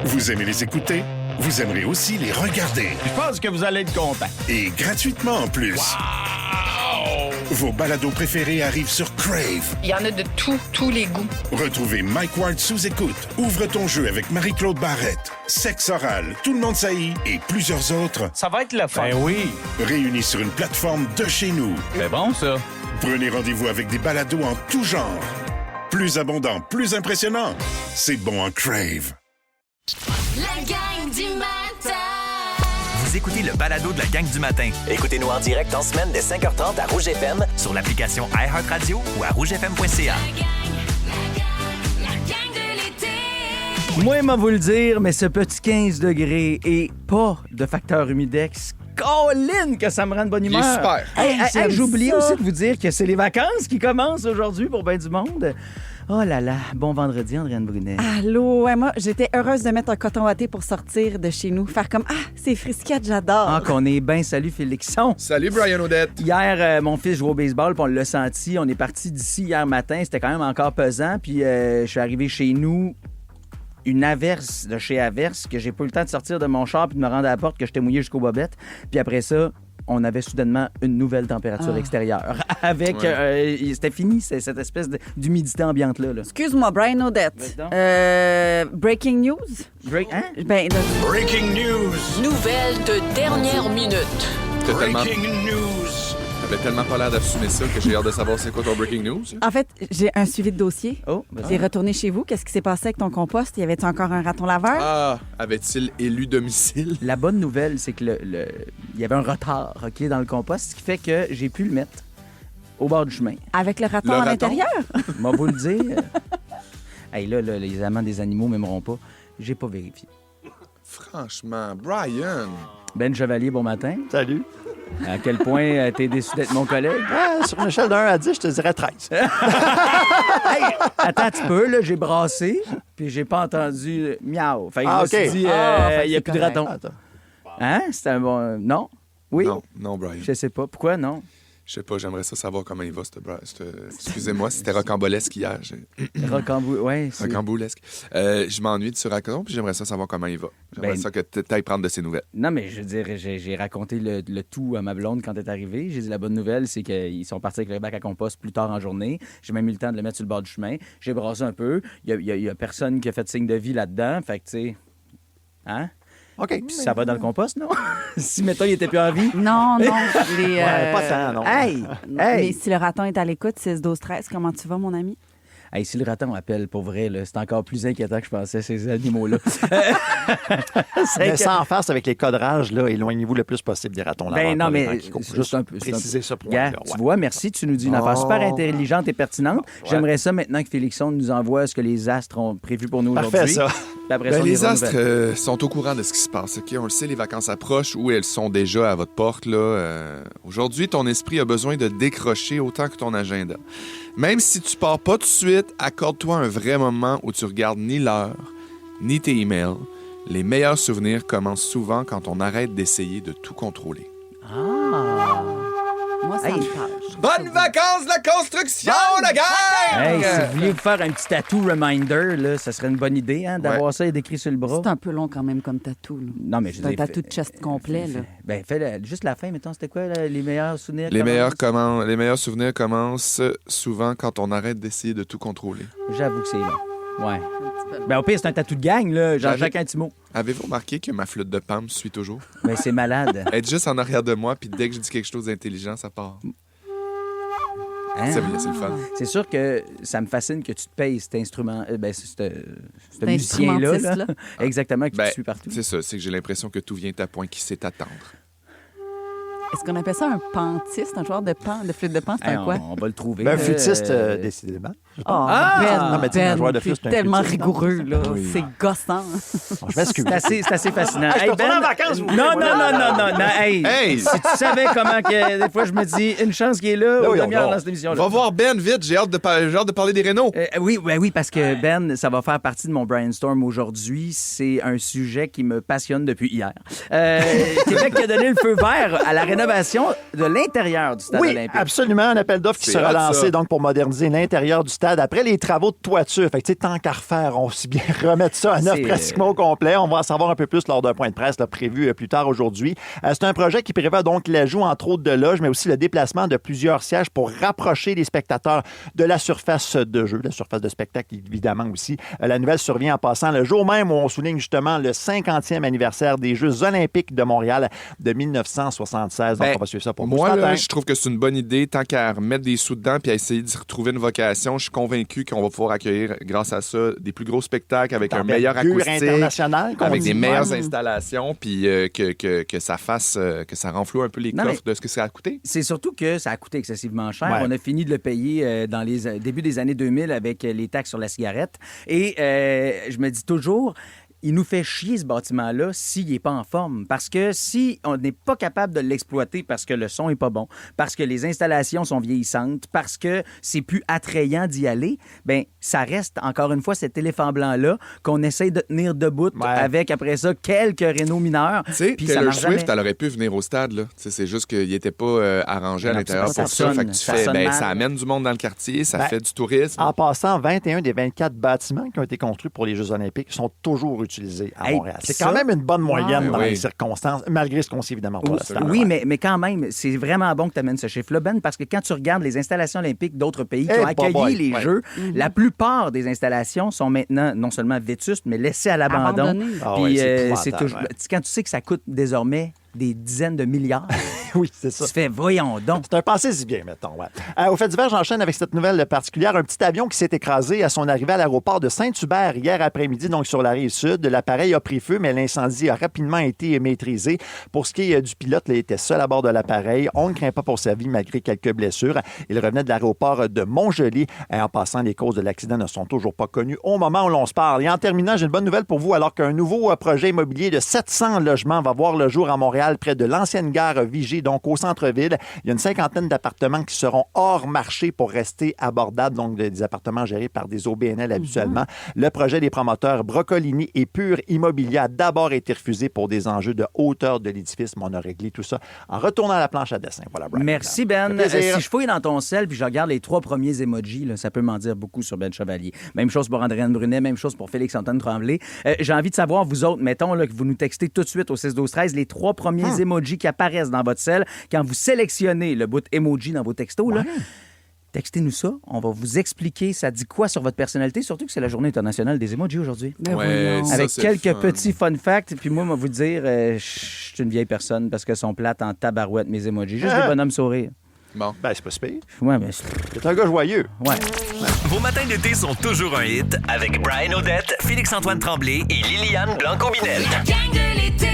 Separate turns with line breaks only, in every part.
Vous aimez les écouter? Vous aimerez aussi les regarder.
Je pense que vous allez être content.
Et gratuitement en plus.
Wow!
Vos balados préférés arrivent sur Crave.
Il y en a de tous les goûts.
Retrouvez Mike Ward sous écoute, Ouvre ton jeu avec Marie-Claude Barrette, Sexe oral, Tout le monde saillit et plusieurs autres
Ça va être le fun. Ben oui.
réunis sur une plateforme de chez nous.
C'est bon, ça.
Prenez rendez-vous avec des balados en tout genre. Plus abondant, plus impressionnant. C'est bon en Crave.
La gang du matin.
Vous écoutez le balado de la gang du matin. Écoutez-nous en direct en semaine dès 5h30 à Rouge FM sur l'application iHeartRadio ou à rougefm.ca.
La gang de l'été.
Moi, moi vous le dire, mais ce petit 15 degrés et pas de facteur humidex, Colin, que ça me rend de bonne humeur.
Il est super.
Hey, j'ai oublié aussi de vous dire que c'est les vacances qui commencent aujourd'hui pour ben du monde. Oh là là, bon vendredi, Andréane Brunet.
Allô, moi, j'étais heureuse de mettre un coton watté pour sortir de chez nous. Faire comme, c'est frisquette, j'adore.
Ah, qu'on est bien. Salut, Félixon.
Salut, Brian Odette.
Hier, mon fils jouait au baseball, puis on l'a senti. On est parti d'ici hier matin. C'était quand même encore pesant. Puis je suis arrivé chez nous, une averse de chez Averse, que j'ai pas eu le temps de sortir de mon char puis de me rendre à la porte, que j'étais mouillé jusqu'aux bobettes. Puis après ça, on avait soudainement une nouvelle température extérieure. Avec, c'était fini, cette espèce d'humidité ambiante-là. Là.
Excuse-moi, Brian Odette.
Vas-y donc.
Breaking news?
Hein?
Ben,
Breaking news.
Nouvelle de dernière minute.
Breaking news.
T'avais tellement pas l'air d'assumer ça que j'ai hâte de savoir c'est quoi ton breaking news.
en fait, j'ai un suivi de dossier.
Oh, vas-y.
T'es retourné chez vous. Qu'est-ce qui s'est passé avec ton compost? Y avait-tu encore un raton laveur?
Ah, avait-il élu domicile?
La bonne nouvelle, c'est que il y avait un retard dans le compost, ce qui fait que j'ai pu le mettre au bord du chemin.
Avec le raton
Le
à
raton?
l'intérieur?
Moi, vous le dire. Hey, là, les amants des animaux m'aimeront pas. J'ai pas vérifié.
Franchement, Brian.
Ben Chevalier, bon matin.
Salut.
À quel point t'es déçu d'être mon collègue?
Sur une échelle de 1 à 10, je te dirais 13.
Hey, attends un petit peu, là, j'ai brassé, puis j'ai pas entendu miaou. Fait que je me suis dit, il y a plus de raton.
Attends.
Hein? C'était un bon... Non? Oui?
Non, Brian.
Je sais pas. Pourquoi non?
Je sais pas, j'aimerais ça savoir comment il va, excusez-moi, c'était rocambolesque hier.
Ouais, c'est...
Rocambolesque. Je m'ennuie de ce raconte, puis j'aimerais ça savoir comment il va. J'aimerais ça que tu ailles prendre de ses nouvelles.
Non, mais je veux dire, j'ai raconté le tout à ma blonde quand elle est arrivée. J'ai dit la bonne nouvelle, c'est qu'ils sont partis avec le bac à compost plus tard en journée. J'ai même eu le temps de le mettre sur le bord du chemin. J'ai brassé un peu. Il y a personne qui a fait signe de vie là-dedans. Fait que, tu sais... Hein?
OK.
Puis ça va dans le compost, non? Si, mettons, il était plus en vie.
Non.
Pas tant, non.
Hey!
Mais si le raton est à l'écoute, 6-12-13, comment tu vas, mon ami?
Hey, si le raton appelle, pour vrai, là, c'est encore plus inquiétant que je pensais, ces animaux-là.
Mais sans face avec les codrages, là, éloignez-vous le plus possible des ratons laveurs.
Ben non, mais
juste
un peu.
préciser ça pour
Gars, tu vois, merci, tu nous dis une affaire super intelligente et pertinente. J'aimerais ça maintenant que Félixon nous envoie ce que les astres ont prévu pour nous
Parfait,
aujourd'hui.
ça.
Puis après ça, on
Les
ira aux
astres
nouvelles.
sont au courant de ce qui se passe. OK? On le sait, les vacances approchent ou elles sont déjà à votre porte. Là. Aujourd'hui, ton esprit a besoin de décrocher autant que ton agenda. Même si tu pars pas tout de suite, accorde-toi un vrai moment où tu regardes ni l'heure, ni tes emails. Les meilleurs souvenirs commencent souvent quand on arrête d'essayer de tout contrôler.
Moi, ça
Hey.
me parle.
Bonnes vacances de la construction, la gang!
Hey, si vous vouliez vous faire un petit tatou reminder, là, ça serait une bonne idée d'avoir ça décrit sur le bras.
C'est un peu long quand même comme tatou. Là.
Non, mais je
C'est un
veux dire,
tatou de chest complet. Là.
Ben, fais juste la fin, mettons, c'était quoi les meilleurs souvenirs?
Les meilleurs souvenirs commencent souvent quand on arrête d'essayer de tout contrôler.
J'avoue que c'est long. Ouais. Ben, au pire, c'est un tatou de gang, là. Jean-Jacques Intimo.
Avez-vous remarqué que ma flûte de Pan me suit toujours?
Ben, c'est malade.
Être juste en arrière de moi, puis dès que je dis quelque chose d'intelligent, ça part.
Hein?
C'est le fun.
C'est sûr que ça me fascine que tu te payes cet instrument, ce musicien-là.
instrumentiste,
Là.
là.
Exactement, qui
Ben,
te suit partout.
c'est ça, c'est que j'ai l'impression que tout vient à point qui sait attendre.
Est-ce qu'on appelle ça un pantiste, un joueur de flûte de pan? C'est
Hey,
un quoi?
on va le trouver.
Ben, un flûtiste, décidément.
Oh,
Non, mais tu sais, un joueur de
c'est
flûte, c'est un
tellement
flûtiste.
rigoureux, là.
Oui.
C'est gossant.
Bon, je m'excuse.
C'est assez fascinant.
je peux retourner en vacances, vous
non,
voulez,
non. Hey,
Hey!
si tu savais comment que des fois je me dis une chance qu'il est là
Là,
ou
oui,
demi-heure
on
dans cette émission-là.
Va voir Ben vite, j'ai hâte de parler des rénaux.
Oui, parce que Ben, ça va faire partie de mon brainstorm aujourd'hui. C'est un sujet qui me passionne depuis hier. Québec a donné le feu vert à la rénovation de l'intérieur du stade
Oui,
olympique.
absolument. Un appel d'offres qui
C'est
sera
hot,
lancé
ça.
donc pour moderniser l'intérieur du stade stade après les travaux de toiture. Fait que, tu sais, tant qu'à refaire, on s'y bien remettre ça à neuf pratiquement au complet. On va en savoir un peu plus lors d'un point de presse là, prévu plus tard aujourd'hui. C'est un projet qui prévoit donc l'ajout, entre autres, de loges, mais aussi le déplacement de plusieurs sièges pour rapprocher les spectateurs de la surface de jeu, la surface de spectacle, évidemment aussi. La nouvelle survient en passant le jour même où on souligne justement le 50e anniversaire des Jeux olympiques de Montréal de 1976. Donc, on va suivre ça pour
moi,
ce matin.
Là, je trouve que c'est une bonne idée. Tant qu'à remettre des sous dedans puis à essayer d'y retrouver une vocation, je suis convaincu qu'on va pouvoir accueillir, grâce à ça, des plus gros spectacles avec un meilleur acoustique, avec des meilleures installations, puis que ça fasse, que ça renfloue un peu les coffres de ce que ça a coûté.
C'est surtout que ça a coûté excessivement cher.
Ouais.
On a fini de le payer dans les débuts des années 2000 avec les taxes sur la cigarette. Et je me dis toujours... Il nous fait chier, ce bâtiment-là, s'il n'est pas en forme. Parce que si on n'est pas capable de l'exploiter parce que le son n'est pas bon, parce que les installations sont vieillissantes, parce que c'est plus attrayant d'y aller, bien, ça reste, encore une fois, cet éléphant blanc-là qu'on essaye de tenir debout avec, après ça, quelques rénaux mineurs.
Tu sais, Taylor Swift, elle aurait pu venir au stade, là. T'sais, c'est juste qu'il n'était pas arrangé à l'intérieur pour ça. Fait que ça amène du monde dans le quartier, ça fait du tourisme.
En passant, 21 des 24 bâtiments qui ont été construits pour les Jeux olympiques sont toujours utilisés à Montréal. C'est quand même une bonne moyenne dans les circonstances, malgré ce qu'on sait évidemment pas.
Oui, mais quand même, c'est vraiment bon que tu amènes ce chiffre-là, Ben, parce que quand tu regardes les installations olympiques d'autres pays qui ont accueilli les Jeux, la plupart des installations sont maintenant non seulement vétustes, mais laissées à l'abandon. Puis c'est toujours... Quand tu sais que ça coûte désormais des dizaines de milliards.
Oui, c'est ça.
Tu fais, voyons donc.
C'est un passé si bien, mettons. Ouais. Au fait divers, j'enchaîne avec cette nouvelle particulière. Un petit avion qui s'est écrasé à son arrivée à l'aéroport de Saint-Hubert hier après-midi, donc sur la rive sud. L'appareil a pris feu, mais l'incendie a rapidement été maîtrisé. Pour ce qui est du pilote, il était seul à bord de l'appareil. On ne craint pas pour sa vie malgré quelques blessures. Il revenait de l'aéroport de Montjoli. En passant, les causes de l'accident ne sont toujours pas connues au moment où l'on se parle. Et en terminant, j'ai une bonne nouvelle pour vous. Alors qu'un nouveau projet immobilier de 700 logements va voir le jour à Montréal, près de l'ancienne gare Vigie, donc au centre-ville. Il y a une cinquantaine d'appartements qui seront hors marché pour rester abordables, donc des appartements gérés par des OBNL habituellement. Le projet des promoteurs Brocolini et Pure Immobilier a d'abord été refusé pour des enjeux de hauteur de l'édifice, mais on a réglé tout ça en retournant à la planche à dessin. Voilà, Brian.
Merci, Ben. Si je fouille dans ton sel puis je regarde les 3 premiers emojis, là, ça peut m'en dire beaucoup sur Ben Chevalier. Même chose pour Andréane Brunet, même chose pour Félix-Antoine Tremblay. J'ai envie de savoir, vous autres, mettons là, que vous nous textez tout de suite au 6-12-13 les 3 premiers emojis qui apparaissent dans votre cell. Quand vous sélectionnez le bout emoji dans vos textos, là, textez-nous ça. On va vous expliquer ça dit quoi sur votre personnalité, surtout que c'est la journée internationale des emojis aujourd'hui. Avec quelques petits fun facts. Puis moi, je vais vous dire, je suis une vieille personne parce que sont plates en tabarouette, mes emojis. Juste des bonhommes sourires.
Bon.
Ben, c'est pas super.
Ouais, mais
c'est un gars joyeux.
Ouais.
Vos matins d'été sont toujours un hit avec Brian Odette, Félix-Antoine Tremblay et Liliane Blanco-Binel.
La gang de l'été.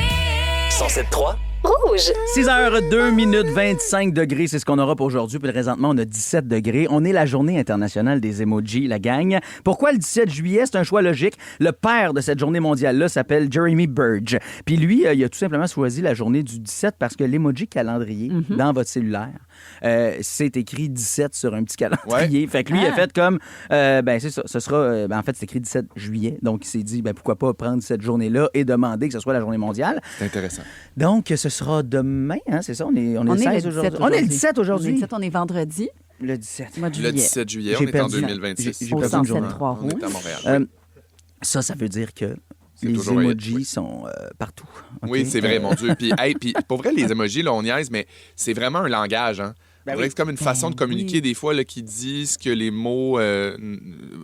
107.3
Rouge.
6h02 minutes 25 degrés, c'est ce qu'on aura pour aujourd'hui. Puis présentement, on a 17 degrés. On est la journée internationale des emojis, la gang. Pourquoi le 17 juillet? C'est un choix logique. Le père de cette journée mondiale-là s'appelle Jeremy Burge. Puis lui, il a tout simplement choisi la journée du 17 parce que l'emoji calendrier dans votre cellulaire, c'est écrit 17 sur un petit calendrier. Fait que lui, il a fait comme, c'est ça, ce sera, en fait, c'est écrit 17 juillet. Donc, il s'est dit, pourquoi pas prendre cette journée-là et demander que ce soit la journée mondiale.
C'est intéressant.
Donc, ce sera demain, hein, c'est ça? On est le 16 aujourd'hui. On est le 17 aujourd'hui.
Le 17, on est vendredi.
Le 17.
Le 17 juillet, on est en 2026.
Au 107.3
On est à Montréal.
Ça veut dire que les emojis sont partout. Okay?
Oui, c'est vrai, mon Dieu. Puis, pour vrai, les emojis, là, on niaise, mais c'est vraiment un langage, hein? C'est comme une façon de communiquer des fois là, qui disent que les mots,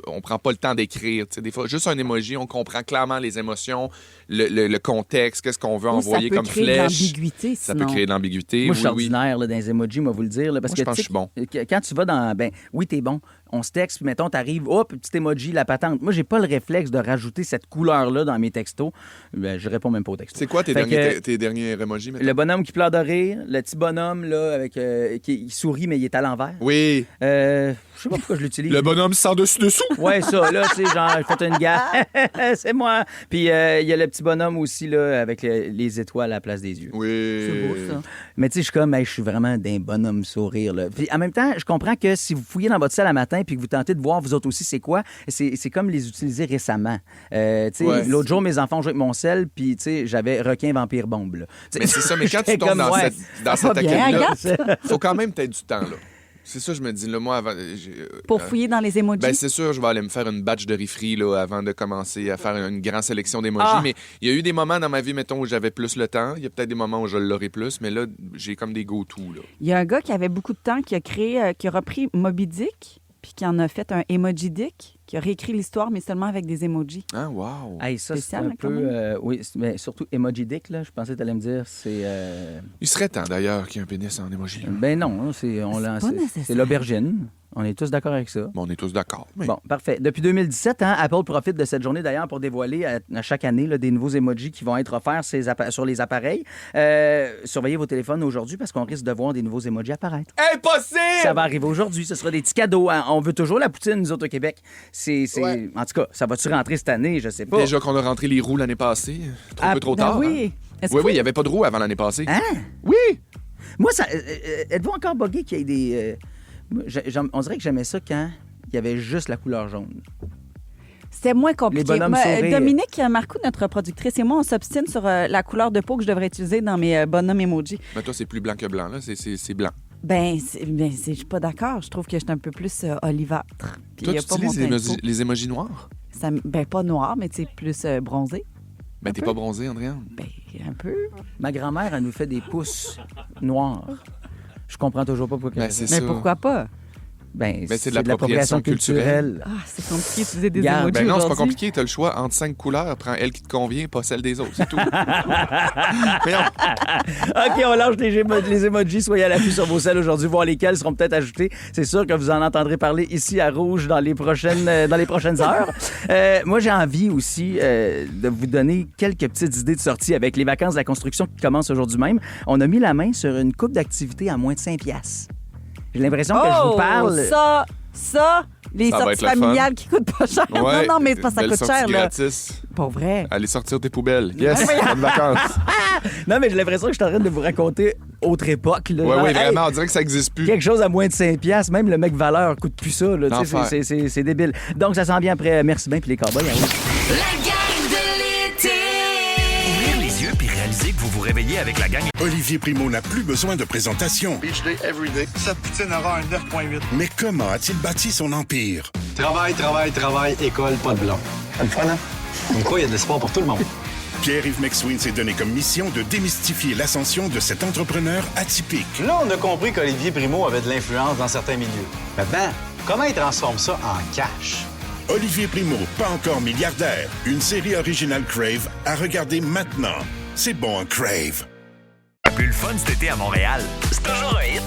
on prend pas le temps d'écrire. Des fois, juste un emoji, on comprend clairement les émotions, le contexte, qu'est-ce qu'on veut envoyer comme flèche. Ça peut créer de l'ambiguïté.
Moi, je suis ordinaire là, dans les emojis, moi, vous le dire. Là, parce
moi, je pense que je suis bon.
Quand tu vas dans... oui, t'es bon. On se texte, puis mettons, t'arrives, hop, petit emoji, la patente. Moi, j'ai pas le réflexe de rajouter cette couleur-là dans mes textos. Je réponds même pas aux textos.
C'est quoi tes derniers emojis, mettons?
Le bonhomme qui pleure de rire, le petit bonhomme, là, avec qui sourit, mais il est à l'envers.
Oui.
Je sais pas pourquoi je l'utilise.
Le bonhomme sans dessus-dessous.
Ouais, ça, là, c'est genre, j'ai fait une gaffe. C'est moi. Puis, il y a le petit bonhomme aussi, là, avec les étoiles à la place des yeux.
Oui.
C'est beau, ça.
Mais tu sais, je suis comme, je suis vraiment d'un bonhomme sourire, là. Puis, en même temps, je comprends que si vous fouillez dans votre salle à matin puis que vous tentez de voir, vous autres aussi, c'est quoi, c'est comme les utiliser récemment. Tu sais, l'autre jour, mes enfants jouaient avec mon sel, puis, tu sais, j'avais requin, vampire, bombe, là.
Mais c'est ça, mais quand tu tombes dans cet accueil-là, il faut quand même peut-être du temps, là. C'est ça, je me dis. Là, moi, avant...
Pour fouiller dans les emojis?
Ben, c'est sûr, je vais aller me faire une batch de riz-frit là, avant de commencer à faire une grande sélection d'emojis.
Ah.
Mais il y a eu des moments dans ma vie, mettons, où j'avais plus le temps. Il y a peut-être des moments où je l'aurai plus, mais là, j'ai comme des go-to. Là.
Il y a un gars qui avait beaucoup de temps qui a créé, qui a repris Moby Dick, puis qui en a fait un emoji dick, qui a réécrit l'histoire, mais seulement avec des emojis.
Ah, wow!
Hey, ça, c'est
Spécial,
un
quand
peu... oui, mais surtout emoji dick, là, je pensais que tu allais me dire, c'est...
Il serait temps, d'ailleurs, qu'il y ait un pénis en émoji. Là.
Ben non, c'est
pas nécessaire.
c'est l'aubergine. On est tous d'accord avec ça.
Bon, on est tous d'accord. Mais...
Bon, parfait. Depuis 2017, Apple profite de cette journée d'ailleurs pour dévoiler à chaque année là, des nouveaux emojis qui vont être offerts sur les appareils. Surveillez vos téléphones aujourd'hui parce qu'on risque de voir des nouveaux emojis apparaître.
Impossible!
Ça va arriver aujourd'hui. Ce sera des petits cadeaux. Hein. On veut toujours la poutine, nous autres, au Québec.
Ouais.
En tout cas, ça va-tu rentrer cette année? Je sais pas.
Déjà qu'on a rentré les roues l'année passée. Un peu trop
Ben
tard.
oui.
Hein? Oui, il n'y avait pas de roues avant l'année passée.
Hein?
Oui!
Moi, ça, êtes-vous encore buggé qu'il y ait des... on dirait que j'aimais ça quand il y avait juste la couleur jaune.
C'était moins compliqué.
Les bonhommes sourires.
Dominique Marcoux, notre productrice, et moi, on s'obstine sur la couleur de peau que je devrais utiliser dans mes bonhommes emoji.
Mais toi, c'est plus blanc que blanc, là. C'est blanc.
Je suis pas d'accord. Je trouve que je suis un peu plus olivâtre. Puis
Toi,
il y a
tu
pas
utilises
mon teint de peau.
les émojis noirs?
Pas noir, mais tu sais, plus bronzé.
Ben, t'es
peu.
pas bronzé, Andréane?
Ben, un peu.
Ma grand-mère, elle nous fait des pouces noirs. Je comprends toujours pas pourquoi.
Ben, c'est
Mais
ça.
pourquoi pas?
Ben,
c'est de l'appropriation
culturelle.
Ah, c'est compliqué d'utiliser des
Regarde,
emojis
Ben non, c'est pas
aujourd'hui.
compliqué. T'as le choix entre 5 couleurs. Prends elle qui te convient, pas celle des autres. C'est tout. Mais non.
OK, on lâche les emojis. Soyez à l'affût sur vos selles aujourd'hui, voir lesquels seront peut-être ajoutés. C'est sûr que vous en entendrez parler ici à Rouge dans les prochaines heures. Moi, j'ai envie aussi de vous donner quelques petites idées de sortie avec les vacances de la construction qui commencent aujourd'hui même. On a mis la main sur une coupe d'activités à moins de 5 $. J'ai l'impression que je vous parle...
Les
Ça va
sorties
être le fun.
familiales qui coûtent pas cher.
Ouais,
non, mais c'est parce que ça
belle
coûte cher,
sortie
là.
gratis.
Pour vrai.
Allez sortir tes poubelles. Yes, bonnes vacances.
Non, mais j'ai l'impression que je suis en train de vous raconter autre époque. Là.
Oui,
Genre,
oui,
hey,
vraiment, on dirait que ça n'existe plus.
quelque chose à moins de 5 $, même le mec valeur coûte plus ça. Là, tu sais,
L'enfer.
c'est débile. Donc, ça s'en vient après Merci bien puis les cowboys. Hein, oui.
La gang de l'été.
Ouvrir les yeux puis réaliser que vous vous réveillez avec la gang.
Olivier Primo n'a plus besoin de présentation.
Beach day everyday. Cette poutine aura un 9.8.
Mais comment a-t-il bâti son empire?
Travail, école, pas de blanc. C'est le fun, hein? Comme quoi, il y a de l'espoir pour tout le monde.
Pierre-Yves McSween s'est donné comme mission de démystifier l'ascension de cet entrepreneur atypique.
Là, on a compris qu'Olivier Primo avait de l'influence dans certains milieux. Maintenant, comment il transforme ça en cash?
Olivier Primo, pas encore milliardaire. Une série originale Crave à regarder maintenant. C'est bon, un Crave.
Plus le fun cet été à Montréal. C'est toujours un hit.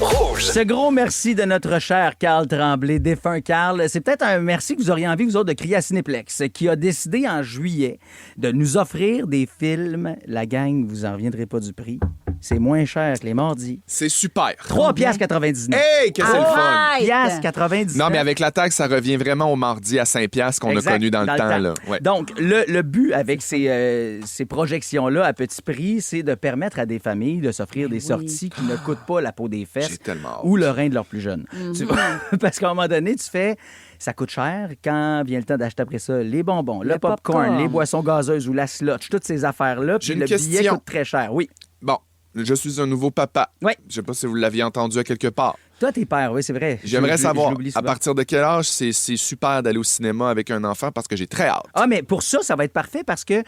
Rouge.
Ce gros merci de notre cher Carl Tremblay, défunt Carl. C'est peut-être un merci que vous auriez envie, vous autres, de crier à Cinéplex, qui a décidé en juillet de nous offrir des films. La gang, vous en reviendrez pas du prix. C'est moins cher que les mardis.
C'est super.
3,99 $.
Hey, que c'est le fun!
Right.
3,99 $.
Non, mais avec la taxe, ça revient vraiment au mardi à 5 $ qu'on a
Exact,
connu dans le temps. Là. Ouais.
Donc, le but avec ces projections-là à petit prix, c'est de permettre à des familles de s'offrir des sorties qui ne coûtent pas la peau des fesses
J'ai tellement hâte.
ou le rein de leur plus jeune. Tu vois? Parce qu'à un moment donné, tu fais... Ça coûte cher quand vient le temps d'acheter après ça les bonbons, le popcorn,
popcorn.
les boissons gazeuses ou la slotch, toutes ces affaires-là.
J'ai
Puis
une
le billet
question.
coûte très cher. Oui.
Bon, je suis un nouveau papa.
Oui.
Je sais pas si vous l'aviez entendu à quelque part.
Toi, t'es père, oui, c'est vrai.
J'aimerais
Je
savoir,
l'oublie
à
souvent.
partir de quel âge c'est super d'aller au cinéma avec un enfant parce que j'ai très hâte.
Ah, mais pour ça, ça va être parfait parce que, tu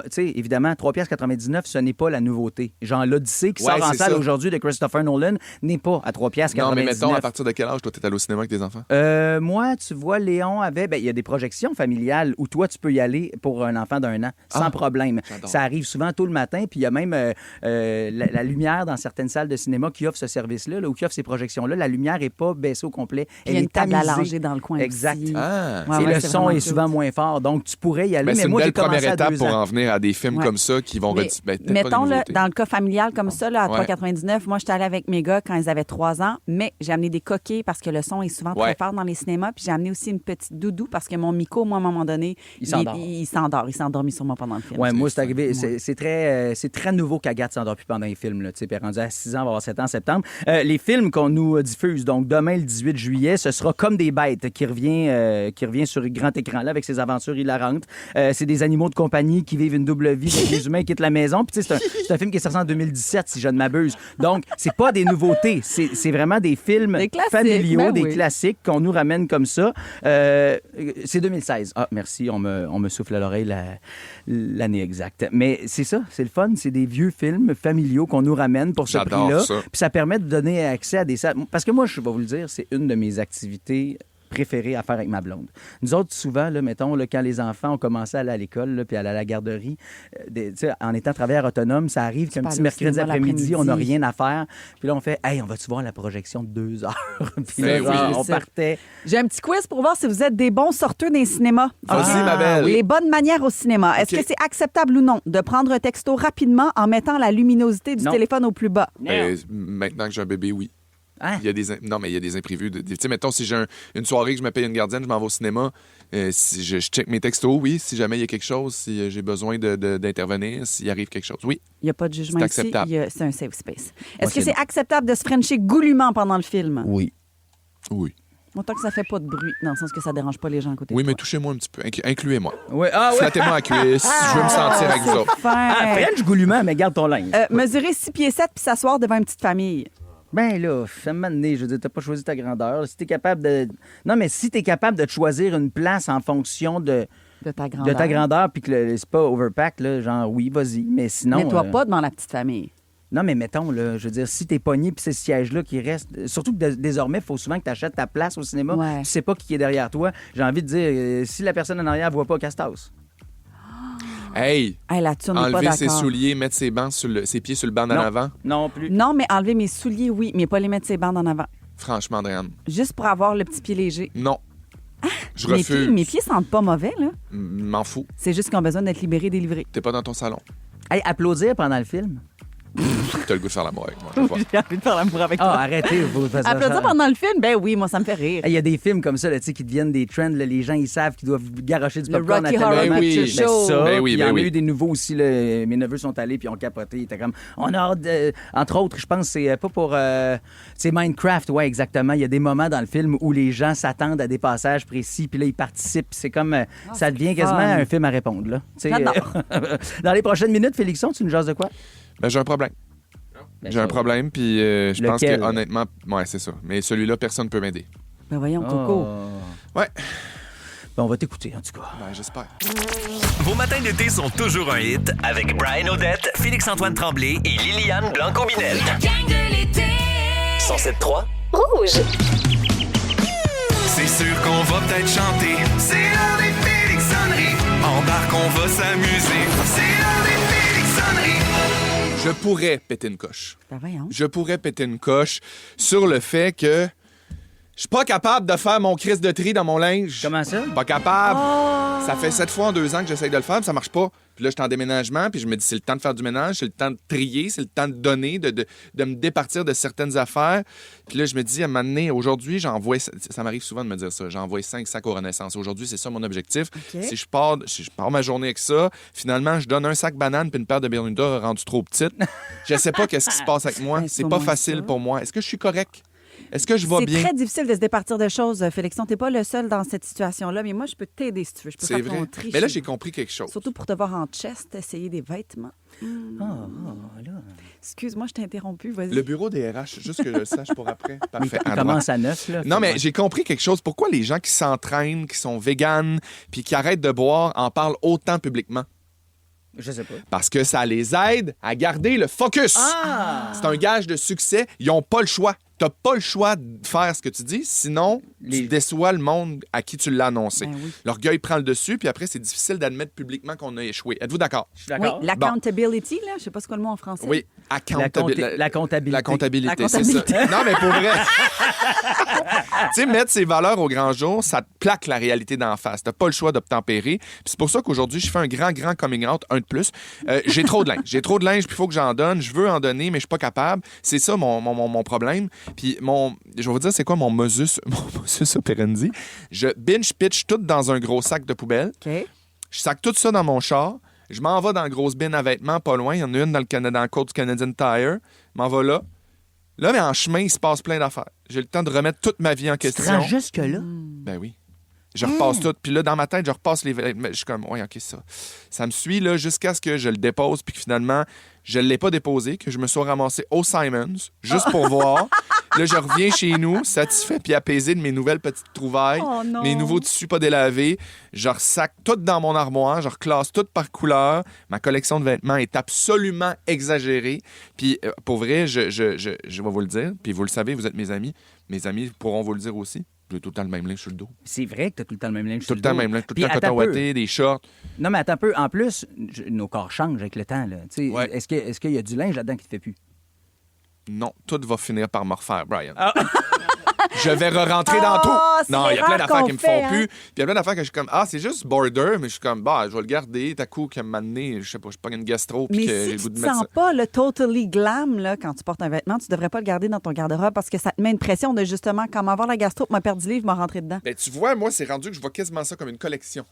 sais, évidemment, 3,99 $, ce n'est pas la nouveauté. Genre, l'Odyssée qui
Ouais,
sort en
c'est
salle
ça.
aujourd'hui de Christopher Nolan n'est pas à 3,99 $.
Non, mais mettons, à partir de quel âge toi t'es allé au cinéma avec tes enfants?
Moi, tu vois, Léon avait... Ben, il y a des projections familiales où toi, tu peux y aller pour un enfant d'1 an, sans problème.
j'adore.
Ça arrive souvent tôt le matin, puis il y a même la lumière dans certaines salles de cinéma qui offre ce service-là, là, ou qui offre ces projections-là. La lumière n'est pas baissée au complet.
Puis il y a une table à
tamisée.
langer dans le coin
Exact.
aussi.
Ah!
Ouais,
Et
ouais,
le
c'est
son
vraiment
est
cute.
souvent moins fort, donc tu pourrais y aller.
Ben,
mais
c'est une
moi, j'ai
belle
commencé
première
à
étape
2
pour
ans.
en venir à des films
Ouais.
comme ça qui vont...
Mais,
peut-être pas
mettons,
de
là,
nouveauté.
dans le cas familial comme ça, là, à
Ouais.
3,99 $, moi, j'étais allée avec mes gars quand ils avaient 3 ans, mais j'ai amené des coquilles parce que le son est souvent
Ouais.
très fort dans les cinémas. Puis j'ai amené aussi une petite doudou parce que mon Miko, moi, à un moment donné,
Il s'endort.
il s'endort. Il s'est endormi sur moi pendant le film.
Ouais, moi, c'est arrivé. C'est très nouveau qu'Agathe s'endort plus pendant les films. Là, tu sais, puis elle est rendue à 6 ans, elle va avoir 7 ans en septembre. Les films qu'on nous rediffuse. Donc, demain, le 18 juillet, ce sera Comme des bêtes qui revient sur grand écran là, avec ses aventures hilarantes. C'est des animaux de compagnie qui vivent une double vie. Les humains quittent la maison. Puis, tu sais, c'est un film qui est sorti en 2017, si je ne m'abuse. Donc, c'est pas des nouveautés. C'est vraiment des films familiaux, des classiques qu'on nous ramène comme ça. C'est 2016. Ah, merci. On me souffle à l'oreille l'année exacte. Mais c'est ça, c'est le fun. C'est des vieux films familiaux qu'on nous ramène pour ce prix-là. Puis ça permet de donner accès à des salles. Parce que moi, je vais vous le dire, c'est une de mes activités préférées à faire avec ma blonde. Nous autres, souvent, là, mettons, là, quand les enfants ont commencé à aller à l'école là, puis à aller à la garderie, en étant travailleur autonome, ça arrive qu'un petit mercredi après-midi, on n'a rien à faire. Puis là, on fait « Hey, on va-tu voir la projection de 2 heures? » Puis là, on partait.
J'ai un petit quiz pour voir si vous êtes des bons sorteurs d'un cinéma.
Vas-y, ma belle.
Les bonnes manières au cinéma. Est-ce que c'est acceptable ou non de prendre un texto rapidement en mettant la luminosité du téléphone au plus bas?
Maintenant que j'ai un bébé, oui.
Hein?
Il y a non, mais il y a des imprévus. Tu sais, mettons, si j'ai une soirée que je me paye une gardienne, je m'en vais au cinéma, si je check mes textos, oui. Si jamais il y a quelque chose, si j'ai besoin d'intervenir, s'il arrive quelque chose, oui.
Il n'y a pas de jugement ici. C'est un safe space. Est-ce que c'est
non.
acceptable de se frencher goulûment pendant le film?
Oui.
Oui.
Autant que ça fait pas de bruit, dans le sens que ça dérange pas les gens à côté de
Oui,
toi.
mais touchez-moi un petit peu. Incluez-moi.
Oui. Ah, ouais.
Flattez-moi à la cuisse. Je veux me sentir avec vous autres.
French goulûment, mais garde ton linge.
Mesurer 6 pieds 7 puis s'asseoir devant une petite famille.
Ben là, ça m'a donné, je veux dire, t'as pas choisi ta grandeur. Si t'es capable de... Non, mais si t'es capable de te choisir une place en fonction de
ta
grandeur, puis que c'est pas overpack, là, genre, oui, vas-y, mais sinon...
Mets-toi pas devant la petite famille.
Non, mais mettons, là, je veux dire, si t'es pogné puis ces sièges-là qui restent... Surtout que désormais, il faut souvent que tu achètes ta place au cinéma.
Ouais.
Tu sais pas qui est derrière toi. J'ai envie de dire, si la personne en arrière voit pas, casse-tasse.
Hey!
Là-dessus, on n'est pas
Enlever
d'accord.
ses souliers, mettre ses pieds sur le banc d'en avant.
Non plus.
Non, mais enlever mes souliers, oui, mais pas les mettre ses bandes en avant.
Franchement, Andréane.
Juste pour avoir le petit pied léger.
Non. Je
Mes
refuse.
pieds sentent pas mauvais, là.
M'en fous.
C'est juste qu'ils ont besoin d'être libérés, délivrés.
T'es pas dans ton salon.
Hey, applaudir pendant le film.
T'as le goût de faire l'amour avec moi. je vois.
J'ai envie de faire l'amour avec toi.
Ah, arrêtez.
Applaudir pendant le film? Ben oui, moi, ça me fait rire.
Il y a des films comme ça là, qui deviennent des trends. Là, les gens, ils savent qu'ils doivent garocher du
Le
popcorn à
Rocky
tel
Horror
moment.
Picture Show.
Ça,
Ben oui,
il y en
ben
a
oui.
eu des nouveaux aussi. Là. Mes neveux sont allés puis ont capoté. Ils étaient comme, on a hâte entre autres, je pense, c'est pas pour... c'est Minecraft, ouais, exactement. Il y a des moments dans le film où les gens s'attendent à des passages précis puis là, ils participent. C'est comme... ça devient quasiment un film à répondre. Là.
J'adore.
Dans les prochaines minutes, Félixon, tu nous jases de quoi?
Ben, j'ai un problème. J'ai un problème, puis je pense
Lequel?
que honnêtement, ouais, c'est ça. Mais celui-là, personne ne peut m'aider.
Ben voyons, Coco.
Ouais.
Ben, on va t'écouter, en tout cas.
Ben, j'espère.
Vos matins d'été sont toujours un hit avec Brian Odette, Félix-Antoine Tremblay et Liliane Blanco-Binel.
La gang de l'été.
107.3.
Rouge.
C'est sûr qu'on va peut-être chanter. C'est l'heure des Félixonneries. Embarque, on va s'amuser. C'est l'heure des Félixonneries.
Je pourrais péter une coche.
Ben voyons.
Je pourrais péter une coche sur le fait que je suis pas capable de faire mon crise de tri dans mon linge.
Comment ça?
Pas capable. Ça fait 7 fois en 2 ans que j'essaye de le faire, puis ça marche pas. Puis là, je suis en déménagement, puis je me dis, c'est le temps de faire du ménage, c'est le temps de trier, c'est le temps de donner, de me départir de certaines affaires. Puis là, je me dis, à un moment donné, aujourd'hui, j'envoie... Ça m'arrive souvent de me dire ça. J'envoie 5 sacs aux Renaissance. Aujourd'hui, c'est ça mon objectif.
OK.
Si je pars ma journée avec ça, finalement, je donne un sac banane puis une paire de Bermuda rendue trop petite. Je sais pas qu'est-ce qui se passe avec moi.
Ben,
C'est
c'est
pas
au moins
facile
ça.
pour moi. Est-ce que je suis correct? Est-ce que je vais bien?
C'est très difficile de se départir de choses, Félixon. T'es pas le seul dans cette situation-là, mais moi, je peux t'aider si tu veux. Je peux
C'est
faire ton
vrai.
tri.
Mais là, j'ai compris quelque chose.
Surtout pour te voir en chest, essayer des vêtements.
Là.
Excuse-moi, je t'ai interrompu. Vas-y.
Le bureau des RH, juste que je le sache pour après. Parfait.
Il
À
commence
droite.
à 9, là.
Non, mais j'ai compris quelque chose. Pourquoi les gens qui s'entraînent, qui sont véganes, puis qui arrêtent de boire, en parlent autant publiquement?
Je sais pas.
Parce que ça les aide à garder le focus.
Ah!
C'est un gage de succès. Ils n'ont pas le choix. T'as pas le choix de faire ce que tu dis, sinon tu déçois le monde à qui tu l'as annoncé.
Ben oui.
L'orgueil prend le dessus, puis après, c'est difficile d'admettre publiquement qu'on a échoué. Êtes-vous d'accord?
Je suis
Oui,
d'accord.
l'accountability, là, je sais pas c'est quoi le mot en français.
Oui,
La comptabilité.
La comptabilité,
La
c'est ça.
comptabilité.
Non, mais pour vrai. Tu sais, mettre ses valeurs au grand jour, ça te plaque la réalité d'en face. T'as pas le choix d'obtempérer. Puis c'est pour ça qu'aujourd'hui, je fais un grand coming out, un de plus. J'ai trop de linge. J'ai trop de linge, puis il faut que j'en donne. Je veux en donner, mais je suis pas capable. C'est ça mon problème. Puis je vais vous dire, c'est quoi mon modus operandi? Je binge-pitch tout dans un gros sac de poubelle.
OK.
Je sac tout ça dans mon char. Je m'en vais dans la grosse bin à vêtements, pas loin. Il y en a une dans le côte du Canadian Tire. Je m'en vais là. Là, mais en chemin, il se passe plein d'affaires. J'ai le temps de remettre toute ma vie en
Tu te
question.
rends jusque-là?
Ben oui. Je repasse tout. Puis là, dans ma tête, je repasse les... Je suis comme, oui, OK, ça. Ça me suit là jusqu'à ce que je le dépose, puis que finalement, je ne l'ai pas déposé, que je me sois ramassé au Simons, juste pour voir. Là, je reviens chez nous, satisfait puis apaisé de mes nouvelles petites trouvailles, mes nouveaux tissus pas délavés. Je ressac tout dans mon armoire, je reclasse tout par couleur. Ma collection de vêtements est absolument exagérée. Puis, pour vrai, je vais vous le dire, puis vous le savez, vous êtes mes amis. Mes amis pourront vous le dire aussi. J'ai tout le temps le même linge sur le dos.
C'est vrai que tu as tout le temps le même linge sur le dos.
Tout le temps le même linge, tout le temps coton ouaté, des shorts.
Non, mais attends un peu. En plus, nos corps changent avec le temps. Là.
Ouais.
Est-ce qu'il y a du linge là-dedans qui te fait plus?
Non, tout va finir par me refaire, Brian. Je vais re-rentrer dans tout. Non, il y a plein d'affaires qui me font plus. Puis il y a plein d'affaires que je suis comme, c'est juste border, mais je suis comme, je vais le garder. T'as coup, qui m'a amené, je sais pas, je pas une gastro.
Mais
que j'ai
si
le goût
tu
de
te
mettre
sens
ça.
pas le totally glam là, quand tu portes un vêtement, tu devrais pas le garder dans ton garde-robe parce que ça te met une pression de justement, quand m'avoir la gastro, m'a perdu du livre, m'a rentré dedans.
Ben, tu vois, moi, c'est rendu que je vois quasiment ça comme une collection.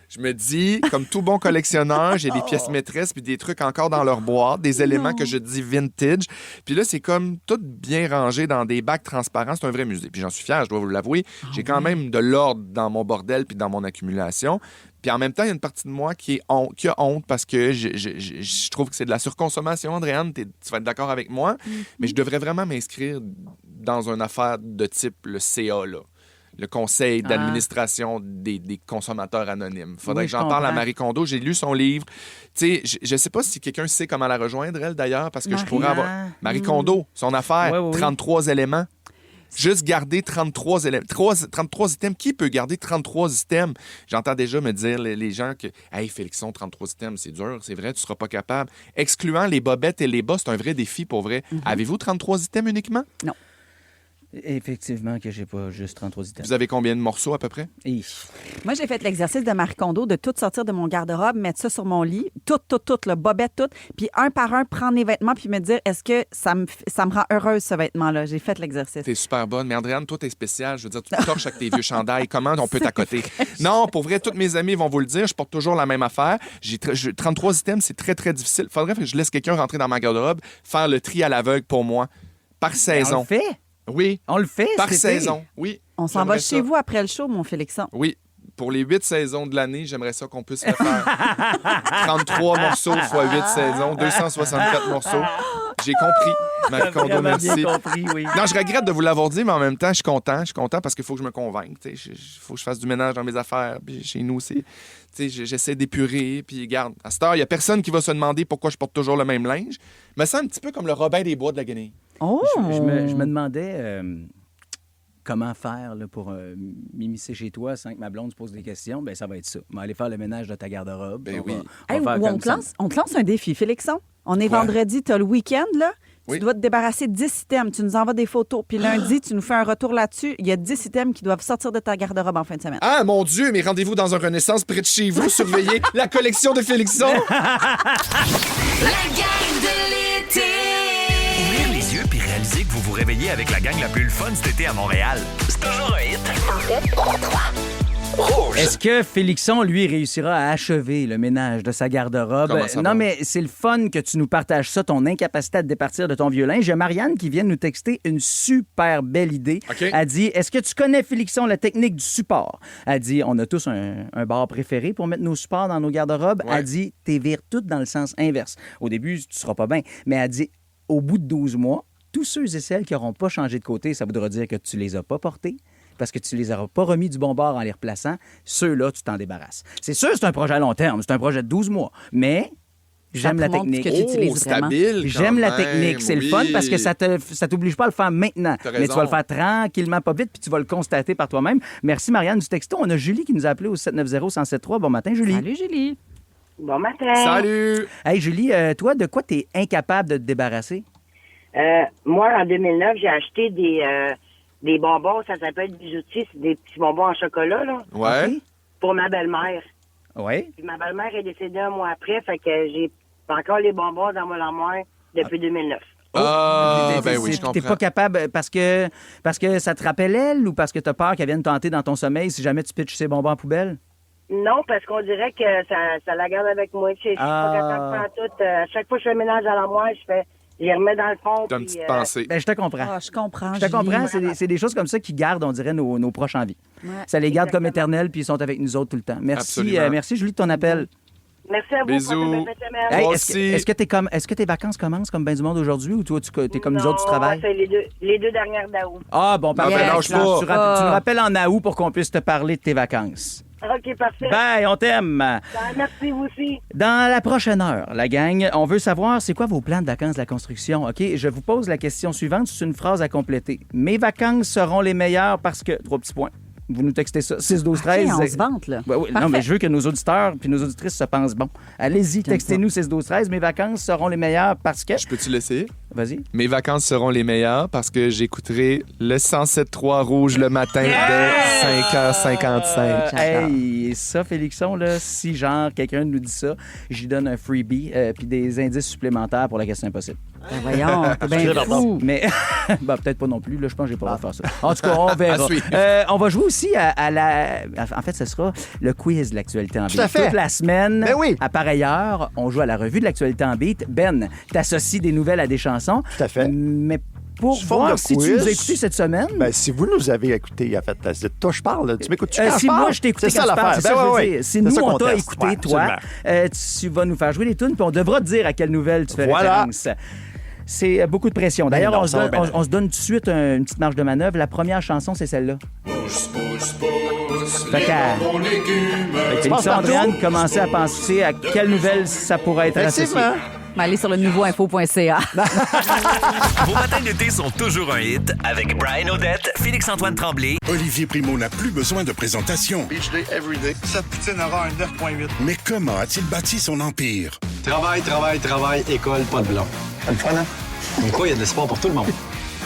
Je me dis, comme tout bon collectionneur, j'ai des pièces maîtresses puis des trucs encore dans leur boîte, des éléments que je dis vintage. Puis là, c'est comme tout bien rangé dans des bacs transparents. C'est un vrai musée. Puis j'en suis fier, je dois vous l'avouer. J'ai quand même de l'ordre dans mon bordel puis dans mon accumulation. Puis en même temps, il y a une partie de moi qui a honte parce que je trouve que c'est de la surconsommation, Andréane. Tu vas être d'accord avec moi. Mais je devrais vraiment m'inscrire dans une affaire de type le CA, là. Le conseil d'administration des consommateurs anonymes. Faudrait que j'en parle à Marie Kondo. J'ai lu son livre. Tu sais, je sais pas si quelqu'un sait comment la rejoindre, elle, d'ailleurs, parce que je pourrais avoir... Marie Kondo, son affaire, 33 éléments. Juste garder 33 éléments. 33 items. Qui peut garder 33 items? J'entends déjà me dire les gens que « Hey, Félixon, 33 items, c'est dur, c'est vrai, tu seras pas capable. » Excluant les bobettes et les bas, c'est un vrai défi pour vrai. Avez-vous 33 items uniquement?
Non.
Effectivement que j'ai pas juste 33 items.
Vous avez combien de morceaux à peu près?
Moi, j'ai fait l'exercice de Marie Kondo de tout sortir de mon garde-robe, mettre ça sur mon lit, tout, le bobette, tout, puis un par un, prendre les vêtements puis me dire, est-ce que ça me rend heureuse, ce vêtement-là? J'ai fait l'exercice.
T'es super bonne. Mais Andréane, toi, t'es spéciale. Je veux dire, tu te torches avec tes vieux chandails. Comment on peut t'accoter? Non, pour vrai, tous mes amis vont vous le dire. Je porte toujours la même affaire. 33 items, c'est très, très difficile. Faudrait que je laisse quelqu'un rentrer dans ma garde-robe, faire le tri à l'aveugle pour moi, par saison.
On le fait?
Oui.
On le fait?
Par saison, oui.
On s'en va chez vous après le show, mon Félixon.
Oui. Pour les 8 saisons de l'année, j'aimerais ça qu'on puisse le faire. 33 morceaux fois 8 saisons, 264 morceaux. J'ai compris. Marie Kondo, merci.
Compris, oui.
Non, je regrette de vous l'avoir dit, mais en même temps, je suis content. Je suis content parce qu'il faut que je me convainque. Il faut que je fasse du ménage dans mes affaires. Puis chez nous, j'essaie d'épurer. Puis regarde, à cette heure, il n'y a personne qui va se demander pourquoi je porte toujours le même linge. Mais c'est un petit peu comme le Robin des Bois de la Guenille.
Oh!
Je me demandais comment faire là, pour m'immiscer chez toi sans que ma blonde se pose des questions. Ben ça va être ça. On va aller faire le ménage de ta garde-robe.
Ben oui.
On te lance un défi, Félixon. On est vendredi, tu as le week-end, là. Tu dois te débarrasser de 10 items. Tu nous envoies des photos. Puis lundi, tu nous fais un retour là-dessus. Il y a 10 items qui doivent sortir de ta garde-robe en fin de semaine.
Ah, mon Dieu, mais rendez-vous dans un Renaissance près de chez vous. Surveillez la collection de Félixon.
La gang de l'été.
Ouvrir les yeux puis réaliser que vous vous réveillez avec la gang la plus le fun cet été à Montréal. C'est toujours un hit.
En fait, 3.
Rouge.
Est-ce que Félixon, lui, réussira à achever le ménage de sa garde-robe?
Comment ça
Non,
va?
mais c'est le fun que tu nous partages ça, ton incapacité à te départir de ton vieux linge. Il y a Marianne qui vient de nous texter une super belle idée.
OK.
Elle dit, est-ce que tu connais, Félixon, la technique du support? Elle dit, on a tous un bar préféré pour mettre nos supports dans nos garde-robes.
Ouais.
Elle dit, t'es vire toutes dans le sens inverse. Au début, tu seras pas bien. Mais elle dit, au bout de 12 mois, tous ceux et celles qui n'auront pas changé de côté, ça voudra dire que tu les as pas portés, parce que tu les auras pas remis du bon bord en les replaçant. Ceux-là, tu t'en débarrasses. C'est sûr, c'est un projet à long terme. C'est un projet de 12 mois. Mais j'aime la technique.
Que tu utilises vraiment.
Stable,
J'aime la
quand
technique.
même,
C'est le fun parce que ça t'oblige pas à le faire maintenant.
T'as
Mais
raison.
tu vas le faire tranquillement, pas vite, puis tu vas le constater par toi-même. Merci, Marianne, du texto. On a Julie qui nous a appelé au 790-1073. Bon matin, Julie.
Salut, Julie.
Bon matin.
Salut!
Hey, Julie, toi, de quoi tu es incapable de te débarrasser?
Moi, en 2009, j'ai acheté des bonbons, ça s'appelle bijoutis, c'est des petits bonbons en chocolat, là,
Ouais.
OK.
pour ma belle-mère.
Oui.
Puis ma belle-mère est décédée un mois après, fait que j'ai encore les bonbons dans mon armoire depuis 2009.
Ah, ben oui, je
T'es
comprends.
pas capable parce que ça te rappelle elle ou parce que t'as peur qu'elle vienne tenter dans ton sommeil si jamais tu pitches ses bonbons en poubelle?
Non, parce qu'on dirait que ça la garde avec moi. Je suis pas capable de faire tout. À chaque fois que je fais le ménage à l'armoire, je fais les remets dans le fond.
T'as une petite pensée.
Ben, je te comprends.
Ah, je comprends.
Je te comprends.
Julie.
C'est des choses comme ça qui gardent, on dirait, nos proches en vie.
Ouais.
Ça les garde comme éternels, puis ils sont avec nous autres tout le temps. Merci, merci Julie, de ton appel.
Merci à vous.
Bisous.
Hey,
Moi
est-ce que tes vacances commencent comme bien du monde aujourd'hui ou toi, t'es comme nous autres, tu travailles?
C'est les deux dernières d'août.
Ah, bon, parfait.
ben, lâche pas.
Tu nous rappelles en août pour qu'on puisse te parler de tes vacances.
OK, parfait.
Bye, on t'aime.
Merci, vous aussi.
Dans la prochaine heure, la gang, on veut savoir c'est quoi vos plans de vacances de la construction. OK, je vous pose la question suivante. C'est une phrase à compléter. Mes vacances seront les meilleures parce que... 3 petits points. Vous nous textez ça. 6-12-13.
OK, on se vante, là.
Ouais, oui. Non, mais je veux que nos auditeurs puis nos auditrices se pensent bon. Allez-y, textez-nous 6-12-13. Mes vacances seront les meilleures parce que...
Je peux-tu l'essayer?
Vas-y.
Mes vacances seront les meilleures parce que j'écouterai le 107.3 Rouge le matin dès 5h55.
Hey, ça, Félixon, là, si genre quelqu'un nous dit ça, je lui donne un freebie puis des indices supplémentaires pour la question impossible.
Ben voyons, t'es bien fou.
Mais ben, peut-être pas non plus. Là, je pense que j'ai pas le droit de faire ça. En tout cas, on verra. On va jouer aussi à la... En fait, ce sera le quiz de l'actualité en beat.
Tout à fait.
Toute la semaine,
Ben oui.
à pareille heure, on joue à la revue de l'actualité en beat. Ben, t'associes des nouvelles à des chansons.
Tout à fait.
Mais pour
Sous forme
voir
de
si tu
quiz.
nous as écoutés cette semaine...
Ben, si vous nous avez écouté, en fait, c'est de toi je parle. Tu m'écoutes-tu quand
si
je parle?
moi je t'ai écouté
C'est
quand
ça
je parle,
l'affaire.
c'est ça que je veux dire. Si nous,
ça
on
qu'on
t'a
teste.
écouté,
Ouais,
toi, tu vas nous faire jouer les tunes, puis on devra te dire à quelle nouvelle tu fais référence. C'est beaucoup de pression. D'ailleurs,
non,
on se donne tout de suite une petite marge de manœuvre. La première chanson, c'est celle-là. Fait qu'à Félixon Andréane commençait à penser à quelle nouvelle ça pourrait être associé.
Effectivement.
Allez sur le nouveauinfo.ca.
Vos matins d'été sont toujours un hit avec Brian Odette, Félix-Antoine Tremblay.
Olivier Primo n'a plus besoin de présentation.
Beach day everyday. Sa poutine aura un 9.8.
Mais comment a-t-il bâti son empire?
Travail, école, pas de blanc. C'est le fun, hein? Comme quoi, il y a de l'espoir pour tout le monde.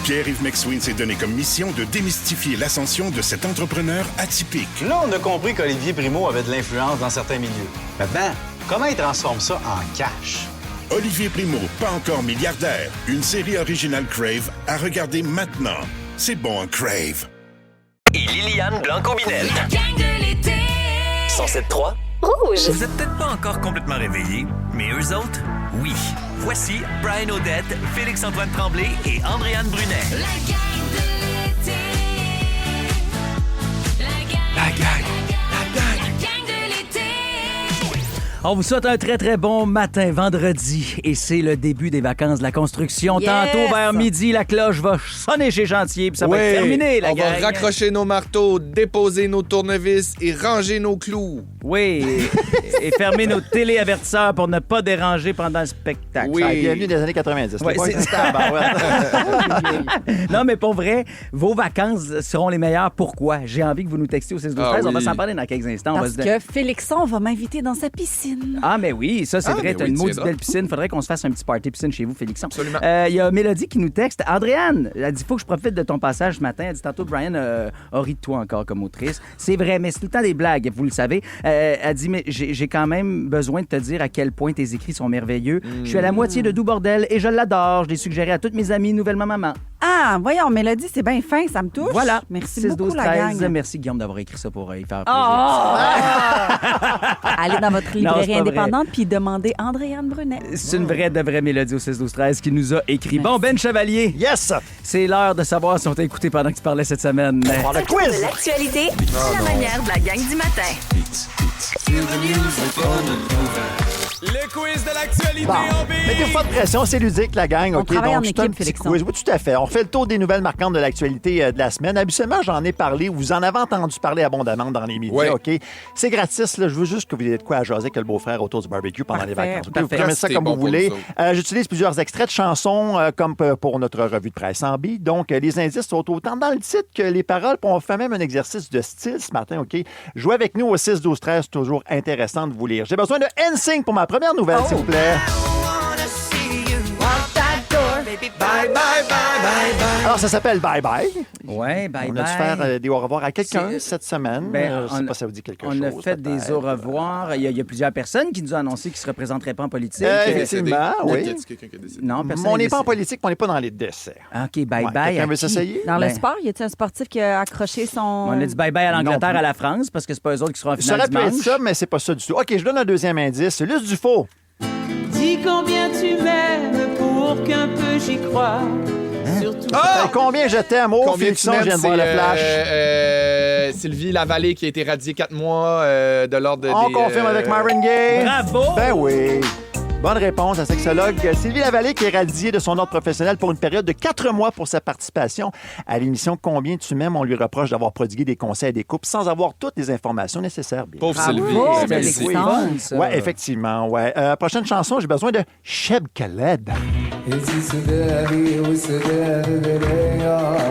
Pierre-Yves McSween s'est donné comme mission de démystifier l'ascension de cet entrepreneur atypique.
Là, on a compris qu'Olivier Primo avait de l'influence dans certains milieux. Maintenant, comment il transforme ça en cash?
Olivier Primo, pas encore milliardaire. Une série originale Crave à regarder maintenant. C'est bon, un Crave.
Et Liliane Blanco-Binel.
La gang de l'été.
107.3
Rouge.
Vous êtes peut-être pas encore complètement réveillés, mais eux autres, oui. Voici Brian Odette, Félix-Antoine Tremblay et Andréane Brunet.
La gang de l'été. La gang de l'été.
On vous souhaite un très, très bon matin, vendredi. Et c'est le début des vacances de la construction.
Yes!
Tantôt, vers midi, la cloche va sonner chez Chantier, puis ça va être terminé, la
on
gang.
va raccrocher nos marteaux, déposer nos tournevis et ranger nos clous.
Oui, et fermer nos téléavertisseurs pour ne pas déranger pendant le spectacle.
Oui.
Ah, bienvenue des années 90.
Ouais, non, mais pour vrai, vos vacances seront les meilleures. Pourquoi? J'ai envie que vous nous textiez au 6 12 13.
Ah,
On va
oui.
s'en parler dans quelques instants.
Parce que Félixon va m'inviter dans sa piscine.
Ah, mais oui, ça, c'est
Ah,
vrai.
mais
T'as
oui,
une
tu
maudite
viendras.
belle piscine. Faudrait qu'on se fasse un petit party piscine chez vous, Félixon.
Absolument.
Il y a Mélodie qui nous texte. Andréane, elle dit faut que je profite de ton passage ce matin. Elle dit tantôt, Brian a ri de toi encore comme autrice. C'est vrai, mais c'est tout le temps des blagues, vous le savez. Elle dit mais j'ai quand même besoin de te dire à quel point tes écrits sont merveilleux. Je suis à la moitié de Doux Bordel et je l'adore. Je l'ai suggéré à toutes mes amies nouvellement maman.
Ah, voyons, Mélodie, c'est bien fin, ça me touche.
Voilà.
Merci
6
beaucoup,
12
la
13.
gang.
Merci, Guillaume, d'avoir écrit ça pour y faire plaisir.
Allez dans votre
Non, c'est
librairie
pas vrai.
indépendante puis demandez Andréane Brunet.
C'est une vraie de vraie Mélodie au 6 12 13 qui nous a écrit. Bon, Ben Chevalier.
Yes!
C'est l'heure de savoir si on t'a écouté pendant que tu parlais cette semaine.
On va le quiz!
De l'actualité à la manière de la gang du matin.
Le quiz de l'actualité
Bon.
en
Mettez pas de pression, c'est ludique, la gang.
On
OK,
travaille en
donc, c'est un
équipe,
petit
Félixon.
quiz. Oui, tout à fait. On fait le tour des nouvelles marquantes de l'actualité de la semaine. Habituellement, j'en ai parlé. Vous en avez entendu parler abondamment dans les médias.
Ouais.
OK? C'est gratis. Là. Je veux juste que vous ayez de quoi à jaser que le beau-frère autour du barbecue pendant les
Parfait.
vacances. OK? Vous
Parfait.
prenez ça
C'est
comme
bon
vous
pour
voulez.
nous autres.
J'utilise plusieurs extraits de chansons comme pour notre revue de presse en beat. Donc, les indices sont autant dans le titre que les paroles. Puis on fait même un exercice de style ce matin. OK? Jouez avec nous au 6-12-13. C'est toujours intéressant de vous lire. J'ai besoin de NSYNC pour ma première nouvelle, s'il vous plaît. Alors, ça s'appelle Bye Bye.
Ouais, bye
On
bye.
a dû faire des au revoir à quelqu'un
C'est-
cette semaine.
Ben,
je sais pas si ça vous dit quelque
on
chose.
a fait des
peut-être.
au revoir. Il y a plusieurs personnes qui nous ont annoncé qu'ils ne se représenteraient pas en politique.
Effectivement,
Y
oui.
a-t-il quelqu'un qui a décidé?
Non, personne.
On n'est
n'est
pas en
décédé.
politique, mais on n'est pas dans les décès.
OK, bye
Ouais,
bye.
quelqu'un
à
veut
qui?
s'essayer?
Dans le
Ben,
sport, y a-t-il un sportif qui a accroché son...
On a dit bye bye à l'Angleterre,
Non plus.
à la France, parce que c'est pas eux autres qui seront en
Ça
finale
aurait pu être
dimanche.
ça, mais c'est pas ça du tout. OK, je donne un deuxième indice. Luce Dufault.
Dis combien tu m'aimes pour pour qu'un peu j'y croie. Surtout
Combien je t'aime? Oh,
Combien
Félixon, je viens de voir le flash.
Sylvie Lavallée qui a été radiée 4 mois de l'ordre des...
On confirme avec Marvin Gaye.
Bravo!
Ben oui. Bonne réponse à sexologue Sylvie Lavallée qui est radiée de son ordre professionnel pour une période de 4 mois pour sa participation à l'émission Combien tu m'aimes. On lui reproche d'avoir prodigué des conseils à des couples sans avoir toutes les informations nécessaires. Bien.
Pauvre Sylvie.
Merci.
Oui, effectivement. Ouais. Prochaine chanson, j'ai besoin de Cheb Khaled.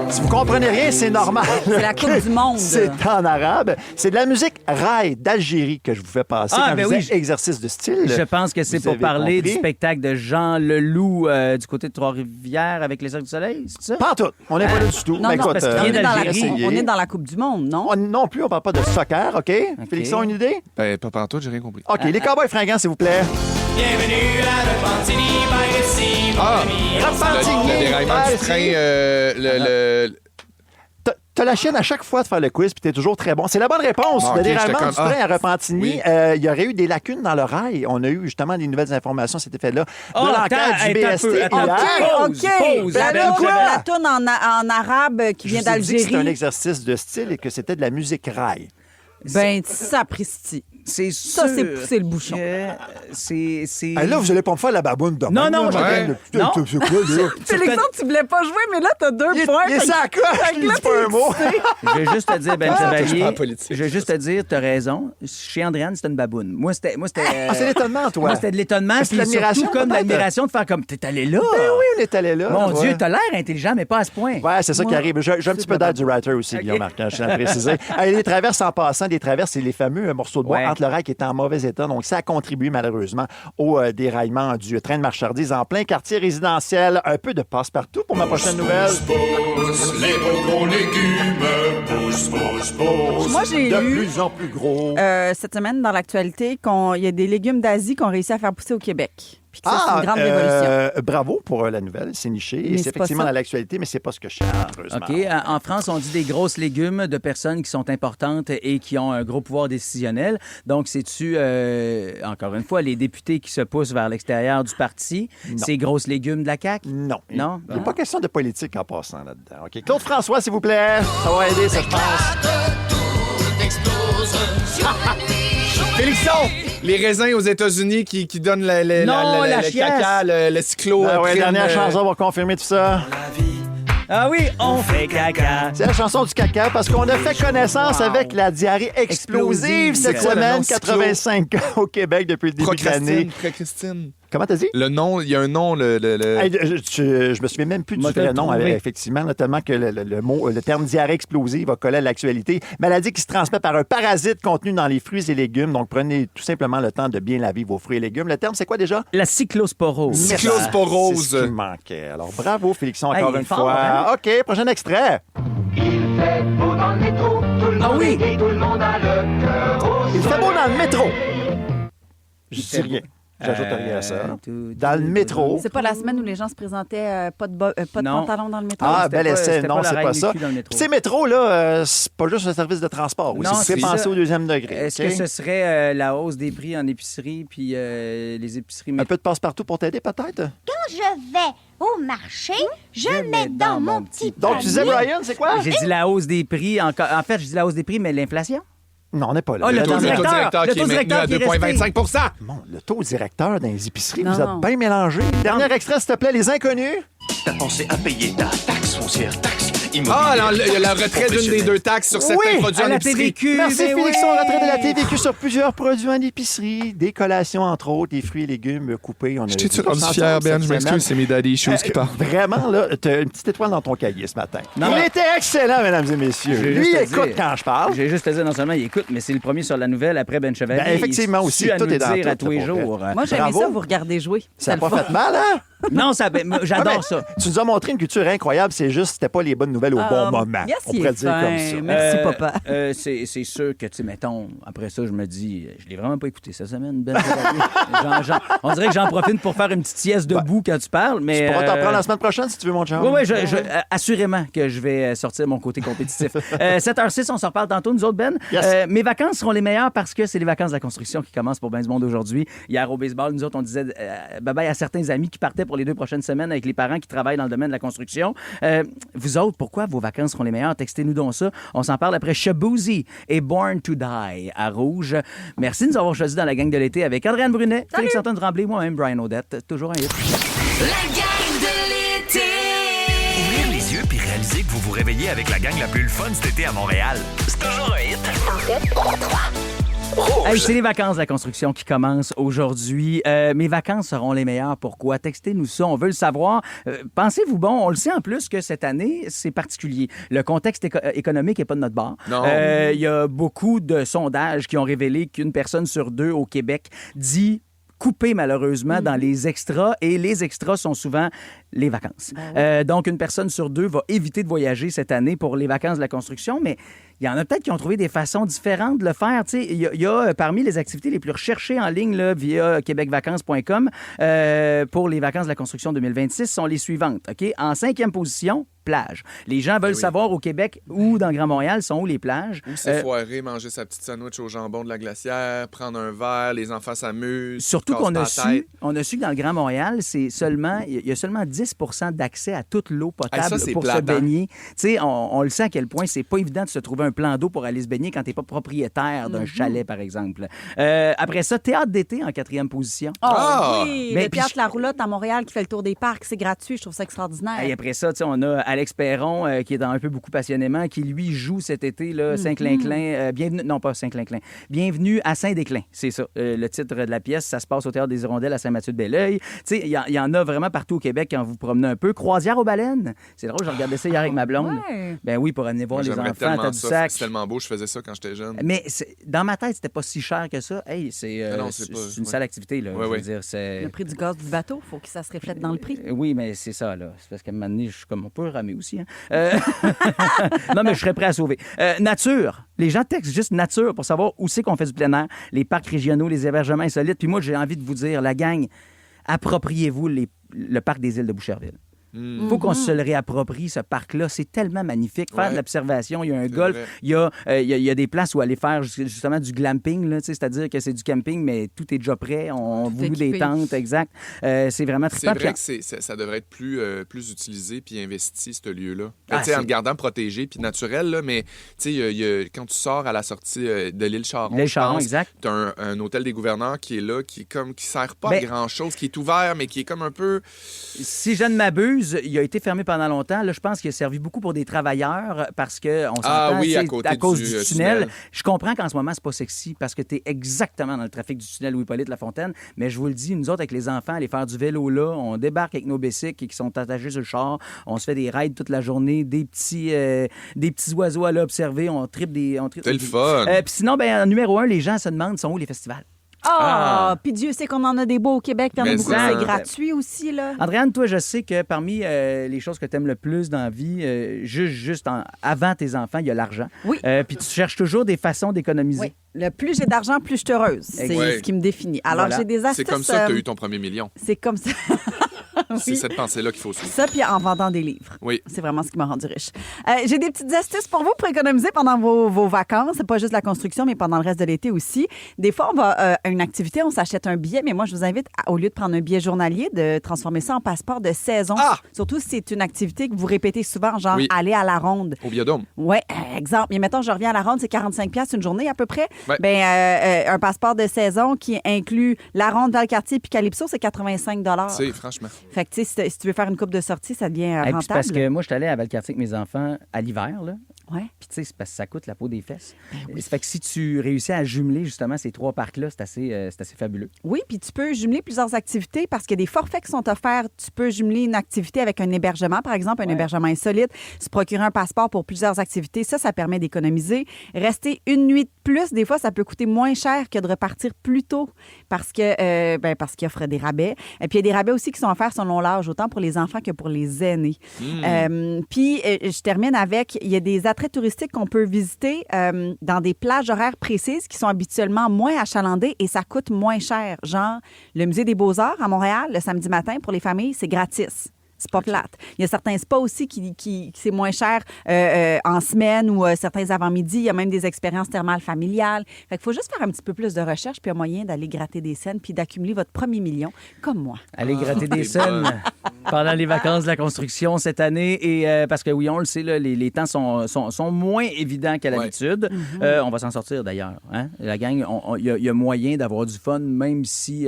Si vous comprenez rien, c'est normal.
C'est la Coupe du Monde.
C'est en arabe. C'est de la musique raï d'Algérie que je vous fais passer quand je disais exercice de style.
Je pense que c'est
Vous
pour
avez
parler
compris?
du spectacle de Jean Leloup du côté de Trois-Rivières avec les Cirques du Soleil, c'est ça?
Pas en tout. On n'est pas là du tout.
Non,
Mais
non,
écoute,
parce qu'on est dans la-
essayez.
on est dans la Coupe du Monde, non?
Non plus, on parle pas de soccer, OK? Félixon, une idée?
Ben, pas pantoute, j'ai rien compris.
OK, les Cowboys fringants, s'il vous plaît.
Bienvenue à Repentigny, by the sea, mon ami.
Le déraillement du train,
T'as la chienne à chaque fois de faire le quiz, puis t'es toujours très bon. C'est la bonne réponse.
Ah,
Le
ok,
déraillement
j'étais
du
comme-
train à Repentigny, il y aurait eu des lacunes dans le rail. On a eu justement des nouvelles informations à cet effet-là. De l'enquête du BST.
attends,
hier.
pause.
La
Ben,
toune-
quoi?
la toune en arabe qui
Je
vient
vous ai dit que c'était un
d'Algérie.
exercice de style et que c'était de la musique rail.
Ben, sapristi.
C'est
Ça,
sûr
c'est pousser le bouchon.
que c'est...
Là, vous allez pas me faire la baboune de
Non,
même,
non,
là,
ouais.
madame.
Non.
C'est quoi, là?
Félixon, tu voulais pas jouer, mais là, t'as 2 points.
Il est sa coche, il dit pas un mot.
Je vais juste te dire, Ben
touche pas à
Chevalier,
la politique.
je vais juste te dire, t'as raison. Chez Andréane, c'était une baboune. Moi, c'était...
Ah, c'est l'étonnement, toi.
Moi, c'était de l'étonnement,
C'est
puis
l'admiration,
surtout comme
peut-être?
l'admiration de faire comme, t'es allé là.
Ben oui, on est allé là.
Mon
ouais.
Dieu, t'as l'air intelligent, mais pas à ce point.
Ouais, c'est ça qui arrive. J'ai un petit peu d'aide du writer aussi, Guillaume Marquand, je tiens à préciser. Les traverses en passant, des traverses, c'est les fameux morceaux de bois
Ouais.
entre le rail qui est en mauvais état. Donc, ça a contribué malheureusement au déraillement du train de marchandises en plein quartier résidentiel. Un peu de passe-partout pour ma prochaine nouvelle.
Les beaux gros légumes, pousse, pousse, pousse.
Moi, j'ai
De
lu
plus en plus gros.
cette semaine dans l'actualité qu'il y a des légumes d'Asie qu'on réussi à faire pousser au Québec. Puis que ça, c'est une grande révolution.
Bravo pour la nouvelle, c'est niché.
Mais
C'est
c'est pas
effectivement
ça.
dans l'actualité, mais c'est pas ce que je cherche, malheureusement.
OK. En France, on dit des grosses légumes de personnes qui sont importantes et qui ont un gros pouvoir décisionnel. Donc, c'est-tu, encore une fois, les députés qui se poussent vers l'extérieur du parti, ces grosses légumes de la CAQ?
Non.
Non?
Il n'est pas question de politique en passant là-dedans. OK. Claude François, s'il vous plaît. Ça va aider, ça, je pense.
Félixon! Les raisins aux États-Unis qui donnent
Non, la
le
chiasse.
caca, le cyclo.
Ah ouais,
prime,
dernière chanson pour confirmer tout ça.
Ah oui, on fait caca.
C'est la chanson du caca parce qu'on a fait connaissance avec la diarrhée explosive cette
C'est quoi le nom,
semaine.
cyclo?
85 cas au Québec depuis le début de l'année.
Procrastine.
Comment t'as dit?
Le nom, il y a un nom,
Hey, je me souviens même plus du
Moi,
vrai
t'as
nom,
trouvé.
effectivement, notamment que le terme diarrhée explosive va coller à l'actualité. Maladie qui se transmet par un parasite contenu dans les fruits et légumes. Donc, prenez tout simplement le temps de bien laver vos fruits et légumes. Le terme, c'est quoi déjà?
La cyclosporose.
Cyclosporose.
C'est ce qui manquait. Alors, bravo, Félixon,
Hey,
encore
il est
une
fort,
fois.
hein?
OK, prochain extrait.
Il fait beau dans le métro, tout le
Ah
monde
oui.
rit, tout le monde a le cœur au
Il fait beau dans le métro. Je
fait
dis rien. J'ajoute rien à ça.
tout-
Dans le métro.
C'est pas la semaine où les gens se présentaient pas de
Non.
pantalon dans le métro?
Ah,
c'était
bel
pas-
essai.
c'était
Non,
pas la
c'est
reine
pas
du
ça.
cul dans le métro.
Puis ces métros, là, c'est pas juste un service de transport. Oui,
Non,
c'est
c'est
penser
ça.
au deuxième degré.
Est-ce
OK?
que ce serait la hausse des prix en épicerie puis les épiceries
Un peu de passe-partout pour t'aider, peut-être?
Quand je vais au marché, je mets dans mon petit
Donc, tu disais,
panier.
Brian, c'est quoi?
J'ai dit la hausse des prix. En fait, je dis la hausse des prix, mais l'inflation?
Non, on n'est pas là.
Oh, le taux
taux
directeur
directeur
le
qui
taux
est maintenu
directeur
à
qui est resté.
2,25
Bon, le taux directeur dans les épiceries,
Non,
vous
non.
êtes bien mélangés. Dernier extrait, s'il te plaît, les inconnus.
T'as pensé à payer ta taxe foncière, taxe immobilière.
Ah, la retrait d'une des deux taxes sur certains
Oui,
produits
à
en
la
épicerie.
TVQ.
Merci,
ben
Félixon.
oui.
Retrait de la TVQ sur plusieurs produits en épicerie. Des collations, entre autres, des fruits et légumes coupés. On a
Je t'ai-tu
vu
rendu
ça
fier,
ensemble
Ben?
cette
Je m'excuse,
semaine.
c'est mes daddy issues qui parlent.
Vraiment, là, t'as une petite étoile dans ton cahier ce matin.
Non,
Il
mais-
était excellent, mesdames et messieurs.
J'ai
Lui,
juste à
écoute
dire-
quand je parle.
J'ai juste à dire, non seulement il écoute, mais c'est le premier sur la nouvelle après Ben Chevalier.
Ben, effectivement
Il
aussi,
sue à
tout
nous
est dans
dire à
tout,
tous les
pour vrai.
jours.
Moi, j'aimais
Bravo.
ça, vous regarder jouer.
Ça n'a
C'était
pas
le fun.
fait mal, hein?
Non, j'adore
Ah,
ça.
Tu nous as montré une culture incroyable. C'est juste, c'était pas les bonnes nouvelles au bon moment.
yes,
On
il
pourrait
est
dire
fin.
comme ça.
Merci, papa.
C'est sûr que, tu sais, mettons, après ça, je me dis, je l'ai vraiment pas écouté cette semaine, Ben Chevalier. On dirait que j'en profite pour faire une petite sieste debout quand tu parles, mais...
Tu pourras t'en prendre la semaine prochaine si tu veux, mon chum.
Oui, assurément que je vais sortir mon côté compétitif. 7h06, on se reparle tantôt, nous autres, Ben.
Yes.
Mes vacances seront les meilleures parce que c'est les vacances de la construction qui commencent pour ben du monde aujourd'hui. Hier, au baseball, nous autres, on disait bye-bye à certains amis qui partaient pour pour les 2 prochaines semaines avec les parents qui travaillent dans le domaine de la construction. Vous autres, pourquoi vos vacances seront les meilleures? Textez-nous donc ça. On s'en parle après Shaboozey et Born to Die à Rouge. Merci de nous avoir choisis dans la gang de l'été avec Adrienne Brunet, Félix-Antoine Tremblay, moi-même Brian Odette. Toujours un hit.
La gang de l'été.
Ouvrir les yeux puis réaliser que vous vous réveillez avec la gang la plus le fun cet été à Montréal. C'est toujours un hit.
En fait, 3.
Hey, c'est les vacances de la construction qui commencent aujourd'hui. Mes vacances seront les meilleures. Pourquoi? Textez-nous ça, on veut le savoir. Pensez-vous, bon, on le sait en plus que cette année, c'est particulier. Le contexte économique n'est pas de notre bord. Il y a beaucoup de sondages qui ont révélé qu'une personne sur 2 au Québec dit coupé malheureusement dans les extras et les extras sont souvent les vacances. Donc, une personne sur 2 va éviter de voyager cette année pour les vacances de la construction, mais il y en a peut-être qui ont trouvé des façons différentes de le faire. Il y a parmi les activités les plus recherchées en ligne là, via québecvacances.com pour les vacances de la construction 2026 sont les suivantes. OK? En 5e position, plage. Les gens veulent savoir au Québec ou dans le Grand Montréal sont où les plages.
Où c'est foiré, manger sa petite sandwich au jambon de la glacière, prendre un verre, les enfants s'amusent.
Surtout qu'on a su que dans le Grand Montréal, il y a seulement 10 d'accès à toute l'eau potable pour se baigner. On le sait à quel point c'est pas évident de se trouver un plan d'eau pour aller se baigner quand t'es pas propriétaire d'un chalet, par exemple. Après ça, théâtre d'été en 4e position.
Oui! Le théâtre La Roulotte à Montréal qui fait le tour des parcs, c'est gratuit. Je trouve ça extraordinaire.
Et après ça, on a Alex Perron qui est dans un peu beaucoup passionnément, qui lui joue cet été là, Saint-Clinclin. Bienvenue à Saint-Déclin. C'est ça, le titre de la pièce. Ça se passe au Théâtre des Hirondelles à Saint-Mathieu-de-Belleuil. Il y en a vraiment partout au Québec quand vous promenez un peu. Croisière aux baleines. C'est drôle, je regardais ça hier avec ma blonde. Ben oui, pour aller voir les enfants à Tadoussac.
C'est tellement beau, je faisais ça quand j'étais jeune.
Mais dans ma tête, c'était pas si cher que ça. Hey, c'est une sale activité. Là, je veux dire,
le prix du gaz du bateau, il faut que ça se reflète dans le prix.
Oui, mais c'est ça. Là. C'est parce qu'à un moment donné, je suis comme un peu ramé aussi. Hein? Non, mais je serais prêt à sauver. Nature. Les gens textent juste nature pour savoir où c'est qu'on fait du plein air. Les parcs régionaux, les hébergements insolites. Puis moi, j'ai envie de vous dire, la gang, appropriez-vous le parc des îles de Boucherville. Il faut qu'on se le réapproprie, ce parc-là. C'est tellement magnifique. Faire de l'observation, il y a un golf, il y a des places où aller faire justement du glamping, là, c'est-à-dire que c'est du camping, mais tout est déjà prêt. On vous loue des tentes, exact. C'est vraiment trippant.
C'est vrai que ça devrait être plus utilisé puis investi, ce lieu-là. En le gardant protégé puis naturel, là, mais quand tu sors à la sortie de l'île Charon,
exact.
Tu as un hôtel des gouverneurs qui est là, qui sert pas à grand-chose, qui est ouvert, mais qui est comme un peu...
Si je ne m'abuse, il a été fermé pendant longtemps. Là, je pense qu'il a servi beaucoup pour des travailleurs parce qu'on s'entend à cause du tunnel. Je comprends qu'en ce moment, c'est pas sexy parce que tu es exactement dans le trafic du tunnel Louis-Hippolyte-Lafontaine. Mais je vous le dis, nous autres, avec les enfants, aller faire du vélo là, on débarque avec nos bicycles qui sont attachés sur le char. On se fait des rides toute la journée, des petits oiseaux à aller observer. On tripe des...
C'est le fun!
Puis sinon, numéro 1, les gens se demandent sont où les festivals?
Puis Dieu sait qu'on en a des beaux au Québec, puis il y en a beaucoup, c'est gratuit aussi, là.
Andréane, toi, je sais que parmi les choses que tu aimes le plus dans la vie, avant tes enfants, il y a l'argent.
Oui.
Puis tu cherches toujours des façons d'économiser.
Oui. Le plus j'ai d'argent, plus je suis heureuse. C'est ce qui me définit. Alors, j'ai des astuces...
C'est comme ça que tu as eu ton premier million.
C'est comme ça.
C'est cette pensée-là qu'il faut suivre.
Ça, puis en vendant des livres.
Oui.
C'est vraiment ce qui m'a rendu riche. J'ai des petites astuces pour vous pour économiser pendant vos vacances. C'est pas juste la construction, mais pendant le reste de l'été aussi. Des fois, on va à une activité, on s'achète un billet, mais moi, je vous invite, au lieu de prendre un billet journalier, de transformer ça en passeport de saison. Surtout si c'est une activité que vous répétez souvent, genre aller à la ronde.
Au Biodôme.
Oui, exemple. Mais mettons, je reviens à la ronde, c'est 45$ une journée à peu près.
Ouais.
Un passeport de saison qui inclut la ronde dans le quartier puis Calypso, c'est 85$.
C'est franchement.
Fait que, tu sais, si tu veux faire une coupe de sortie, ça devient rentable.
Puis parce que moi, je suis allé à Valcartier avec mes enfants à l'hiver, là.
Ouais.
Puis tu sais, c'est parce que ça coûte la peau des fesses. Ça fait que si tu réussis à jumeler justement ces 3 parcs-là, c'est assez fabuleux.
Oui, puis tu peux jumeler plusieurs activités parce qu'il y a des forfaits qui sont offerts. Tu peux jumeler une activité avec un hébergement, par exemple, un hébergement insolite. Se procurer un passeport pour plusieurs activités, ça permet d'économiser. Rester une nuit de plus, des fois, ça peut coûter moins cher que de repartir plus tôt parce qu'il offre des rabais. Et puis, il y a des rabais aussi qui sont offerts selon l'âge, autant pour les enfants que pour les aînés. Puis, je termine avec, il y a des attraits touristiques qu'on peut visiter dans des plages horaires précises qui sont habituellement moins achalandées et ça coûte moins cher. Genre, le Musée des Beaux-Arts à Montréal, le samedi matin, pour les familles, c'est gratis. C'est pas plate. Il y a certains spas aussi qui c'est moins cher en semaine ou certains avant-midi. Il y a même des expériences thermales familiales. Fait qu'il faut juste faire un petit peu plus de recherche puis il y a moyen d'aller gratter des scènes puis d'accumuler votre premier million, comme moi.
Allez gratter des scènes pendant les vacances de la construction cette année. Et parce que oui, on le sait, là, les temps sont moins évidents qu'à l'habitude. On va s'en sortir d'ailleurs. Hein? La gang, il y a moyen d'avoir du fun, même si...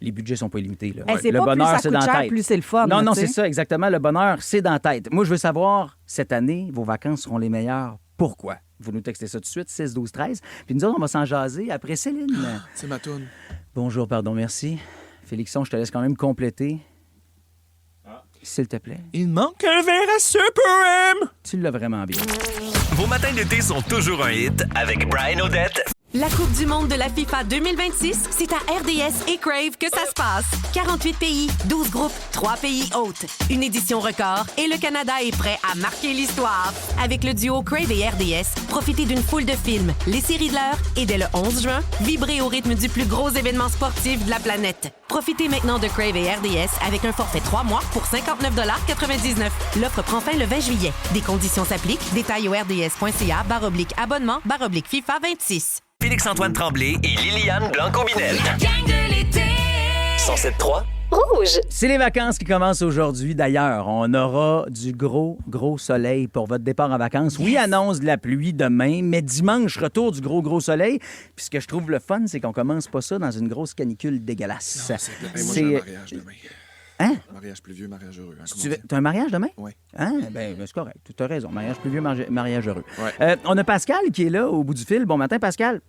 les budgets sont pas limités. Là.
C'est le pas bonheur, plus ça coûte cher, plus c'est le fun.
Non, c'est ça, exactement. Le bonheur, c'est dans la tête. Moi, je veux savoir, cette année, vos vacances seront les meilleures. Pourquoi? Vous nous textez ça tout de suite, 6, 12, 13. Puis nous autres, on va s'en jaser après Céline.
C'est ma toune.
Bonjour, pardon, merci. Félixon, je te laisse quand même compléter. S'il te plaît.
Il manque un verre à Super M.
Tu l'as vraiment bien.
Vos matins d'été sont toujours un hit avec Brian Odette.
La Coupe du monde de la FIFA 2026, c'est à RDS et Crave que ça se passe. 48 pays, 12 groupes, 3 pays hôtes. Une édition record et le Canada est prêt à marquer l'histoire. Avec le duo Crave et RDS, profitez d'une foule de films, les séries de l'heure et dès le 11 juin, vibrez au rythme du plus gros événement sportif de la planète. Profitez maintenant de Crave et RDS avec un forfait 3 mois pour 59,99 $. L'offre prend fin le 20 juillet. Des conditions s'appliquent. Détails au rds.ca/abonnement/FIFA 26.
Félix-Antoine Tremblay et Liliane Blanco-Binel.
La gang de l'été.
107.3
Rouge.
C'est les vacances qui commencent aujourd'hui. D'ailleurs, on aura du gros soleil pour votre départ en vacances. Oui, annonce de la pluie demain, mais dimanche, retour du gros soleil. Puis ce que je trouve le fun, c'est qu'on commence pas ça dans une grosse canicule dégueulasse.
Non, c'est... Moi, j'ai un mariage demain.
Hein?
Mariage pluvieux, mariage heureux. Hein,
tu as un mariage demain?
Oui.
Ah, ben c'est correct. Tu as raison. Mariage pluvieux, mariage heureux.
Ouais.
On a Pascal qui est là au bout du fil. Bon matin, Pascal.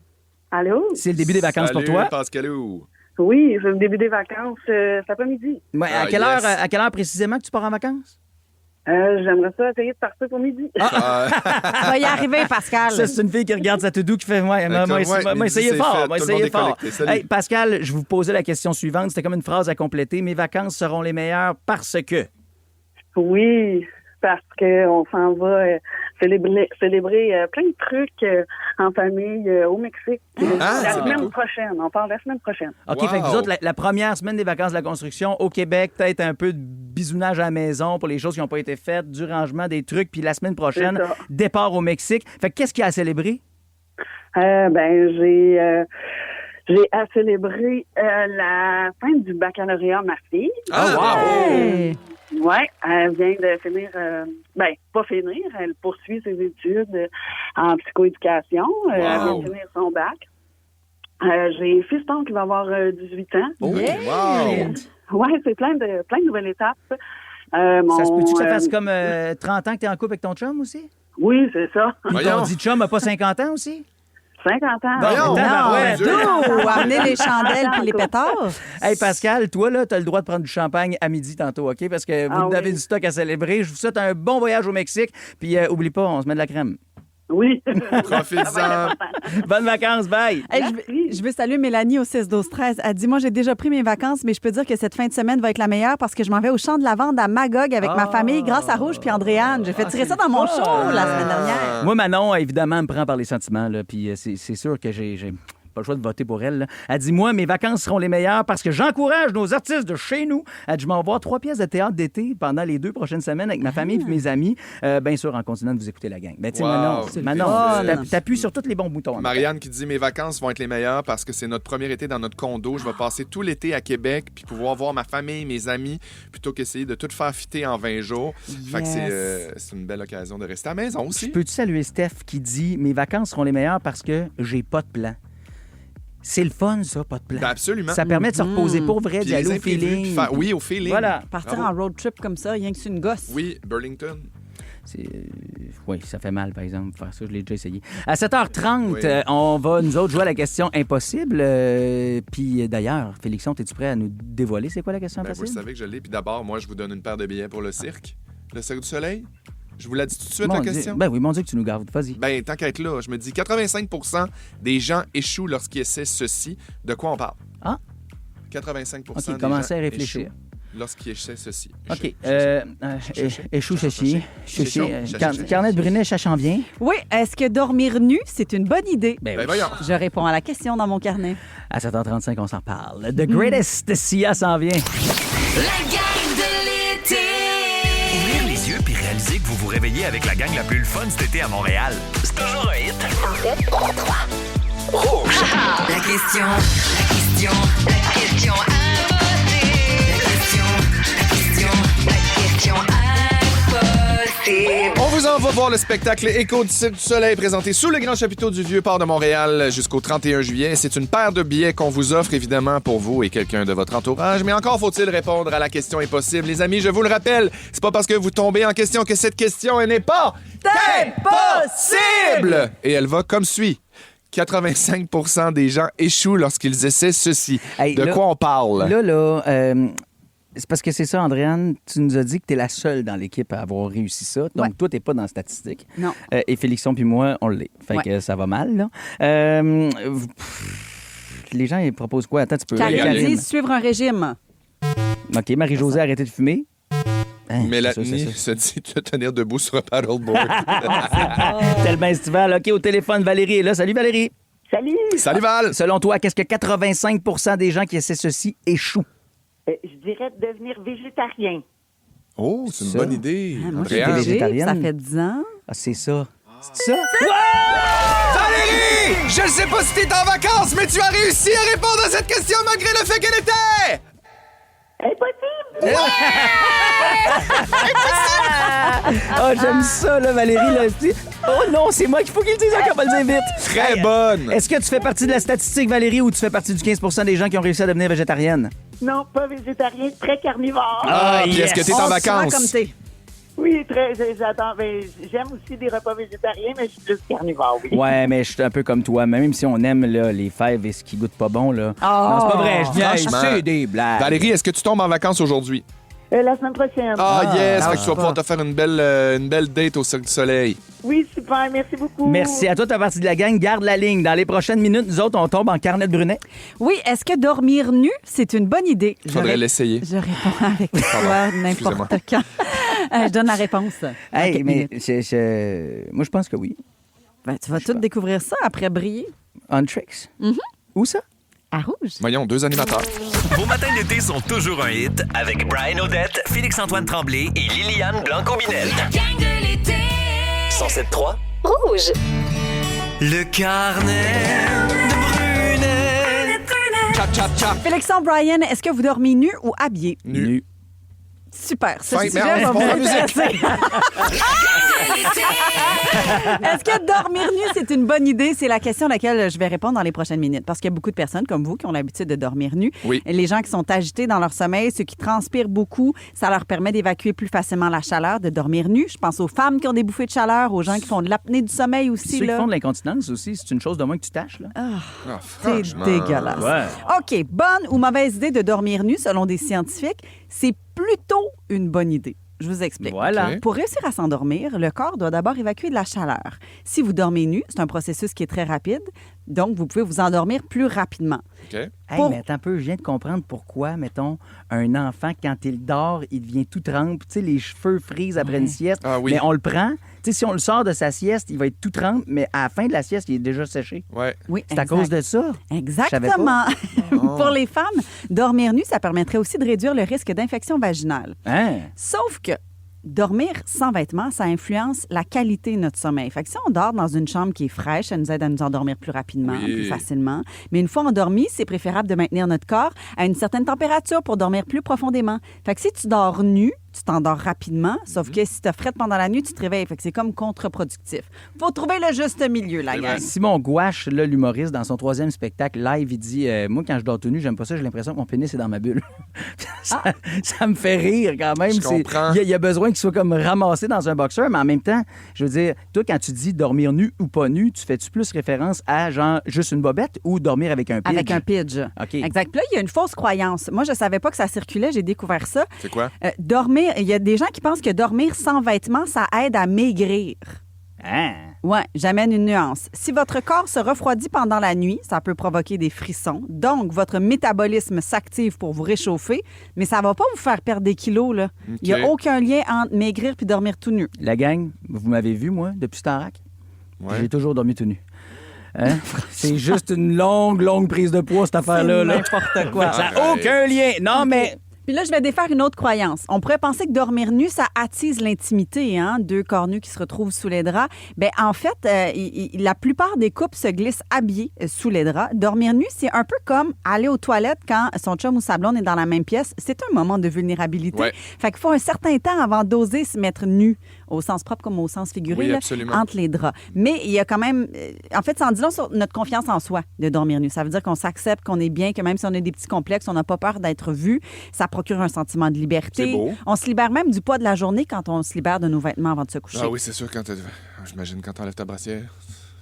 Allô?
C'est le début des vacances pour toi.
Pascalou.
Oui, c'est le début des vacances cet après-midi.
Ouais, à quelle heure précisément que tu pars en vacances?
J'aimerais ça essayer de partir pour midi.
Ça va y arriver, Pascal.
Ça, c'est une fille qui regarde sa to-do qui fait moi essayez fort. Hey, Pascal, je vous posais la question suivante. C'était comme une phrase à compléter. Mes vacances seront les meilleures parce que...
Oui, parce qu'on s'en va célébrer plein de trucs en famille au Mexique. La semaine prochaine. On part la semaine prochaine.
OK, fait que vous autres, la première semaine des vacances de la construction au Québec, peut-être un peu de bisounage à la maison pour les choses qui n'ont pas été faites, du rangement des trucs, puis la semaine prochaine, départ au Mexique. Fait que qu'est-ce qu'il y a à célébrer?
J'ai à célébrer la fin du baccalauréat ma fille. Oui, elle vient de finir, pas finir, elle poursuit ses études en psychoéducation. Elle vient de finir son bac. J'ai fiston qui va avoir 18 ans. Oui, c'est plein de nouvelles étapes.
Ça se peut-tu que ça fasse comme 30 ans que tu es en couple avec ton chum aussi?
Oui, c'est ça.
Puis ton dit chum n'a pas 50 ans aussi?
50 ans.
Amener les chandelles et les pétards.
Hey, Pascal, toi, là, t'as le droit de prendre du champagne à midi tantôt, OK? Parce que vous avez du stock à célébrer. Je vous souhaite un bon voyage au Mexique. Puis, oublie pas, on se met de la crème.
Oui.
Profite-en.
Bonnes vacances, bye.
Hey, je veux saluer Mélanie au 6-12-13. Elle dit, moi, j'ai déjà pris mes vacances, mais je peux dire que cette fin de semaine va être la meilleure parce que je m'en vais au champ de lavande à Magog avec ma famille grâce à Rouge puis Andréane. J'ai fait tirer ça dans mon show la semaine dernière.
Moi, Manon, évidemment, me prend par les sentiments. Là, puis c'est sûr que j'ai pas le choix de voter pour elle. Là. Elle dit, moi, mes vacances seront les meilleures parce que j'encourage nos artistes de chez nous. Elle dit, je m'en vais voir 3 pièces de théâtre d'été pendant les 2 prochaines semaines avec ma famille et mes amis. Bien sûr, en continuant de vous écouter la gang. Ben, tu sais, Manon, t'appuies sur tous les bons boutons.
Marianne qui dit, mes vacances vont être les meilleures parce que c'est notre premier été dans notre condo. Je vais passer tout l'été à Québec puis pouvoir voir ma famille, mes amis, plutôt qu'essayer de tout faire fitter en 20 jours. Fait que c'est une belle occasion de rester à la maison aussi.
Peux-tu saluer Steph qui dit, mes vacances seront les meilleures parce que j'ai pas de plan. C'est le fun, ça, pas de plan.
Ben absolument.
Ça permet de se reposer pour vrai, d'y aller au feeling.
Oui, au feeling.
Voilà. Partir en road trip comme ça, rien que c'est une gosse.
Oui, Burlington.
Oui, ça fait mal, par exemple, faire ça. Je l'ai déjà essayé. À 7h30, on va, nous autres, jouer à la question impossible. Puis d'ailleurs, Félixon, es-tu prêt à nous dévoiler c'est quoi la question impossible?
Vous savez que je l'ai. Puis d'abord, moi, je vous donne une paire de billets pour le cirque. Le Cirque du Soleil. Je vous l'ai dit tout de suite, la question?
Ben oui, mon Dieu que tu nous gardes. Vas-y.
Ben, tant qu'à être là, je me dis 85% des gens échouent lorsqu'ils essaient ceci. De quoi on parle? 85% des gens
commencez à réfléchir.
Lorsqu'ils essaient ceci.
OK. Échoue, chéchi. Carnet de Brunet, chachant bien.
Oui. Est-ce que dormir nu, c'est une bonne idée?
Ben voyons.
Je réponds à la question dans mon carnet.
À 7h35, on s'en parle. The Greatest Sia s'en vient.
La gang de l'été.
vous vous réveillez avec la gang la plus le fun cet été à Montréal. C'est toujours un hit.
En fait, 3.
Rouge.
La question imposée. La question impossible.
On vous envoie voir le spectacle Écho du Cirque du Soleil présenté sous le grand chapiteau du Vieux-Port de Montréal jusqu'au 31 juillet. C'est une paire de billets qu'on vous offre évidemment pour vous et quelqu'un de votre entourage. Mais encore faut-il répondre à la question impossible. Les amis, je vous le rappelle, c'est pas parce que vous tombez en question que cette question elle n'est pas impossible. Et elle va comme suit. 85% des gens échouent lorsqu'ils essaient ceci.
Hey,
de
là,
quoi on parle?
C'est parce que c'est ça, Andréane, tu nous as dit que tu es la seule dans l'équipe à avoir réussi ça. Donc, toi, tu n'es pas dans la statistique.
Non.
Et Félixon puis moi, on l'est. Fait que ça va mal, là. Les gens, ils proposent quoi? Attends, tu peux...
Karine dit suivre un régime.
OK, Marie-Josée, arrêtez de fumer.
Mélanie se dit de tenir debout sur un paddleboard.
Tellement estival. OK, au téléphone, Valérie est là. Salut, Valérie.
Salut.
Salut, Val.
Selon toi, qu'est-ce que 85% des gens qui essaient ceci échouent?
Je dirais de devenir végétarien.
Oh, c'est une bonne idée.
Moi, j'ai été végétarienne. Ça fait 10 ans.
Ah, c'est ça. C'est ça?
Valérie! Je ne sais pas si t'es en vacances, mais tu as réussi à répondre à cette question malgré le fait qu'elle était...
Impossible!
Oh, j'aime ça, là, Valérie. Là. Oh non, c'est moi qu'il faut qu'il le dise encore, le dire vite.
Très bonne.
Est-ce que tu fais partie de la statistique, Valérie, ou tu fais partie du 15% des gens qui ont réussi à devenir végétarienne?
Non, pas végétarien, très carnivore.
Puis est-ce que t'es en vacances?
Comme t'es.
Oui, j'attends. J'aime aussi des repas végétariens, mais je suis plus carnivore, oui.
Ouais, mais je suis un peu comme toi. Même si on aime là, les fèves et ce qui goûte pas bon, là. Non, c'est pas vrai. Je dis, c'est des blagues.
Valérie, est-ce que tu tombes en vacances aujourd'hui?
La semaine prochaine.
Yes! Fait que tu vas pouvoir te faire une belle date au Cirque du Soleil.
Oui, super. Merci beaucoup.
Merci à toi, ta partie de la gang. Garde la ligne. Dans les prochaines minutes, nous autres, on tombe en Carnet de Brunet.
Oui, est-ce que dormir nu, c'est une bonne idée?
Faudrait l'essayer.
Je réponds avec toi n'importe quand. Je donne la réponse.
Hey,
Okay,
mais moi, je pense que oui.
Ben, tu vas tout découvrir ça après briller.
On Tricks. Où ça?
À Rouge.
Voyons, 2 animateurs.
Vos matins d'été sont toujours un hit avec Brian Odette, Félix-Antoine Tremblay et Liliane Blanco-Binette.
La gang de l'été.
107.3
Rouge.
Le carnet de Brunet.
Félixon, Brian, est-ce que vous dormez nu ou habillé?
Nu.
Super. Ce
Fin,
sujet
mais
va
on
vous
prend la musique.
intéresser. Est-ce que dormir nu, c'est une bonne idée? C'est la question à laquelle je vais répondre dans les prochaines minutes. Parce qu'il y a beaucoup de personnes comme vous qui ont l'habitude de dormir nu.
Oui.
Les gens qui sont agités dans leur sommeil, ceux qui transpirent beaucoup, ça leur permet d'évacuer plus facilement la chaleur, de dormir nu. Je pense aux femmes qui ont des bouffées de chaleur, aux gens qui font de l'apnée du sommeil aussi.
Ceux
là.
qui font de l'incontinence aussi, c'est une chose de moins que tu tâches, là.
C'est dégueulasse.
Ouais.
OK, bonne ou mauvaise idée de dormir nu, selon des scientifiques, c'est plutôt une bonne idée. Je vous explique.
Voilà.
Pour réussir à s'endormir, le corps doit d'abord évacuer de la chaleur. Si vous dormez nu, c'est un processus qui est très rapide, donc vous pouvez vous endormir plus rapidement.
Hey, mais attends un peu, je viens de comprendre pourquoi, mettons, un enfant, quand il dort, il devient tout trempe. Tu sais, les cheveux frisent après une sieste.
Ah oui.
Mais on le prend. Tu sais, si on le sort de sa sieste, il va être tout trempe, mais à la fin de la sieste, il est déjà séché.
Ouais.
Oui,
C'est à cause de ça.
Exactement. Pour les femmes, dormir nu, ça permettrait aussi de réduire le risque d'infection vaginale.
Hein?
Sauf que dormir sans vêtements, ça influence la qualité de notre sommeil. Fait que si on dort dans une chambre qui est fraîche, ça nous aide à nous endormir plus rapidement, plus facilement. Mais une fois endormi, c'est préférable de maintenir notre corps à une certaine température pour dormir plus profondément. Fait que si tu dors nu, tu t'endors rapidement, sauf que si tu as fret pendant la nuit, tu te réveilles. Fait que c'est comme contre-productif. Faut trouver le juste milieu, la gang.
Simon Gouache, là, l'humoriste, dans son 3e spectacle live, il dit moi, quand je dors tout nu, j'aime pas ça, j'ai l'impression que mon pénis est dans ma bulle. ça me fait rire quand même.
Je comprends.
Il y a besoin qu'il soit comme ramassé dans un boxeur, mais en même temps, je veux dire, toi, quand tu dis dormir nu ou pas nu, tu fais-tu plus référence à genre juste une bobette ou dormir avec un pidge?
Avec un pidge.
OK.
Exact. Puis là, il y a une fausse croyance. Moi, je savais pas que ça circulait, j'ai découvert ça.
C'est quoi?
Dormir, il y a des gens qui pensent que dormir sans vêtements, ça aide à maigrir.
Hein?
Oui, j'amène une nuance. Si votre corps se refroidit pendant la nuit, ça peut provoquer des frissons. Donc, votre métabolisme s'active pour vous réchauffer, mais ça va pas vous faire perdre des kilos, là. Il n'y a aucun lien entre maigrir puis dormir tout nu.
La gang, vous m'avez vu, moi, depuis Starac?
Ouais.
J'ai toujours dormi tout nu. Hein? C'est juste une longue prise de poids, cette affaire-là.
N'importe quoi.
Ça n'a aucun lien. Non, mais
Puis là, je vais défaire une autre croyance. On pourrait penser que dormir nu, ça attise l'intimité, hein? Deux corps nus qui se retrouvent sous les draps. Bien, en fait, la plupart des couples se glissent habillés sous les draps. Dormir nu, c'est un peu comme aller aux toilettes quand son chum ou sa blonde est dans la même pièce. C'est un moment de vulnérabilité.
Ouais.
Fait qu'il faut un certain temps avant d'oser se mettre nu, au sens propre comme au sens figuré,
Oui,
là,
absolument.
entre les draps. Mais il y a quand même... en fait, ça en dit long sur notre confiance en soi de dormir nu. Ça veut dire qu'on s'accepte, qu'on est bien, que même si on a des petits complexes, on n'a pas peur d'être vu. Ça procure un sentiment de liberté.
C'est beau.
On se libère même du poids de la journée quand on se libère de nos vêtements avant de se coucher.
Ah oui, c'est sûr, j'imagine quand t'enlèves ta brassière.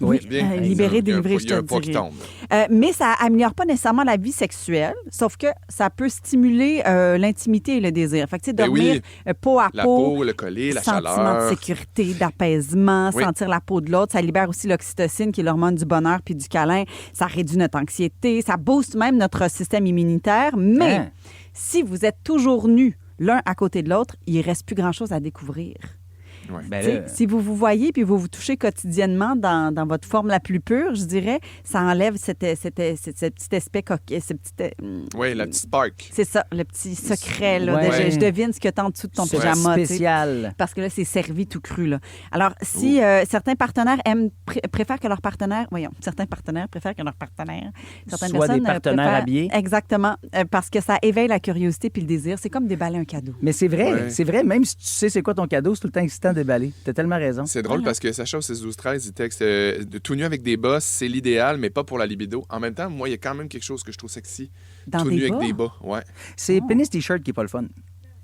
Oui,
bien.
libéré, délivré, je
Il y a
te
un poids qui
dirais.
tombe.
Mais ça améliore pas nécessairement la vie sexuelle, sauf que ça peut stimuler l'intimité et le désir. Fait que, tu sais,
Ben
dormir peau à
La
peau,
peau, le collier, la
sentiment
chaleur.
de sécurité, d'apaisement,
Oui.
sentir la peau de l'autre. Ça libère aussi l'oxytocine, qui est l'hormone du bonheur puis du câlin. Ça réduit notre anxiété. Ça booste même notre système immunitaire. Mais
Hein?
si vous êtes toujours nus l'un à côté de l'autre, il ne reste plus grand-chose à découvrir.
Ouais.
Ben
T'sais,
là,
si vous vous voyez puis vous vous touchez quotidiennement dans votre forme la plus pure, je dirais, ça enlève ce petit aspect coquet, ce petit...
Oui, la petite spark.
C'est ça, le petit secret. Là,
Ouais.
je devine ce que tu as en dessous de ton
Ouais.
pyjama. t'sais.
spécial.
Parce que là, c'est servi tout cru. Là. Alors, si certains partenaires préfèrent que leur partenaire... Voyons, certains partenaires préfèrent que leur partenaire... Certaines
Soit des
personnes
partenaires
préfèrent-
habillés.
Exactement, parce que ça éveille la curiosité puis le désir. C'est comme déballer un cadeau.
Mais c'est vrai,
Ouais.
c'est vrai. Même si tu sais c'est quoi ton cadeau, c'est tout le temps excitant de déballer. T'as tellement raison.
C'est drôle parce que Sacha au 6-12-13, il texte de tout nu avec des bas, c'est l'idéal, mais pas pour la libido. En même temps, moi, il y a quand même quelque chose que je trouve sexy.
Dans
tout
des
nu
bas?
avec des bas, ouais.
C'est pénis t-shirt qui est pas le fun,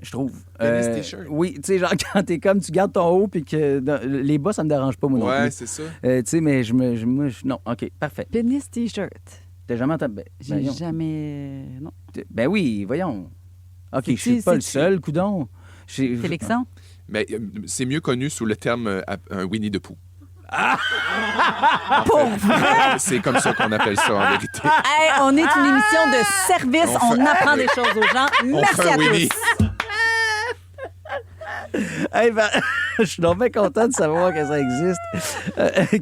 je trouve.
Pénis t-shirt?
Oui, tu sais, genre quand t'es comme, tu gardes ton haut puis que les bas, ça me dérange pas, moi non
Ouais,
plus.
c'est ça.
Tu sais, mais non, OK, parfait.
Pénis T-shirt.
T'as jamais entendu...
J'ai
voyons.
jamais... Non.
Ben oui, voyons. OK, je
C'est-tu-
suis pas le
c'est-tu-
seul, coudon.
Félixon?
Mais c'est mieux connu sous le terme un Winnie the Pooh.
Pour
C'est comme ça qu'on appelle ça, en vérité.
Hey, on est une émission de service.
On
On,
fait-
apprend des choses aux gens. Merci
fait un
à
Winnie.
tous.
Hey, ben, je suis donc bien content de savoir que ça existe.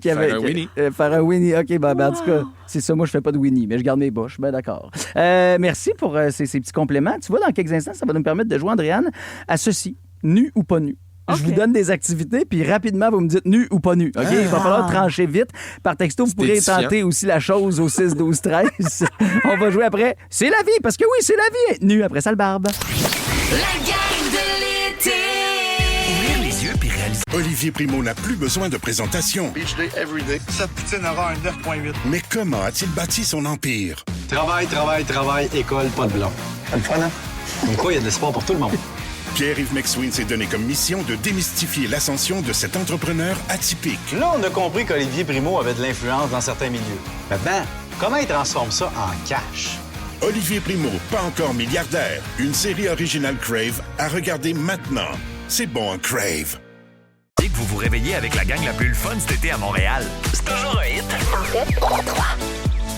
qu'il y
Faire un Winnie.
Faire un Winnie. OK, ben, en tout cas, c'est ça. Moi, je fais pas de Winnie, mais je garde mes bouches. Ben, d'accord. Merci pour ces petits compléments. Tu vois, dans quelques instants, ça va nous permettre de jouer, Andréane, à ceci. Nu ou pas nu? Je vous donne des activités, puis rapidement, vous me dites nu ou pas nu. OK? Il va falloir trancher vite. Par texto, vous pourrez
édifiant.
tenter aussi la chose au 6-12-13. On va jouer après. C'est la vie, parce que oui, c'est la vie. Être nu, après ça, le barbe.
La gang de l'été.
Ouvrir les yeux puis réaliser.
Olivier Primo n'a plus besoin de présentation.
Beach day everyday. Sa poutine aura un 9.8.
Mais comment a-t-il bâti son empire?
Travail, école, pas de blanc. C'est le fun, hein? Comme quoi, il y a de l'espoir pour tout le monde.
Pierre-Yves McSween s'est donné comme mission de démystifier l'ascension de cet entrepreneur atypique.
Là, on a compris qu'Olivier Primo avait de l'influence dans certains milieux. Maintenant, comment il transforme ça en cash?
Olivier Primo, pas encore milliardaire. Une série originale Crave à regarder maintenant. C'est bon, un Crave.
Dès que vous vous réveillez avec la gang la plus le fun cet été à Montréal, c'est toujours un hit.
En fait, 3.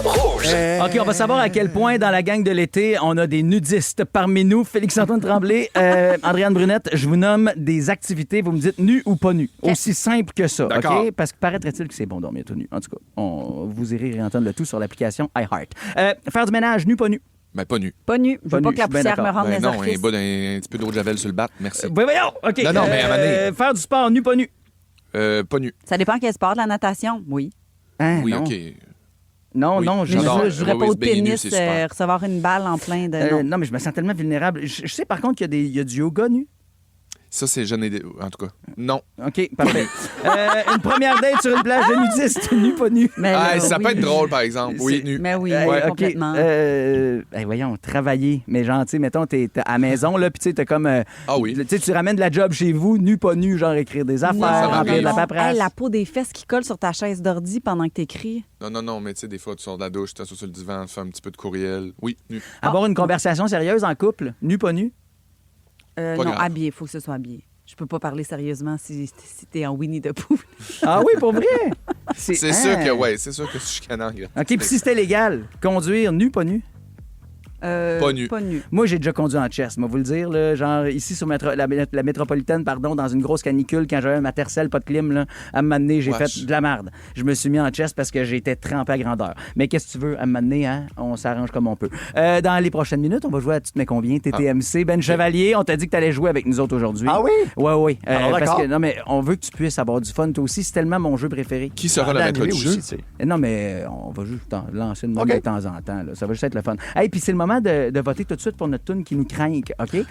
Rouge.
OK, on va savoir à quel point dans la gang de l'été, on a des nudistes parmi nous. Félix-Antoine Tremblay, Andréane Brunette, je vous nomme des activités. Vous me dites nu ou pas nu. Aussi simple que ça.
D'accord.
OK? Parce que paraîtrait-il que c'est bon dormir tout nu. En tout cas, vous irez réentendre le tout sur l'application iHeart. Faire du ménage, nu, pas nu.
Ben, pas nu.
Pas nu. Je veux
Pas
pas
nu,
que la
je suis bien
poussière me
d'accord.
rende
Ben
les
non, un
orifices.
bas d'un petit peu d'eau de javel sur le bat, merci.
Voyons, OK.
Non, non, mais à un moment donné.
Faire du sport, nu, pas nu.
Pas nu.
Ça dépend quel sport. De la natation, oui.
Hein,
Oui,
non.
OK.
Non,
Oui.
non,
Mais
J'adore.
je voudrais
Oui,
pas
oui,
au
se baigner nu,
tennis
c'est super.
recevoir une balle en plein de... non.
Non, mais je me sens tellement vulnérable. Je sais par contre qu'il y a du yoga nu.
Ça, c'est jeune et... En tout cas, non.
OK, parfait. Une première date sur une plage de nudistes, nu, pas nu.
Mais
Ah,
là,
ça
oui.
peut être drôle, par exemple. Oui, nu.
Mais oui,
Ouais, OK.
complètement.
Voyons, travailler. Mais genre, tu sais, mettons, t'es à la maison, là, puis tu sais, t'as comme...
Ah oui.
Tu sais, tu ramènes de la job chez vous, nu, pas nu, genre écrire des affaires,
ça
remplir
m'arrive.
de la paperasse.
Hey, la peau des fesses qui colle sur ta chaise d'ordi pendant que t'écris.
Non, mais tu sais, des fois, tu sors de la douche, tu t'assois sur le divan, tu fais un petit peu de courriel. Oui, nu.
Avoir une conversation sérieuse en couple, nu, pas nu.
Pas
Non,
grave.
habillé. Il faut que ce soit habillé. Je peux pas parler sérieusement si t'es en Winnie the Pooh.
Ah oui, pour vrai?
C'est
Ah.
sûr que, ouais, c'est sûr que je suis canard.
OK, puis si c'était légal, conduire nu, pas nu.
Pas nu.
Moi, j'ai déjà conduit en chest, moi, vous le dire. Là, genre, ici, sur la métropolitaine, pardon, dans une grosse canicule, quand j'avais ma tercelle, pas de clim, là, à un moment donné, j'ai fait de la merde. Je me suis mis en chest parce que j'étais trempé à grandeur. Mais qu'est-ce que tu veux? À un moment donné, hein, on s'arrange comme on peut. Dans les prochaines minutes, on va jouer à Tu te mets combien? TTMC. Ben Chevalier, on t'a dit que tu allais jouer avec nous autres aujourd'hui.
Ah oui?
Oui.
Parce
que, non, mais on veut que tu puisses avoir du fun, toi aussi. C'est tellement mon jeu préféré.
Qui sera le maître du jeu?
Non, mais on va juste lancer une de temps en temps. Là. Ça va juste être le fun. Hey, puis c'est le moment de voter tout de suite pour notre tune qui nous craque, OK?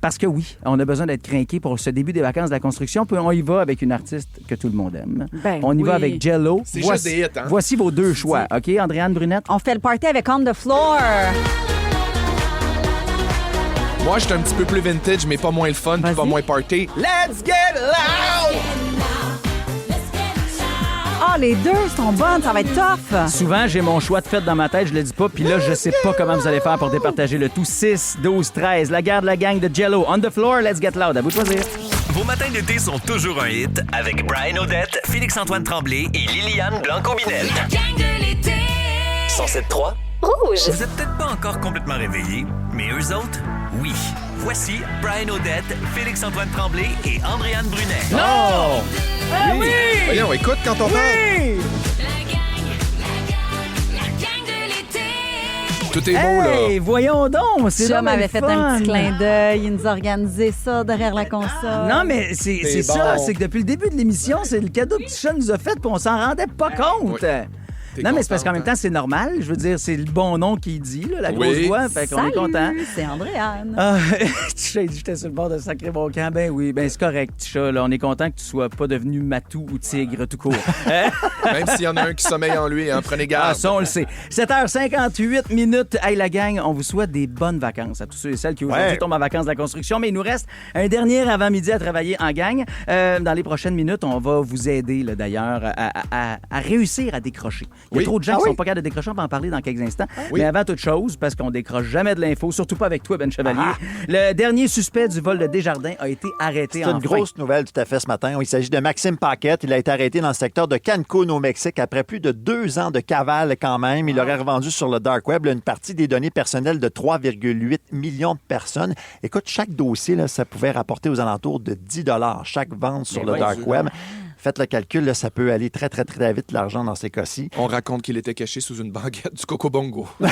Parce que oui, on a besoin d'être craqué pour ce début des vacances de la construction. Puis on y va avec une artiste que tout le monde aime. On y va avec Jello.
C'est juste des hits, hein?
Voici vos deux choix, OK? Andréane Brunette?
On fait le party avec On the Floor.
Moi, je suis un petit peu plus vintage, mais pas moins le fun, puis pas moins party.
Let's get loud!
Ah, les deux sont bonnes, ça va être tough.
Souvent, j'ai mon choix de fête dans ma tête, je le dis pas, puis là, je sais pas comment vous allez faire pour départager le tout. 6, 12, 13, la garde, la gang de Jello. On the Floor, let's get loud. À vous de choisir.
Vos matins d'été sont toujours un hit avec Brian Odette, Félix-Antoine Tremblay et Liliane Blanco-Binel.
La gang de l'été.
107.3
Rouge.
Vous êtes peut-être pas encore complètement réveillés, mais eux autres, oui. Voici Brian Odette, Félix-Antoine Tremblay et Andréane Brunet.
Non!
Ah
oui!
Voyons, écoute quand on parle. Tout est beau, là.
Hey, voyons donc, c'est
Chum
vraiment
m'avait
le
fait
fun.
un petit clin d'œil. Il nous a organisé ça derrière la console.
Non, mais c'est
bon.
ça. C'est que depuis le début de l'émission, c'est le cadeau que Chum nous a fait, puis on s'en rendait pas compte.
T'es
Non, mais c'est parce qu'en
contente,
même temps, c'est normal. Je veux dire, c'est le bon nom qu'il dit, là, la grosse
Oui.
voix. Fait qu'on est content.
C'est Andréane.
Ah, Tisha, il dit j'étais sur le bord de sacrer mon camp. Ben oui, ben c'est correct, Tisha. Là, on est content que tu sois pas devenu matou ou tigre tout court.
Même s'il y en a un qui sommeille en lui, hein, prenez garde.
Ah, ça, on le sait. 7h58 minutes. Hey, la gang, on vous souhaite des bonnes vacances à tous ceux et celles qui aujourd'hui tombent en vacances de la construction. Mais il nous reste un dernier avant-midi à travailler en gang. Dans les prochaines minutes, on va vous aider, là, d'ailleurs, à réussir à décrocher. Il y a trop de gens qui sont pas capables de décrocher. On va en parler dans quelques instants. Mais avant toute chose, parce qu'on décroche jamais de l'info, surtout pas avec toi, Ben Chevalier, le dernier suspect du vol de Desjardins a été arrêté.
C'est une grosse nouvelle tout à fait ce matin. Il s'agit de Maxime Paquette. Il a été arrêté dans le secteur de Cancun au Mexique après plus de 2 ans de cavale quand même. Il aurait revendu sur le dark web une partie des données personnelles de 3,8 millions de personnes. Écoute, chaque dossier, là, ça pouvait rapporter aux alentours de 10 $ chaque vente sur le dark web. Faites le calcul, là, ça peut aller très, très, très vite, l'argent dans ces cas-ci.
On raconte qu'il était caché sous une baguette du Coco Bongo. C'est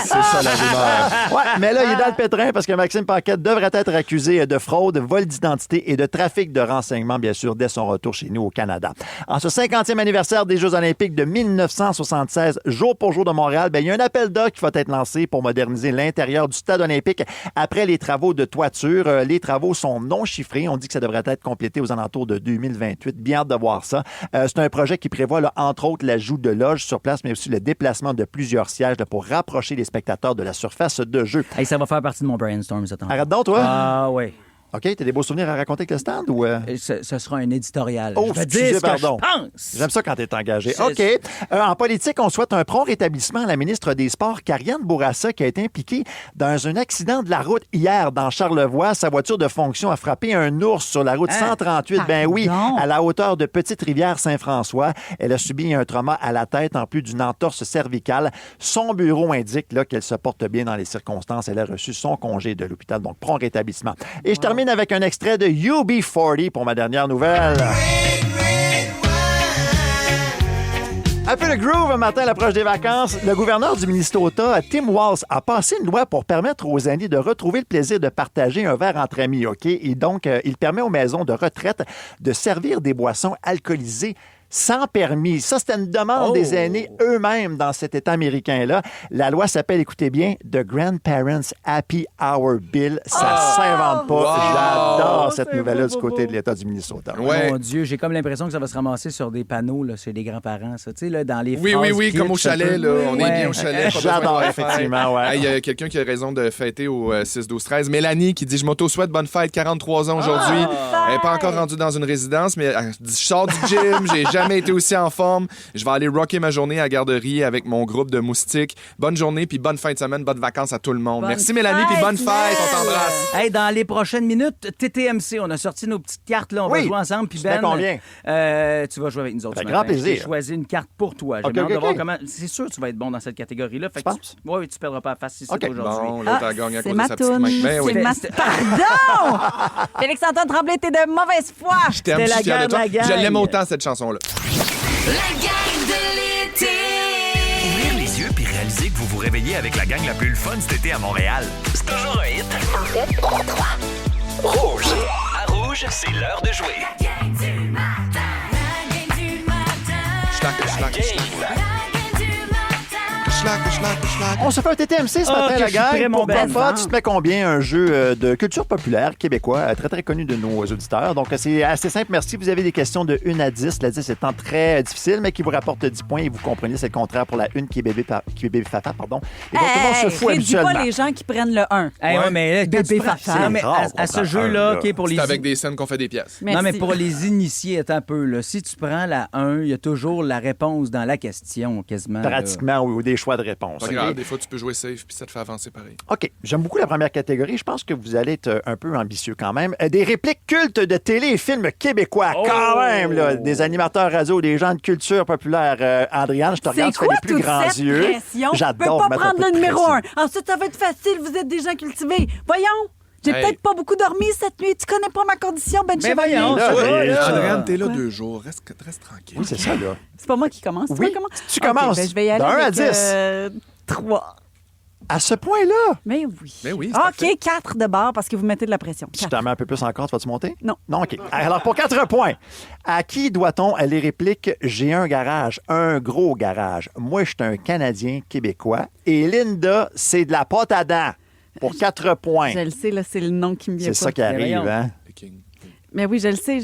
ça la rumeur.
Ouais, mais là, il est dans le pétrin parce que Maxime Paquette devrait être accusé de fraude, vol d'identité et de trafic de renseignements, bien sûr, dès son retour chez nous au Canada. En ce 50e anniversaire des Jeux olympiques de 1976, jour pour jour de Montréal, bien, il y a un appel d'offres qui va être lancé pour moderniser l'intérieur du stade olympique après les travaux de toiture. Les travaux sont non chiffrés. On dit que ça devrait être complété aux alentours de 2028. Bien hâte de voir ça. C'est un projet qui prévoit, là, entre autres, l'ajout de loges sur place, mais aussi le déplacement de plusieurs sièges là, pour rapprocher les spectateurs de la surface de jeu.
Hey, ça va faire partie de mon brainstorm, ça.
Arrête donc, toi.
Ah, oui.
OK, t'as des beaux souvenirs à raconter avec le stand ou...
Ce sera un éditorial.
Oh,
je vais dire ce que
pardon.
je pense.
J'aime ça quand t'es engagé. OK. En politique, on souhaite un prompt rétablissement à la ministre des Sports, Karianne Bourassa, qui a été impliquée dans un accident de la route hier dans Charlevoix. Sa voiture de fonction a frappé un ours sur la route 138. Ben oui, à la hauteur de Petite-Rivière-Saint-François. Elle a subi un trauma à la tête en plus d'une entorse cervicale. Son bureau indique là, qu'elle se porte bien dans les circonstances. Elle a reçu son congé de l'hôpital, donc prompt rétablissement. Et je termine avec un extrait de UB40 pour ma dernière nouvelle. Un peu de groove un matin à l'approche des vacances. Le gouverneur du Minnesota, Tim Walz, a passé une loi pour permettre aux aînés de retrouver le plaisir de partager un verre entre amis, OK? Et donc, il permet aux maisons de retraite de servir des boissons alcoolisées sans permis. Ça, c'était une demande des aînés eux-mêmes dans cet État américain-là. La loi s'appelle, écoutez bien, The Grandparents Happy Hour Bill. Ça s'invente pas. J'adore cette nouvelle-là du côté de l'État du Minnesota.
Ouais. Mon Dieu, j'ai comme l'impression que ça va se ramasser sur des panneaux là, chez les grands-parents. Ça. Tu sais, là, dans les
Oui, comme au chalet. Là. On est bien au chalet.
J'adore, effectivement. Ouais.
Il y a quelqu'un qui a raison de fêter au 6-12-13. Mélanie qui dit « Je m'auto-souhaite bonne fête, 43 ans aujourd'hui. Elle n'est pas encore rendue dans une résidence, mais elle dit « Je sors du gym, j'ai jamais été aussi en forme. Je vais aller rocker ma journée à la garderie avec mon groupe de moustiques. Bonne journée, puis bonne fin de semaine, bonnes vacances à tout le monde. Merci Mélanie, puis bonne fête, on t'embrasse.
Hey, dans les prochaines minutes, TTMC, on a sorti nos petites cartes, là, on va jouer ensemble. Puis Ben,
combien?
Tu vas jouer avec nous autres.
Avec grand plaisir.
J'ai choisi une carte pour toi. J'ai hâte de voir comment. C'est sûr que tu vas être bon dans cette catégorie-là. Fait que oui, tu perdras pas la face si c'est aujourd'hui.
Bon, l'autre a gagné à
c'est
cause de
ma
sa petite
toune.
main. Ben oui.
Pardon! Félix-Antoine Tremblay, t'es de mauvaise foi.
Je t'aime, je suis fier de toi. Je l'aime autant, cette chanson-là.
La gang de l'été.
Ouvrir les yeux puis réaliser que vous vous réveillez avec la gang la plus le fun cet été à Montréal. C'est toujours un hit.
En fait, 3.
Rouge. À Rouge, c'est l'heure de jouer.
La gang du matin. La gang du matin.
On se fait un TTMC ce matin, la gang. Pour pas, tu te mets combien? Un jeu de culture populaire québécois, très, très connu de nos auditeurs. Donc, c'est assez simple. Merci. Vous avez des questions de 1 à 10. La 10 étant très difficile, mais qui vous rapporte 10 points. Et vous comprenez, c'est le contraire pour la 1 qui est bébé fafa, pardon. Et donc, tout le monde se fout habituellement.
Pas les gens qui prennent le 1.
Ouais, mais
bébé fafa.
Non, mais à ce jeu-là, OK, pour les...
C'est avec des scènes qu'on fait des pièces.
Non, mais pour les initiés, attends un peu, là. Si tu prends la 1, il y a toujours la réponse dans la question, quasiment.
Pratiquement, ou des choix de réponse.
Pas grave, des fois, tu peux jouer safe puis ça te fait avancer pareil.
OK. J'aime beaucoup la première catégorie. Je pense que vous allez être un peu ambitieux quand même. Des répliques cultes de télé et films québécois, quand même, là. Des animateurs radio, des gens de culture populaire. Andréane, je te regarde, tu fais les plus grands yeux. J'adore.
Je peux pas prendre le numéro 1. Ensuite, ça va être facile. Vous êtes des gens cultivés. Voyons. J'ai peut-être pas beaucoup dormi cette nuit. Tu connais pas ma condition, Ben Chevalier.
Andréane, t'es là 2 jours. Reste tranquille.
Oui, c'est ça, là.
C'est pas moi qui commence.
Oui, tu commences.
Ben, je vais y aller
de 1 à
avec
10.
3.
À ce point-là?
Mais oui.
Mais oui,
OK, 4 de bord parce que vous mettez de la pression.
Si je t'en mets un peu plus encore, tu vas-tu monter?
Non.
Non, OK. Alors, pour 4 points, à qui doit-on les répliques « J'ai un garage, un gros garage. Moi, je suis un Canadien québécois. Et Linda, c'est de la pâte à dents. » Pour 4 points.
Je le sais, là, c'est le nom qui me vient pas.
C'est ça qui arrive, hein?
Mais oui, je le sais.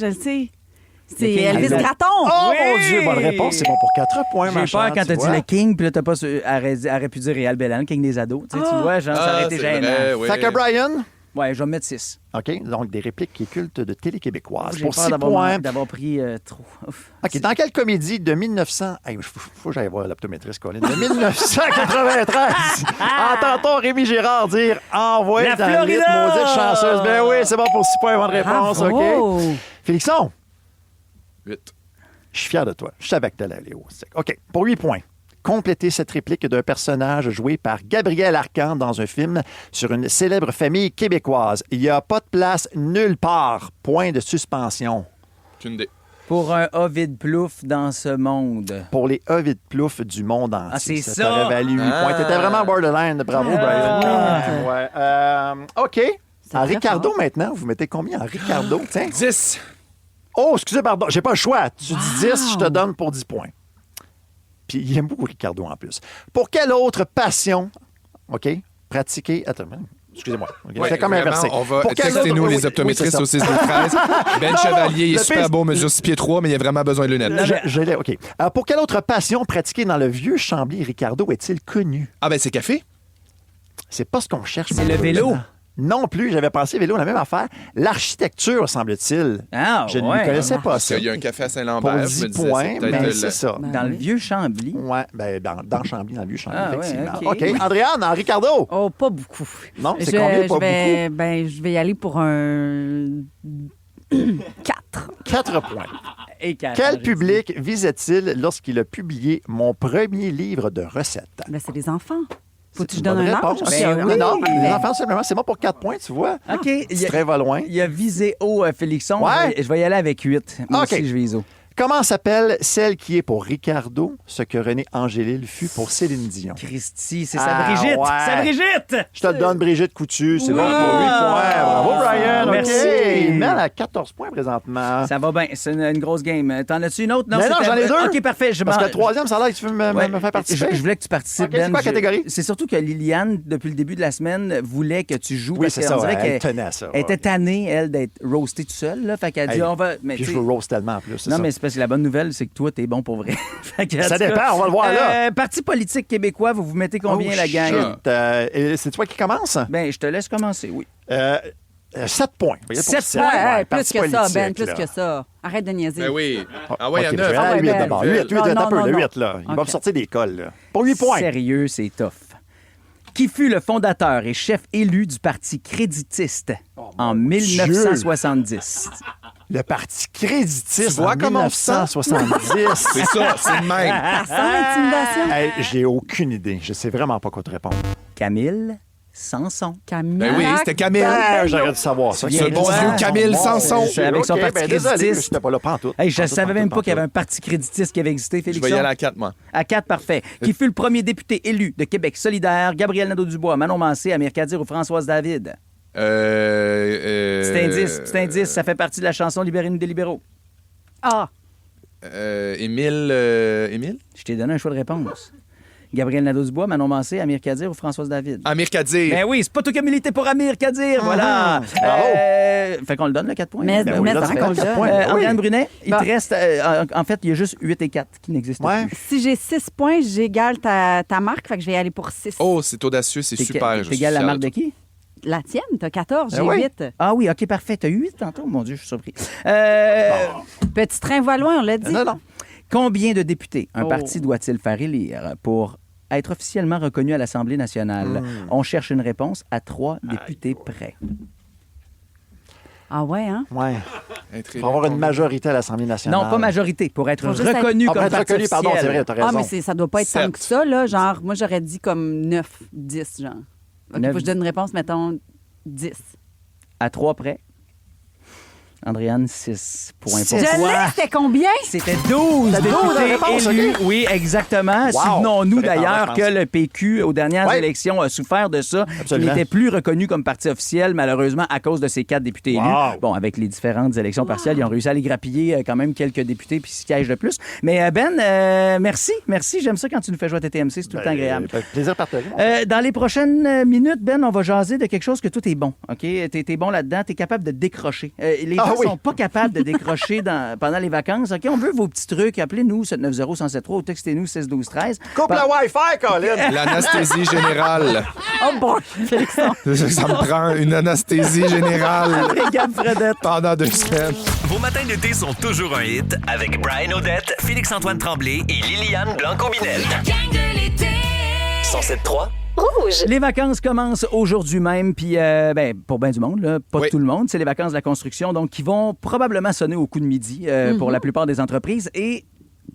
C'est Elvis Gratton.
Oh, mon Dieu, bonne réponse. C'est bon pour 4 points, ma
J'ai peur quand t'as dit le King, puis là, t'as pas aurait pu dire Réal Bellan, King des ados. Tu vois, genre, ça aurait été gênant.
Fait que Brian?
Ouais, je vais mettre 6.
OK, donc des répliques cultes de télé québécoise.
J'ai
pour
peur
6 points.
d'avoir pris trop.
OK, dans quelle comédie de 1900... Il faut que j'aille voir l'optométriste, Colin. De 1993, entend-on Rémi Girard dire « Envoie
la
dans
Florida!
l'île maudite chanceuse ». Ben oui, c'est bon pour 6 points, bonne réponse.
Bravo.
OK. Félixon?
8.
Je suis fier de toi. Je savais que t'allais aller au sec. OK, pour 8 points. Complétez cette réplique d'un personnage joué par Gabriel Arcan dans un film sur une célèbre famille québécoise. Il n'y a pas de place nulle part. Point de suspension.
Qu'une idée.
Pour un Ovid Plouf dans ce monde.
Pour les Ovid Plouf du monde entier.
Ah, c'est ça!
t'aurait valu 8 points. T'étais vraiment borderline. Bravo, Brian. Ouais. OK. En Ricardo, maintenant, vous mettez combien en Ricardo? Tiens.
10.
Oh, excusez, pardon. J'ai pas le choix. Tu dis 10, je te donne pour 10 points. Puis il aime beaucoup Ricardo en plus. Pour quelle autre passion, OK, pratiquer... Attends, excusez-moi. Okay,
ouais,
c'est comme inversé.
On va texter-nous les optométristes au 6-12-13. Ben Chevalier, il est super beau, mesure 6 pieds 3, mais il a vraiment besoin de lunettes.
Je l'ai, OK. Pour quelle autre passion pratiquée dans le vieux Chambly, Ricardo est-il connu?
Ah ben c'est café.
C'est pas ce qu'on cherche.
C'est le vélo.
Non plus, j'avais pensé vélo, la même affaire. L'architecture, semble-t-il.
Ah,
je ne connaissais pas ça.
Il y a un café à Saint-Lambert.
Pour 10 points, mais c'est ça.
Dans le vieux Chambly?
Oui, ben, dans Chambly, dans le vieux Chambly, effectivement.
Ouais,
OK. Andréane, en Ricardo?
Oh, pas beaucoup.
Non, c'est combien pas beaucoup?
Ben, je vais y aller pour un 4.
4 points.
Et 4.
Quel public visait-il lorsqu'il a publié mon premier livre de recettes?
Ben, c'est les enfants. Faut-tu que je donne un âge?
Non, les enfants, simplement, c'est bon pour 4 points, tu vois.
OK.
Très va loin.
Il y a visé haut, Félixon.
Ouais.
Je vais y aller avec 8. Moi aussi, je vise haut.
Comment s'appelle celle qui est pour Ricardo ce que René Angélil fut pour Céline Dion?
Christy, c'est sa Brigitte!
Ouais.
Sa Brigitte!
Je te le donne, Brigitte Coutu. C'est bon pour 8 points. Bravo, Brian.
Merci.
Okay. Il mène à 14 points présentement.
Ça va bien. C'est une grosse game. T'en as-tu une autre?
Non, j'en ai 2.
OK, parfait.
Parce que le troisième, ça a l'air que tu veux me faire participer.
Je voulais que tu participes,
Okay, c'est quoi la catégorie?
C'est surtout que Liliane, depuis le début de la semaine, voulait que tu joues.
Oui, c'est ça. Elle tenait à ça.
Elle était tannée, elle, d'être roastée toute seule. Là. Fait qu'elle a dit, on va...
Puis je veux roast tellement en plus.
Non, mais c'est parce que la bonne nouvelle, c'est que toi, t'es bon pour vrai.
Ça dépend, on va le voir là.
Parti politique québécois, vous vous mettez combien, la gang?
C'est toi qui commence?
Ben, je te laisse commencer, oui.
7 points. Voyez, pour
7
sept.
points.
Ouais,
Plus
parti
que ça,
politique,
Ben, plus
là.
que ça. Arrête de niaiser.
Ben oui. Ah ouais,
OK,
il y en
je vais
a.
aller à 8
Ben.
d'abord. 8,
Non,
un peu,
non,
le
non.
8, là. Il va
OK.
me sortir des cols, là. Pour 8 points.
Sérieux, c'est tough. Qui fut le fondateur et chef élu du Parti créditiste en 1970?
Le Parti créditiste
Tu vois
en
comment on fait ça?
1970.
C'est ça, c'est le même.
Sans intimidation.
Hey, j'ai aucune idée. Je sais vraiment pas quoi te répondre.
Camille Sanson.
Camille.
Ben oui, c'était Camille.
Ben, j'aurais dû savoir ça.
Ce bon
vieux Camille Sanson.
C'est avec son parti
désolé,
créditiste.
j'étais pas là pantoute.
Hey, je ne
Pantoute,
savais même pas
pantoute,
qu'il y avait un parti créditiste qui avait existé,
Je
Félix.
vais y aller à 4, moi.
À 4, parfait. Qui fut le premier député élu de Québec solidaire? Gabriel Nadeau-Dubois, Manon Mancé, Amir Kadir ou Françoise David? Petit indice, ça fait partie de la chanson Libérez-nous des libéraux.
Ah,
Émile.
Je t'ai donné un choix de réponse. Gabriel Nadeau-Dubois, Manon Mancé, Amir Kadir ou Françoise David?
Amir Kadir.
Ben oui, c'est pas tout comme milité pour Amir Kadir, voilà. Fait qu'on le donne, le 4 points.
Mais-
Ben
mais
oui,
ça,
parfait.
qu'on le donne.
Andréane Brunet, il
Bah.
te reste... en fait, il y a juste 8 et 4 qui n'existent
Ouais.
plus.
si j'ai 6 points, j'égale ta marque, fait que je vais y aller pour 6.
Oh, c'est audacieux, c'est super. je suis
T'égales la
fier
marque de
toi.
qui?
La tienne, t'as 14, j'ai
oui.
8.
Ah oui, OK, parfait. T'as eu 8 tantôt? Mon Dieu, je suis surpris.
Petit train va loin, on l'a dit.
Non.
Combien de députés un
Oh.
parti doit-il faire élire pour être officiellement reconnu à l'Assemblée nationale? On cherche une réponse à 3 députés près.
Ah ouais, hein?
Ouais.
Être
Il faut avoir une majorité à l'Assemblée nationale.
Non, pas majorité, pour être
Faut juste être-
reconnu
Ah,
comme
pour être
parti
reconnu, pardon,
officiel.
c'est vrai, t'as raison.
Ah, mais ça doit pas être tant
7.
que ça, là. Genre, moi, j'aurais dit comme 9, 10, genre. OK,
9.
faut que je donne une réponse, mettons 10.
À 3 près. Andréane, 6 points pour
Je l'ai,
toi.
c'était combien?
C'était 12
C'était 12
députés
réponses,
élus.
OK.
Oui, exactement.
Wow.
Souvenons-nous
Fallait
d'ailleurs
t'en
que
faire,
le PQ, aux dernières
Ouais.
élections, a souffert de ça. Il
Absolument.
n'était plus reconnu comme parti officiel, malheureusement, à cause de ces 4 députés
Wow.
élus. Bon, avec les différentes élections partielles, ils ont réussi à les grappiller quand même quelques députés puis sièges de plus. Mais Ben, merci. J'aime ça quand tu nous fais jouer à TTMC. C'est tout le temps agréable.
Plaisir partagé.
Dans les prochaines minutes, Ben, on va jaser de quelque chose que toi, t'es bon. OK? T'es bon là-dedans. T'es capable de décrocher. Les gens
oui.
sont pas capables de décrocher pendant les vacances. OK? On veut vos petits trucs. Appelez-nous 790-1073 ou textez-nous 612-13.
Coupe le Wi-Fi, Colin!
L'anesthésie générale.
Oh bon, Félixon.
Ça me prend une anesthésie générale
Gab Fredette.
pendant 2 semaines.
Vos matins d'été sont toujours un hit avec Brian Odette, Félix-Antoine Tremblay et Liliane Blanco-Binel.
Gang de l'été.
107.3.
Les vacances commencent aujourd'hui même, puis pour bien du monde, là, pas
Oui.
tout le monde, c'est les vacances de la construction, donc qui vont probablement sonner au coup de midi pour la plupart des entreprises. Et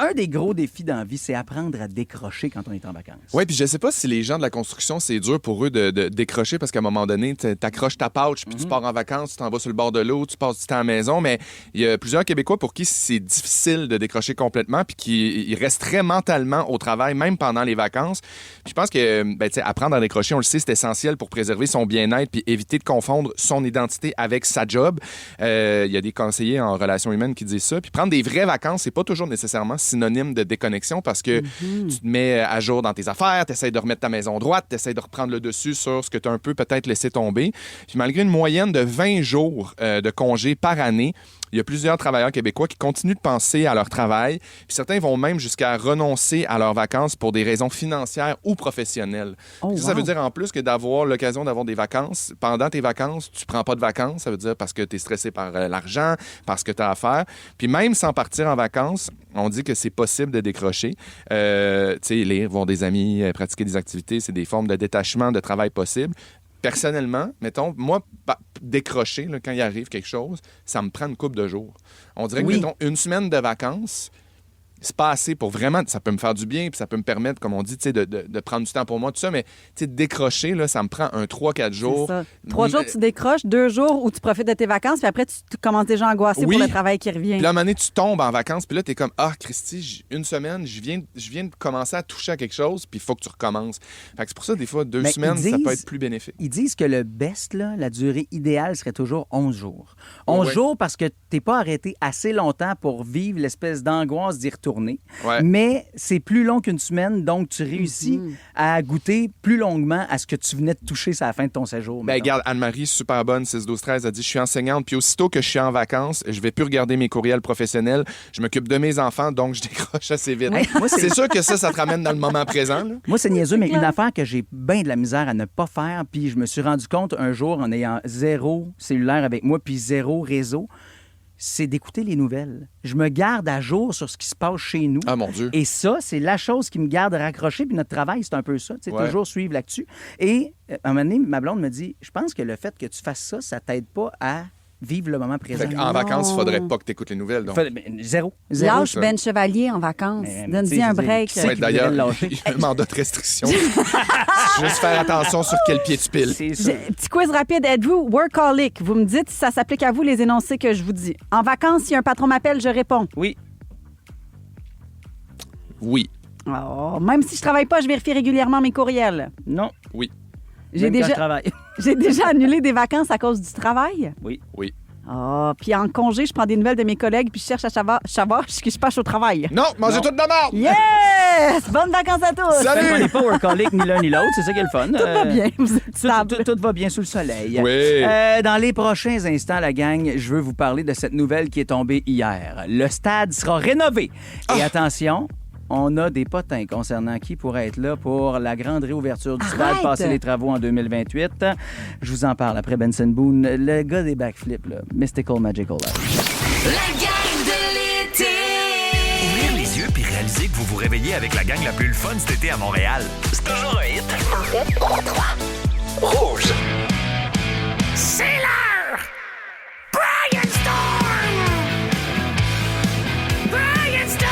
un des gros défis dans la vie, c'est apprendre à décrocher quand on est en vacances.
Oui, puis je sais pas si les gens de la construction, c'est dur pour eux de décrocher parce qu'à un moment donné, t'accroches ta pouch, puis tu pars en vacances, tu t'en vas sur le bord de l'eau, tu passes du temps à la maison, mais il y a plusieurs Québécois pour qui c'est difficile de décrocher complètement, puis qui restent très mentalement au travail, même pendant les vacances. Puis je pense que apprendre à décrocher, on le sait, c'est essentiel pour préserver son bien-être puis éviter de confondre son identité avec sa job. Il y a des conseillers en relations humaines qui disent ça. Puis prendre des vraies vacances, c'est pas toujours nécessairement synonyme de déconnexion parce que tu te mets à jour dans tes affaires, tu essaies de remettre ta maison droite, tu essaies de reprendre le dessus sur ce que tu as un peu peut-être laissé tomber. Puis malgré une moyenne de 20 jours de congés par année, il y a plusieurs travailleurs québécois qui continuent de penser à leur travail. Puis certains vont même jusqu'à renoncer à leurs vacances pour des raisons financières ou professionnelles.
Oh,
Ça veut dire en plus que d'avoir l'occasion d'avoir des vacances. Pendant tes vacances, tu prends pas de vacances. Ça veut dire parce que tu es stressé par l'argent, parce que tu as à faire. Puis même sans partir en vacances, on dit que c'est possible de décrocher. Tu sais, lire, voir des amis, pratiquer des activités, c'est des formes de détachement, de travail possible. Personnellement, mettons, moi, décrocher, là, quand il arrive quelque chose, ça me prend une couple de jours. On dirait que, mettons, une semaine de vacances, c'est pas assez pour vraiment... Ça peut me faire du bien, puis ça peut me permettre, comme on dit, de prendre du temps pour moi, tout ça, mais décrocher, là, ça me prend 3-4 jours.
C'est ça. 3 jours, tu décroches, 2 jours où tu profites de tes vacances, puis après, tu commences déjà à angoisser
Oui.
pour le travail qui revient.
Puis là, à un moment donné, tu tombes en vacances, puis là, t'es comme, ah, Christy, une semaine, je viens de commencer à toucher à quelque chose, puis il faut que tu recommences. Fait que c'est pour ça, des fois, 2
Mais
semaines,
ils
ça peut
disent-
être plus bénéfique.
Ils disent que le best, là, la durée idéale serait toujours 11 jours. 11
Ouais.
jours parce que t'es pas arrêté assez longtemps pour vivre l'espèce d'angoisse d'y retourner tournée.
Ouais.
Mais c'est plus long qu'une semaine, donc tu réussis à goûter plus longuement à ce que tu venais de toucher à la fin de ton séjour.
Ben, regarde, Anne-Marie, super bonne, 6-12-13, a dit « Je suis enseignante, puis aussitôt que je suis en vacances, je vais plus regarder mes courriels professionnels. Je m'occupe de mes enfants, donc je décroche assez vite.
Hey, moi,
c'est sûr que ça te ramène dans le moment présent. Là.
Moi, c'est niaiseux, mais une affaire que j'ai bien de la misère à ne pas faire, puis je me suis rendu compte un jour en ayant 0 cellulaire avec moi, puis 0 réseau, c'est d'écouter les nouvelles. Je me garde à jour sur ce qui se passe chez nous.
Ah, mon Dieu.
Et ça, c'est la chose qui me garde raccroché. Puis notre travail, c'est un peu ça. Tu sais, toujours suivre l'actu. Et à un moment donné, ma blonde me dit, je pense que le fait que tu fasses ça, ça t'aide pas à vivre le moment présent.
En vacances, il faudrait pas que tu écoutes les nouvelles. Donc.
Zéro.
Lâche Ben Chevalier en vacances. Donne-y un break.
Ouais, d'ailleurs, il y a un mandat de restriction. Juste faire attention sur quel pied tu piles.
Petit quiz rapide. Êtes-vous workaholic? Vous me dites si ça s'applique à vous, les énoncés que je vous dis. En vacances, si un patron m'appelle, je réponds.
Oui.
Oui.
Oh, même si je travaille pas, je vérifie régulièrement mes courriels.
Non.
Oui.
J'ai déjà annulé des vacances à cause du travail.
Oui.
Oui.
Ah, puis en congé, je prends des nouvelles de mes collègues puis je cherche à savoir ce qui se passe au travail.
Non, mangez toute de la merde!
Yes! Bonnes vacances à tous!
Salut! On n'est pas workaholic ni l'un ni l'autre, c'est ça qui est le fun.
Tout va bien, vous êtes stable.
Tout va bien sous le soleil.
Oui.
Dans les prochains instants, la gang, je veux vous parler de cette nouvelle qui est tombée hier. Le stade sera rénové. Et attention, on a des potins concernant qui pourrait être là pour la grande réouverture du stade, passer les travaux en 2028. Je vous en parle après Benson Boone, le gars des backflips, là. Mystical Magical Life.
La gang de l'été.
Ouvrir les yeux puis réaliser que vous vous réveillez avec la gang la plus le fun cet été à Montréal. C'est toujours un hit.
En fait, 3.
Rouge.
C'est l'heure! Brian Storm! Brian Storm!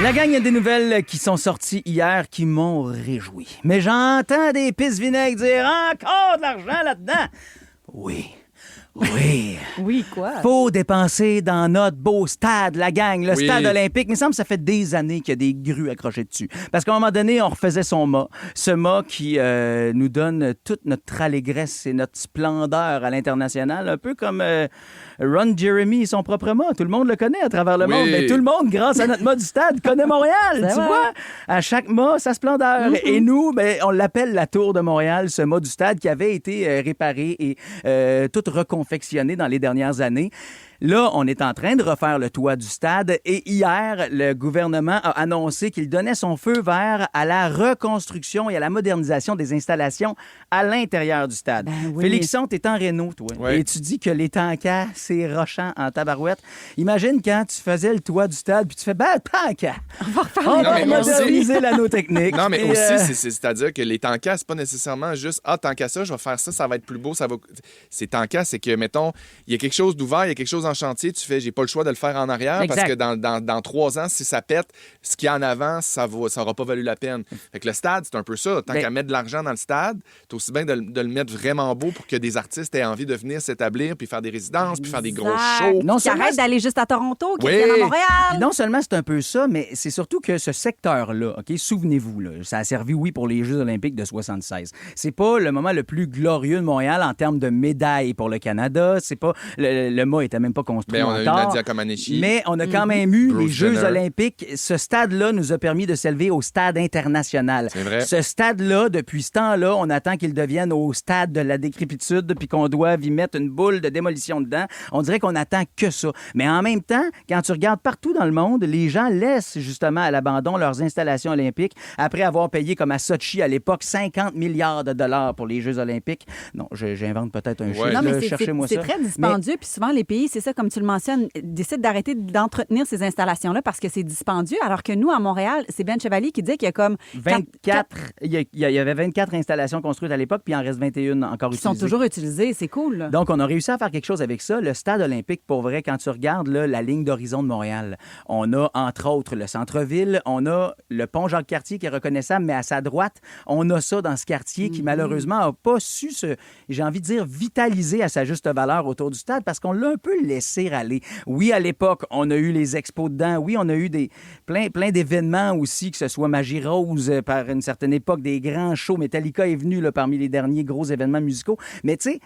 La gang, il y a des nouvelles qui sont sorties hier qui m'ont réjoui. Mais j'entends des pistes vinaigres dire encore de l'argent là-dedans. Oui.
Oui, quoi?
Faut dépenser dans notre beau stade, la gang, le
Oui.
stade olympique. Il me semble que ça fait des années qu'il y a des grues accrochées dessus. Parce qu'à un moment donné, on refaisait son mât. Ce mât qui nous donne toute notre allégresse et notre splendeur à l'international. Un peu comme Ron Jeremy et son propre mât. Tout le monde le connaît à travers le
Oui.
monde. Mais tout le monde, grâce à notre mât du stade, connaît Montréal.
C'est
Tu
vrai.
vois? À chaque mât, sa splendeur. Et nous, ben, on l'appelle la Tour de Montréal, ce mât du stade qui avait été réparé et tout reconfectionné dans les dernières années. Là, on est en train de refaire le toit du stade et hier, le gouvernement a annoncé qu'il donnait son feu vert à la reconstruction et à la modernisation des installations à l'intérieur du stade.
Ben oui.
Félixon, t'es en réno, toi.
Oui.
Et tu dis que les tankers, c'est rochant en tabarouette. Imagine quand tu faisais le toit du stade puis tu fais, tanker! On va
mais moi
moderniser l'anneau technique.
Non, mais
Et,
aussi, c'est-à-dire que les tankas, c'est pas nécessairement juste tant qu'à ça, je vais faire ça, ça va être plus beau, ça va. C'est tankas, c'est que, mettons, il y a quelque chose d'ouvert, il y a quelque chose en chantier, tu fais, j'ai pas le choix de le faire en arrière
Exact.
parce que dans 3 ans, si ça pète, ce qu'il y a en avant, ça aura pas valu la peine. Fait que le stade, c'est un peu ça. Tant
Ben-
qu'à mettre de l'argent dans le stade, t'as aussi bien de le mettre vraiment beau pour que des artistes aient envie de venir s'établir, puis faire des résidences, puis faire des gros shows.
Non
Qui
seulement
arrête d'aller juste à Toronto, qui
Oui.
viennent à
Puis
Montréal.
non seulement c'est un peu ça, mais c'est surtout que ce secteur-là, OK, souvenez-vous, là, ça a servi, oui, pour les Jeux olympiques de 76. C'est pas le moment le plus glorieux de Montréal en termes de médailles pour le Canada. C'est pas... Le mât était même pas construit
Ben, on a eu
encore.
Nadia Comaneci.
Mais on a quand même eu
Bruce
les Jeux
Jenner.
olympiques. Ce stade-là nous a permis de s'élever au stade international.
C'est vrai.
Ce stade-là, depuis ce temps-là, on attend qu'il devienne au stade de la décrépitude puis qu'on doive y mettre une boule de démolition dedans. On dirait qu'on attend que ça. Mais en même temps, quand tu regardes partout dans le monde, les gens laissent justement à l'abandon leurs installations olympiques après avoir payé, comme à Sochi à l'époque, 50 milliards de dollars pour les Jeux olympiques. Non, j'invente peut-être un chiffre.
Non, mais
Cherchez-moi
c'est
ça.
très dispendieux. Puis souvent, les pays, c'est ça, comme tu le mentionnes, décident d'arrêter d'entretenir ces installations-là parce que c'est dispendieux. Alors que nous, à Montréal, c'est Ben Chevalier qui dit qu'il y a comme
24, il y avait 24 installations construites à l'époque, puis il en reste 21 encore
qui
utilisées.
sont toujours utilisées. C'est cool. Là.
Donc, on a réussi à faire quelque chose avec ça. Le stade olympique, pour vrai, quand tu regardes là, la ligne d'horizon de Montréal, on a, entre autres, le centre-ville, on a le pont Jacques-Cartier qui est reconnaissable, mais à sa droite, on a ça dans ce quartier qui, malheureusement, n'a pas su j'ai envie de dire, vitaliser à sa juste valeur autour du stade parce qu'on l'a un peu laissé aller. Oui, à l'époque, on a eu les expos dedans. Oui, on a eu plein d'événements aussi, que ce soit Magie Rose par une certaine époque, des grands shows. Metallica est venu là, parmi les derniers gros événements musicaux. Mais tu sais,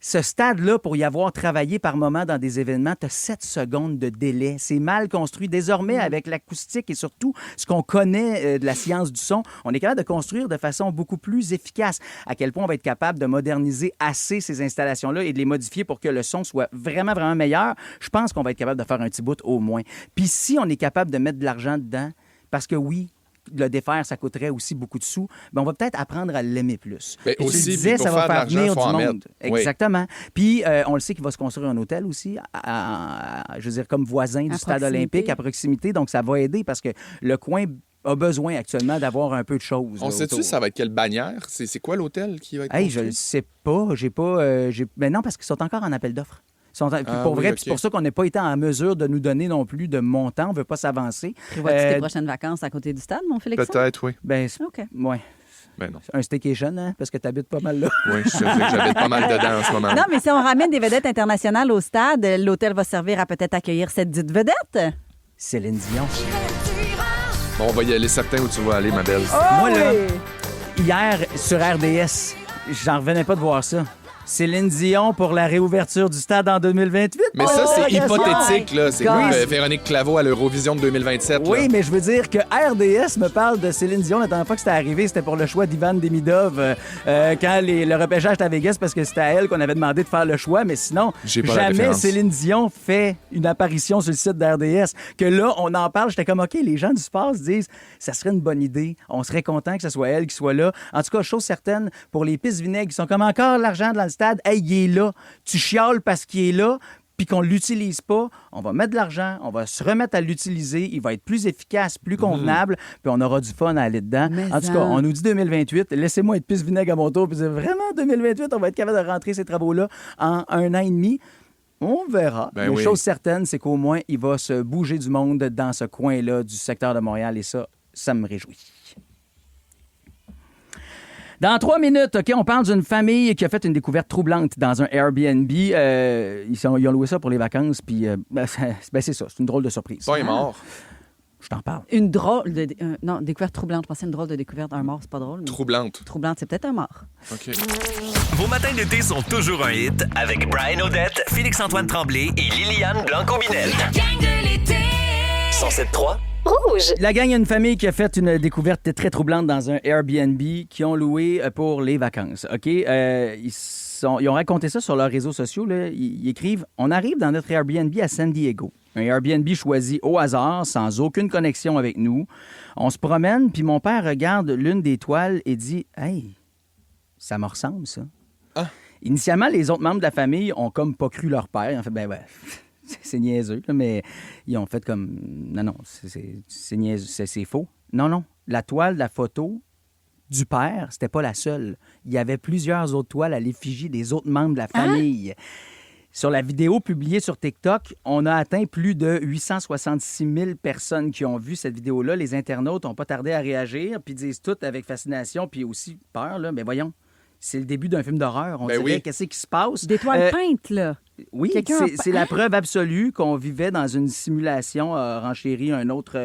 Ce stade-là, pour y avoir travaillé par moment dans des événements, tu as 7 secondes de délai. C'est mal construit. Désormais, avec l'acoustique et surtout ce qu'on connaît de la science du son, on est capable de construire de façon beaucoup plus efficace. À quel point on va être capable de moderniser assez ces installations-là et de les modifier pour que le son soit vraiment, vraiment meilleur? Je pense qu'on va être capable de faire un petit bout au moins. Puis si on est capable de mettre de l'argent dedans, parce que oui, le défaire, ça coûterait aussi beaucoup de sous. Ben, on va peut-être apprendre à l'aimer plus.
Bien,
Puis
aussi,
tu disais,
pour
ça va
faire de
faire venir
l'argent,
du
faut en
monde.
mettre. Oui.
Exactement. Puis, on le sait qu'il va se construire un hôtel aussi, je veux dire, comme voisin du stade olympique, à proximité. Donc, ça va aider parce que le coin a besoin actuellement d'avoir un peu de choses.
On sait-tu, ça va être quelle bannière? C'est quoi l'hôtel qui va être
Hey,
construit?
je ne sais pas. Ben non, parce qu'ils sont encore en appel d'offres. Pour
oui,
vrai,
OK.
puis c'est pour ça qu'on n'a pas été en mesure de nous donner non plus de montant. On ne veut pas s'avancer.
Prévois-tu tes prochaines vacances à côté du stade, mon Félix?
Peut-être, oui.
Ben,
OK.
Ouais.
Ben non.
Un staycation, hein, parce que tu habites pas mal là.
Oui, je sais que j'habite pas mal dedans en ce moment.
Non, mais si on ramène des vedettes internationales au stade, l'hôtel va servir à peut-être accueillir cette dite vedette.
Céline Dion.
Bon, on va y aller certain où tu vas aller, ma belle.
Moi, là, hier, sur RDS, j'en revenais pas de voir ça. Céline Dion pour la réouverture du stade en 2028.
Mais ça, c'est
yes,
hypothétique, là. C'est
God.
comme Véronique Claveau à l'Eurovision de 2027.
Oui,
là.
mais je veux dire que RDS me parle de Céline Dion. La dernière fois que c'était arrivé, c'était pour le choix d'Ivan Demidov quand le repêchage était à Vegas parce que c'était à elle qu'on avait demandé de faire le choix. Mais sinon,
J'ai pas la
jamais
référence.
Céline Dion fait une apparition sur le site d'RDS. Que là, on en parle. J'étais comme, OK, les gens du sport se disent, ça serait une bonne idée. On serait content que ce soit elle qui soit là. En tout cas, chose certaine, pour les pistes vinaigres qui sont comme encore l'argent dans le stade, hey, il est là. Tu chiales parce qu'il est là. Puis qu'on ne l'utilise pas, on va mettre de l'argent, on va se remettre à l'utiliser, il va être plus efficace, plus convenable, puis on aura du fun à aller dedans. En tout cas, on nous dit 2028, laissez-moi être pisse vinaigre à mon tour, puis dire vraiment 2028, on va être capable de rentrer ces travaux-là en 1 an et demi. On verra.
Ben
Une
oui.
chose certaine, c'est qu'au moins, il va se bouger du monde dans ce coin-là du secteur de Montréal, et ça me réjouit. Dans 3 minutes, OK, on parle d'une famille qui a fait une découverte troublante dans un Airbnb. Ils ont loué ça pour les vacances, puis c'est ça, c'est une drôle de surprise.
Pas un mort.
Je t'en parle.
Une drôle de... non, découverte troublante. Je pensais une drôle de découverte. Un mort, c'est pas drôle. Mais...
Troublante.
Troublante, c'est peut-être un mort.
OK.
Vos matins d'été sont toujours un hit avec Brian Odette, Félix-Antoine Tremblay et Liliane Blanco-Binel.
La gang de l'été.
107.3.
Rouge.
La gang, il y a une famille qui a fait une découverte très troublante dans un Airbnb qui ont loué pour les vacances. OK? Ils ont raconté ça sur leurs réseaux sociaux. Là. Ils écrivent « On arrive dans notre Airbnb à San Diego. Un Airbnb choisi au hasard, sans aucune connexion avec nous. On se promène, puis mon père regarde l'une des toiles et dit « Hey, ça me ressemble, ça.
Ah. »
Initialement, les autres membres de la famille ont comme pas cru leur père. Ils ont fait « Ben ouais. » C'est niaiseux, là, mais ils ont fait comme... Non, c'est niaiseux, c'est faux. Non, la toile, la photo du père, c'était pas la seule. Il y avait plusieurs autres toiles à l'effigie des autres membres de la famille. Sur la vidéo publiée sur TikTok, on a atteint plus de 866 000 personnes qui ont vu cette vidéo-là. Les internautes n'ont pas tardé à réagir, puis disent tout avec fascination, puis aussi peur, là. Mais voyons, c'est le début d'un film d'horreur. On dirait,
oui.
qu'est-ce qui se passe?
Des toiles peintes, là.
Oui, c'est la preuve absolue qu'on vivait dans une simulation, renchérit un autre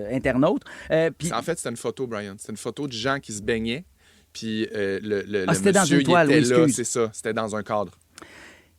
internaute. Puis-
En fait, c'était une photo, Brian. C'était une photo de gens qui se baignaient. Puis le
c'était dans
monsieur,
une toile,
il était
oui,
là,
excuse.
c'est ça. C'était dans un cadre.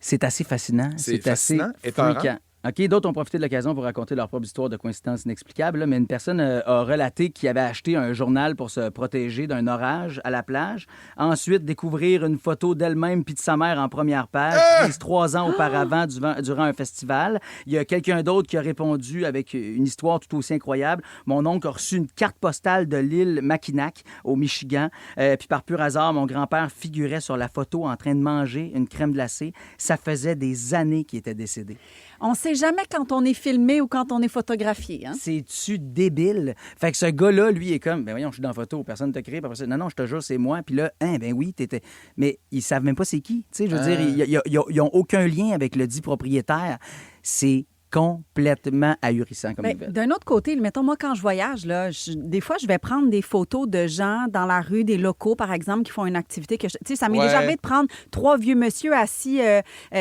C'est assez fascinant.
C'est
assez
fascinant, épeurant.
fréquent. OK, d'autres ont profité de l'occasion pour raconter leur propre histoire de coïncidence inexplicable, là, mais une personne a relaté qu'il avait acheté un journal pour se protéger d'un orage à la plage. Ensuite, découvrir une photo d'elle-même puis de sa mère en première page, prise 3 ans auparavant durant un festival. Il y a quelqu'un d'autre qui a répondu avec une histoire tout aussi incroyable. Mon oncle a reçu une carte postale de l'île Mackinac, au Michigan. Puis par pur hasard, mon grand-père figurait sur la photo en train de manger une crème glacée. Ça faisait des années qu'il était décédé.
On sait jamais quand on est filmé ou quand on est photographié. Hein?
C'est-tu débile? Fait que ce gars-là, lui, est comme, ben voyons, je suis dans la photo, personne ne t'a créé. Non, je te jure, c'est moi. Puis là, ben oui, t'étais... Mais ils savent même pas c'est qui. Tu sais, je veux dire, ils ont aucun lien avec le dit propriétaire. C'est complètement ahurissant comme nouvelle.
D'un autre côté, mettons, moi, quand je voyage, là, des fois, je vais prendre des photos de gens dans la rue, des locaux, par exemple, qui font une activité que... Tu sais, ça m'est déjà arrivé de prendre 3 vieux monsieur assis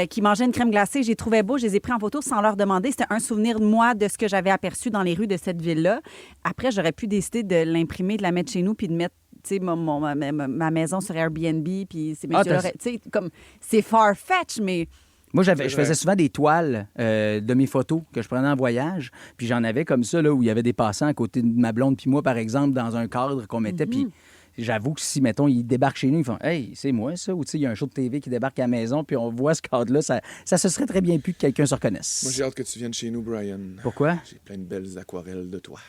qui mangeaient une crème glacée. J'ai trouvé beau, je les ai pris en photo sans leur demander. C'était un souvenir de moi, de ce que j'avais aperçu dans les rues de cette ville-là. Après, j'aurais pu décider de l'imprimer, de la mettre chez nous, puis de mettre tu sais, ma maison sur Airbnb, puis ces messieurs-là, tu sais, comme, c'est far-fetch, mais...
Moi, je faisais souvent des toiles de mes photos que je prenais en voyage. Puis j'en avais comme ça, là, où il y avait des passants à côté de ma blonde puis moi, par exemple, dans un cadre qu'on mettait. Puis j'avoue que si, mettons, ils débarquent chez nous, ils font « Hey, c'est moi, ça. » Ou tu sais, il y a un show de TV qui débarque à la maison, puis on voit ce cadre-là. Ça se serait très bien pu que quelqu'un se reconnaisse.
Moi, j'ai hâte que tu viennes chez nous, Brian.
Pourquoi?
J'ai plein de belles aquarelles de toi.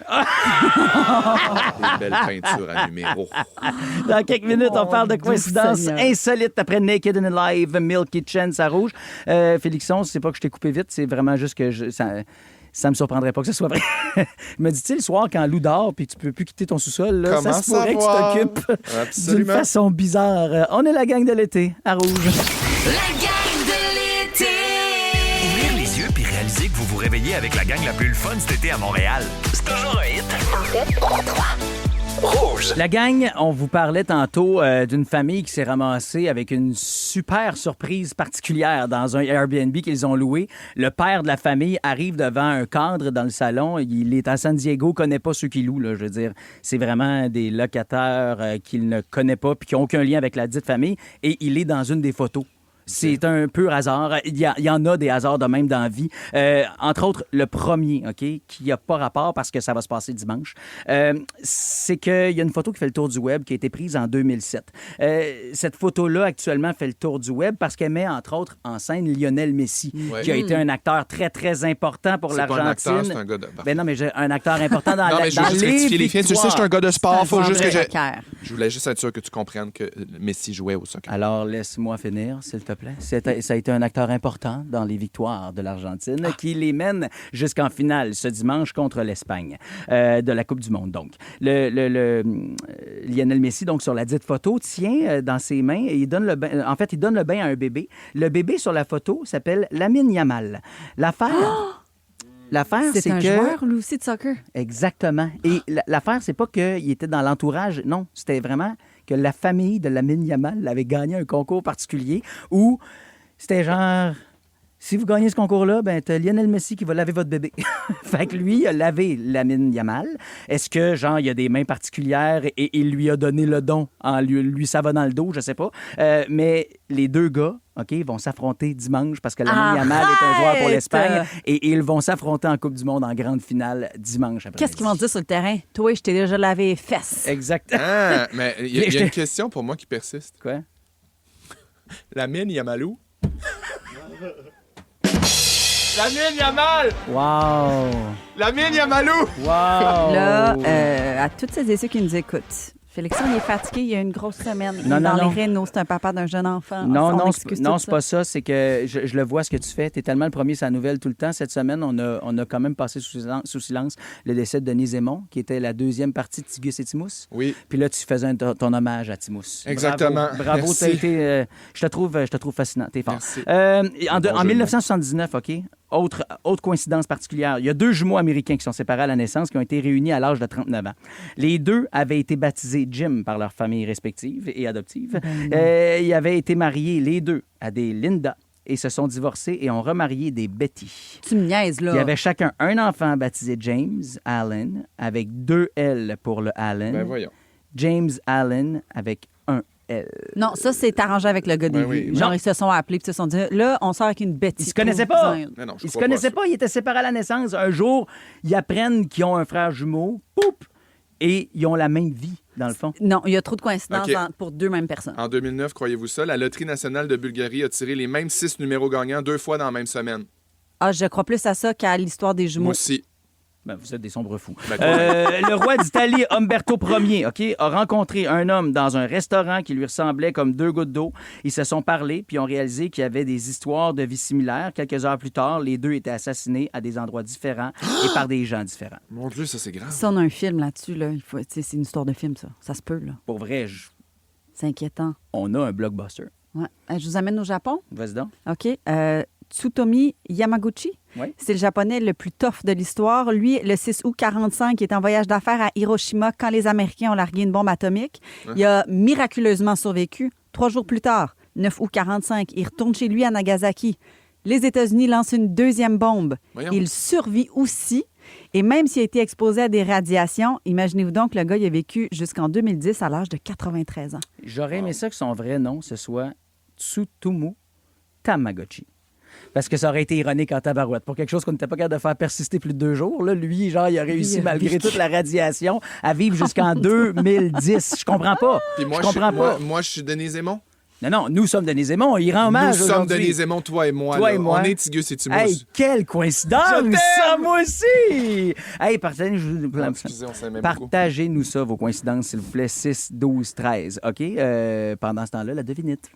Des belles peintures à numéro.
Dans quelques minutes, on parle de coïncidence insolite après Naked and Alive, Milk Kitchen, ça rouge. Félixon, c'est pas que je t'ai coupé vite, c'est vraiment juste que ça me surprendrait pas que ce soit vrai. Me dit-il, le soir, quand Lou dort puis tu peux plus quitter ton sous-sol, là, ça se pourrait que tu t'occupes d'une façon bizarre. On est la gang de l'été, à Rouge.
La gang de l'été.
Ouvrir les yeux puis réaliser que vous vous réveillez avec la gang la plus fun cet été à Montréal. C'est toujours un hit.
En fait, 3.
Rouge.
La gang, on vous parlait tantôt d'une famille qui s'est ramassée avec une super surprise particulière dans un Airbnb qu'ils ont loué. Le père de la famille arrive devant un cadre dans le salon. Il est à San Diego, connaît pas ceux qui louent. Là, je veux dire, c'est vraiment des locataires qu'il ne connaît pas puis qui n'ont aucun lien avec la dite famille. Et il est dans une des photos. C'est un pur hasard. Il y en a des hasards de même dans la vie. Entre autres, le premier, OK, qui n'a pas rapport parce que ça va se passer dimanche, c'est qu'il y a une photo qui fait le tour du web qui a été prise en 2007. Cette photo-là, actuellement, fait le tour du web parce qu'elle met, entre autres, en scène Lionel Messi, qui a été un acteur très, très important pour l'Argentine.
C'est pas un acteur, c'est un gars de...
Ben non, mais un acteur important dans
non, mais je veux juste rectifier les filles. Tu sais, je suis un gars de sport. Faut juste que
je
voulais juste être sûr que tu comprennes que Messi jouait au soccer.
Alors, laisse-moi finir, s'il te plaît. Ça a été un acteur important dans les victoires de l'Argentine qui les mène jusqu'en finale ce dimanche contre l'Espagne de la Coupe du Monde. Donc, Lionel Messi, donc sur la dite photo, tient dans ses mains et il donne le bain. En fait, il donne le bain à un bébé. Le bébé sur la photo s'appelle Lamine Yamal. L'affaire, c'est
un
que...
joueur, lui aussi, de soccer.
Exactement. Et l'affaire, c'est pas qu'il était dans l'entourage. Non, c'était vraiment que la famille de Lamine Yamal avait gagné un concours particulier où c'était genre... Si vous gagnez ce concours-là, ben t'as Lionel Messi qui va laver votre bébé. Fait que lui, il a lavé Lamine Yamal. Est-ce que, genre, il a des mains particulières et il lui a donné le don en lui ça va dans le dos, je sais pas. Mais les deux gars, OK, vont s'affronter dimanche parce que Lamine Yamal est un joueur pour l'Espagne et ils vont s'affronter en Coupe du Monde en grande finale dimanche après.
Qu'est-ce qu'ils vont dire sur le terrain? Toi, je t'ai déjà lavé les fesses.
Exactement.
Ah, mais il y a une question pour moi qui persiste.
Quoi?
Lamine Yamalou? Lamine Yamal!
Wow!
Lamine Yamalou!
Wow!
Là, à toutes ces et ceux qui nous écoutent, Félixon, il est fatigué, il y a une grosse semaine.
Non,
dans
non,
les rénaux, c'est un papa d'un jeune enfant.
Non, c'est pas ça. C'est que je le vois ce que tu fais. Tu es tellement le premier sur la nouvelle tout le temps. Cette semaine, on a quand même passé sous silence le décès de Denis Zemmour, qui était la deuxième partie de Tigus et Timous.
Oui.
Puis là, tu faisais ton hommage à Timous.
Exactement.
Bravo, t'as été... je te trouve fascinant. T'es fort. En 1979, OK? Autre coïncidence particulière. Il y a 2 jumeaux américains qui sont séparés à la naissance, qui ont été réunis à l'âge de 39 ans. Les 2 avaient été baptisés Jim par leurs familles respectives et adoptives. Ils avaient été mariés, les 2, à des Linda et se sont divorcés et ont remarié des Betty.
Tu me niaises, là.
Ils avaient chacun un enfant baptisé James Allen, avec 2 L pour le Allen.
Ben voyons.
James Allen avec un L.
Non, ça, c'est arrangé avec le gars des
oui.
Genre, ils se sont appelés et se sont dit, là, on sort avec une Betty.
Ils se connaissaient pas.
Non,
Ils se connaissaient pas. Ils étaient séparés à la naissance. Un jour, ils apprennent qu'ils ont un frère jumeau. Poup! Et ils ont la même vie, dans le fond.
Non, il y a trop de coïncidences
OK.
pour 2 mêmes personnes.
En 2009, croyez-vous ça, la Loterie nationale de Bulgarie a tiré les mêmes 6 numéros gagnants 2 fois dans la même semaine.
Ah, je crois plus à ça qu'à l'histoire des jumeaux.
Moi aussi.
Ben, vous êtes des sombres fous.
Ben,
le roi d'Italie, Umberto Ier, OK, a rencontré un homme dans un restaurant qui lui ressemblait comme 2 gouttes d'eau. Ils se sont parlé puis ont réalisé qu'il y avait des histoires de vie similaires. Quelques heures plus tard, les 2 étaient assassinés à des endroits différents et par des gens différents.
Mon Dieu, ça, c'est grave.
Si on a un film là-dessus, là, c'est une histoire de film, ça. Ça se peut, là.
Pour vrai,
c'est inquiétant.
On a un blockbuster.
Ouais. Je vous amène au Japon.
Vas-y donc.
OK. Tsutomi Yamaguchi.
Oui.
C'est le Japonais le plus tough de l'histoire. Lui, le 6 août 1945, il est en voyage d'affaires à Hiroshima quand les Américains ont largué une bombe atomique. Il a miraculeusement survécu. 3 jours plus tard, 9 août 1945, il retourne chez lui à Nagasaki. Les États-Unis lancent une 2e bombe.
Voyons.
Il survit aussi. Et même s'il a été exposé à des radiations, imaginez-vous donc, le gars, il a vécu jusqu'en 2010 à l'âge de 93 ans.
J'aurais aimé ça que son vrai nom, ce soit Tsutomu Tamagotchi. Parce que ça aurait été ironique en tabarouette. Pour quelque chose qu'on n'était pas capable de faire persister plus de 2 jours, là, lui, genre, il a réussi, malgré toute la radiation, à vivre jusqu'en 2010. Je comprends pas.
Puis moi,
je comprends pas.
Moi, je suis Denis Zémon.
Non, nous sommes Denis Zémon. Il rend hommage
Nous sommes
aujourd'hui.
Denis Zémon, toi et moi.
Toi
là.
et moi.
On est Tigus et Timous.
Hey, quelle coïncidence! Ça, moi aussi! Hey, partagez-nous ça, vos coïncidences, s'il vous plaît. 6, 12, 13. OK? Pendant ce temps-là, la devinette.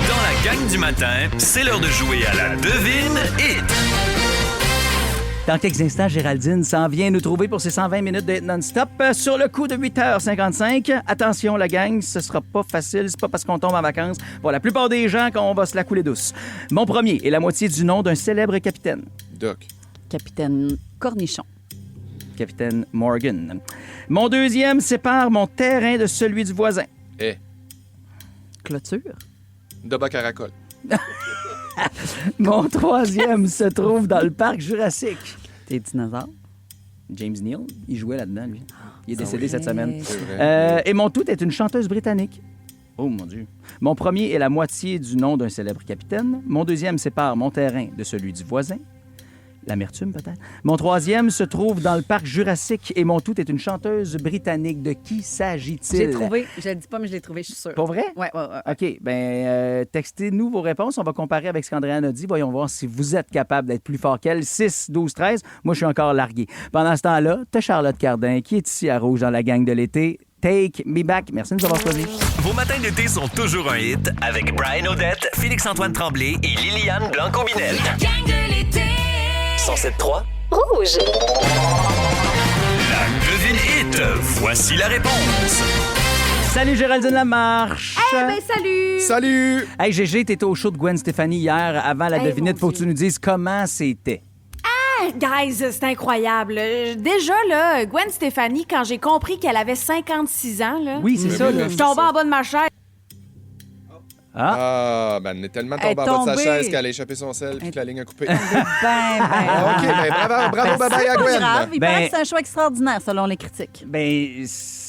Dans la gang du matin, c'est l'heure de jouer à la devine hit.
Dans quelques instants, Géraldine s'en vient nous trouver pour ses 120 minutes de hit non-stop sur le coup de 8h55. Attention, la gang, ce sera pas facile. C'est pas parce qu'on tombe en vacances pour la plupart des gens qu'on va se la couler douce. Mon premier est la moitié du nom d'un célèbre capitaine.
Doc.
Capitaine Cornichon.
Capitaine Morgan. Mon deuxième sépare mon terrain de celui du voisin.
Clôture.
Doba Caracol.
Mon troisième se trouve dans le parc Jurassique.
Des dinosaures.
James Neal, il jouait là-dedans, lui. Il est décédé
vrai.
cette semaine.
C'est vrai.
Et mon tout est une chanteuse britannique. Oh mon Dieu. Mon premier est la moitié du nom d'un célèbre capitaine. Mon deuxième sépare mon terrain de celui du voisin. L'amertume, peut-être. Mon troisième se trouve dans le parc Jurassique et mon tout est une chanteuse britannique. De qui s'agit-il?
J'ai trouvé. Je le dis pas, mais je l'ai trouvé, je suis sûre.
Pour vrai?
Ouais.
OK. Textez-nous vos réponses. On va comparer avec ce qu'Andréane a dit. Voyons voir si vous êtes capable d'être plus fort qu'elle. 6, 12, 13. Moi, je suis encore largué. Pendant ce temps-là, t'as Charlotte Cardin qui est ici à Rouge dans la gang de l'été. Take me back. Merci de nous avoir choisis.
Vos matins d'été sont toujours un hit avec Brian Odette, Félix-Antoine Tremblay et Liliane Blanco-Binel.
La gang de l'été.
107.3
Rouge.
La devine hit. Voici la réponse.
Salut Géraldine Lamarche.
Salut.
Salut.
Hey Gégé, t'étais au show de Gwen Stefani hier. Avant la devinette, faut que tu nous dises comment c'était.
Guys, c'est incroyable. Déjà, là, Gwen Stefani, quand j'ai compris qu'elle avait 56 ans, là,
Oui, c'est ça. Là.
je tombais en bas de ma chaise.
Elle est tellement tombée en bas de sa chaise qu'elle a échappé son sel puis que la ligne a coupé.
OK,
bravo, bye-bye à Gwen.
Grave. Il paraît que c'est un choix extraordinaire, selon les critiques.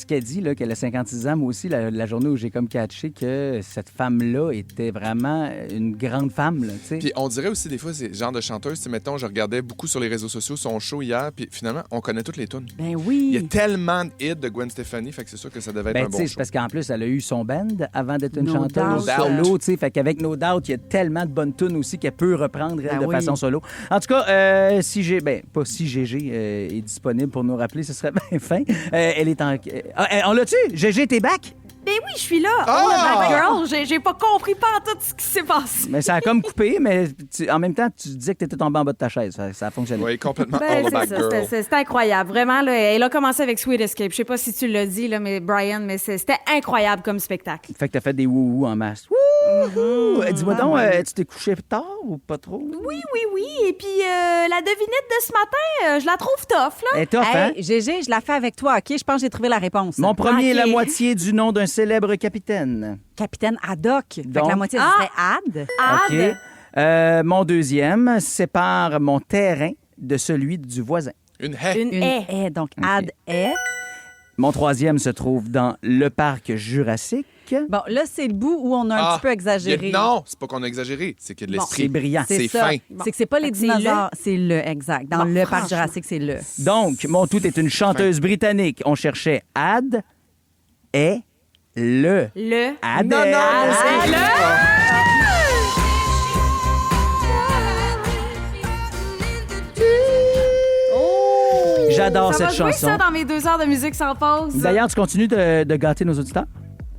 Ce qu'elle dit, là, qu'elle a 56 ans, moi aussi, la journée où j'ai comme catché que cette femme-là était vraiment une grande femme, là, tu sais.
Puis on dirait aussi des fois, c'est le genre de chanteuse, tu sais, mettons, je regardais beaucoup sur les réseaux sociaux son show hier, puis finalement, on connaît toutes les tunes.
Ben oui.
Il y a tellement de hits de Gwen Stefani, fait que c'est sûr que ça devait être un bon
c'est
show.
parce qu'en plus, elle a eu son band avant d'être une
No
chanteuse
Doubt.
solo, tu sais. Fait qu'avec No Doubt, il y a tellement de bonnes tunes aussi qu'elle peut reprendre elle,
Ben
de
oui.
façon solo. En tout cas, si Gégé est disponible pour nous rappeler, ce serait bien fin. Elle est en... on l'a-tu? Gégé, t'es back?
Ben oui, je suis là.
Ah!
Oh, la girl, j'ai pas compris pas tout ce qui s'est passé.
Mais ça a comme coupé, mais en même temps, tu disais que t'étais tombé en bas de ta chaise. Ça a fonctionné.
Oui, complètement
Ben,
all
c'est
back
ça,
girl.
c'était incroyable. Vraiment, là, elle a commencé avec Sweet Escape. Je sais pas si tu l'as dit, là, mais Brian, mais c'était incroyable comme spectacle.
Fait que t'as fait des wouhou en masse. Wouhou! Dis-moi donc, tu t'es couché tard ou pas trop?
Oui. Et puis, la devinette de ce matin, je la trouve tough, là.
Elle est tough, hein?
Hey, Gégé, je la fais avec toi, OK? Je pense que j'ai trouvé la réponse.
Mon premier est la
Ok.
moitié du nom d'un célèbre capitaine.
Capitaine Haddock. Fait que
Donc-
la moitié, ce serait Had.
OK. Mon deuxième sépare mon terrain de celui du voisin.
Une haie.
Une haie. Donc, Had haie.
Mon troisième se trouve dans le parc Jurassique.
Bon, là, c'est le bout où on a un petit peu exagéré.
Non, c'est pas qu'on a exagéré, c'est qu'il y a de
Bon,
l'esprit.
c'est brillant.
C'est
ça.
fin.
C'est que c'est pas les
Fait que c'est
dinosaures, c'est le exact. Dans le parc Jurassique, c'est le.
Donc, mon tout est une chanteuse britannique. On cherchait Ad et le. Adèle. J'adore
Ça
cette
va jouer
chanson.
ça dans mes 2 heures de musique sans pause.
D'ailleurs, tu continues de gâter nos auditeurs?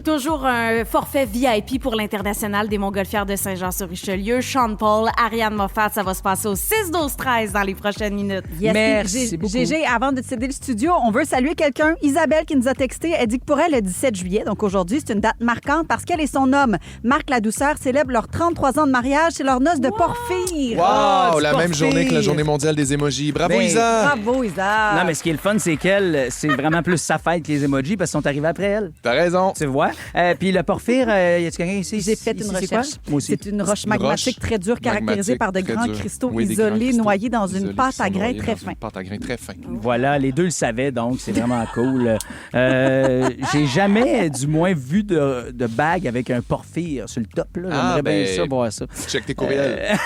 Toujours un forfait VIP pour l'International des Montgolfières de Saint-Jean-sur-Richelieu. Sean Paul, Ariane Moffat, ça va se passer au 6-12-13 dans les prochaines minutes.
Yes,
Merci
puis
beaucoup.
Gégé, avant de te céder le studio, on veut saluer quelqu'un. Isabelle qui nous a texté. Elle dit que pour elle, le 17 juillet, donc aujourd'hui, c'est une date marquante parce qu'elle et son homme, Marc Ladouceur, célèbrent leurs 33 ans de mariage. C'est leur noce de Porphyre.
Wow,
du
la même
Porphyre.
journée que la journée mondiale des emojis. Bravo,
Ben,
Isa!
Bravo, Isa.
Non, mais ce qui est le fun, c'est qu'elle, c'est vraiment plus sa fête que les emojis parce qu'ils sont arrivés après elle.
T'as raison.
Tu vois? Puis le porphyre, y a-t-il quelqu'un ici?
J'ai fait une recherche.
Moi aussi.
C'est une roche magmatique très dure, caractérisée par de grands cristaux isolés, noyés dans une pâte à grains très fin.
Pâte à grains très fin.
Voilà, les deux le savaient, donc c'est vraiment cool. J'ai jamais, du moins, vu de bague avec un porphyre sur le top. J'aimerais bien ça, voir ça.
Check tes courriels.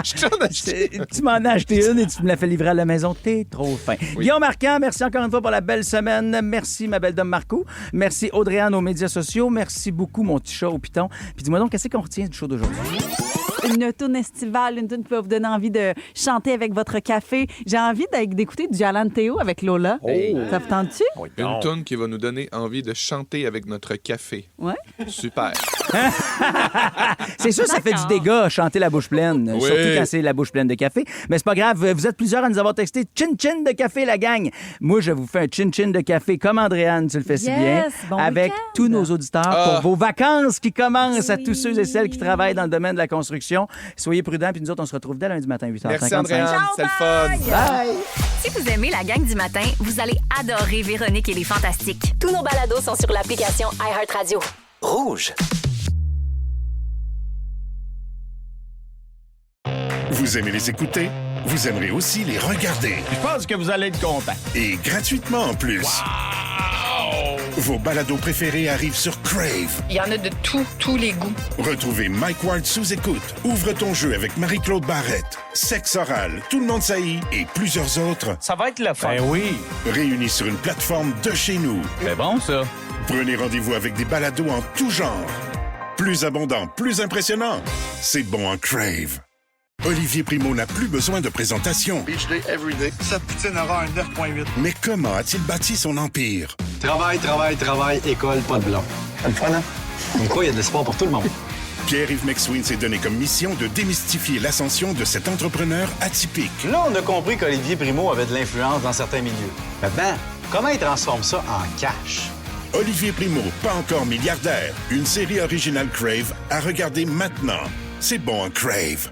Tu m'en as acheté une et tu me l'as fait livrer à la maison. T'es trop fin. Oui. Guillaume Marquand, merci encore une fois pour la belle semaine. Merci, ma belle dame Marco. Merci, Audrey-Anne, aux médias sociaux. Merci beaucoup, mon petit chat au piton. Puis dis-moi donc, qu'est-ce qu'on retient du show d'aujourd'hui?
Une toune estivale, une toune qui va vous donner envie de chanter avec votre café. J'ai envie d'écouter du Alan Théo avec Lola. Ça vous tente-tu?
Une toune qui va nous donner envie de chanter avec notre café.
Ouais.
Super.
C'est sûr, ça fait du dégât, chanter la bouche pleine.
Oui.
Surtout quand c'est la bouche pleine de café. Mais c'est pas grave, vous êtes plusieurs à nous avoir texté chin-chin de café, la gang. Moi, je vous fais un chin-chin de café comme Andréane, tu le fais si bien.
Bon
avec
week-end.
tous nos auditeurs pour vos vacances qui commencent à tous ceux et celles qui travaillent dans le domaine de la construction. Soyez prudents, puis nous autres, on se retrouve dès lundi matin, 8h55.
Merci, Andréane. C'est le fun.
Bye!
Si vous aimez la gang du matin, vous allez adorer Véronique et les Fantastiques. Tous nos balados sont sur l'application iHeartRadio.
Rouge.
Vous aimez les écouter? Vous aimerez aussi les regarder.
Je pense que vous allez être content.
Et gratuitement en plus. Vos balados préférés arrivent sur Crave.
Il y en a de tous les goûts.
Retrouvez Mike Ward sous écoute, Ouvre ton jeu avec Marie-Claude Barrette, Sexe oral, Tout le monde saillit et plusieurs autres.
Ça va être le fun. Ben oui.
Réunis sur une plateforme de chez nous.
C'est bon, ça.
Prenez rendez-vous avec des balados en tout genre. Plus abondant, plus impressionnant. C'est bon en Crave. Olivier Primo n'a plus besoin de présentation.
Beach day everyday. Cette poutine aura un 9.8.
Mais comment a-t-il bâti son empire?
Travail, école, pas de blanc. C'est le fun, hein? Comme quoi, il y a de l'espoir pour tout le monde.
Pierre-Yves McSween s'est donné comme mission de démystifier l'ascension de cet entrepreneur atypique.
Là, on a compris qu'Olivier Primo avait de l'influence dans certains milieux. Maintenant, comment il transforme ça en cash?
Olivier Primo, pas encore milliardaire. Une série originale Crave à regarder maintenant. C'est bon en Crave.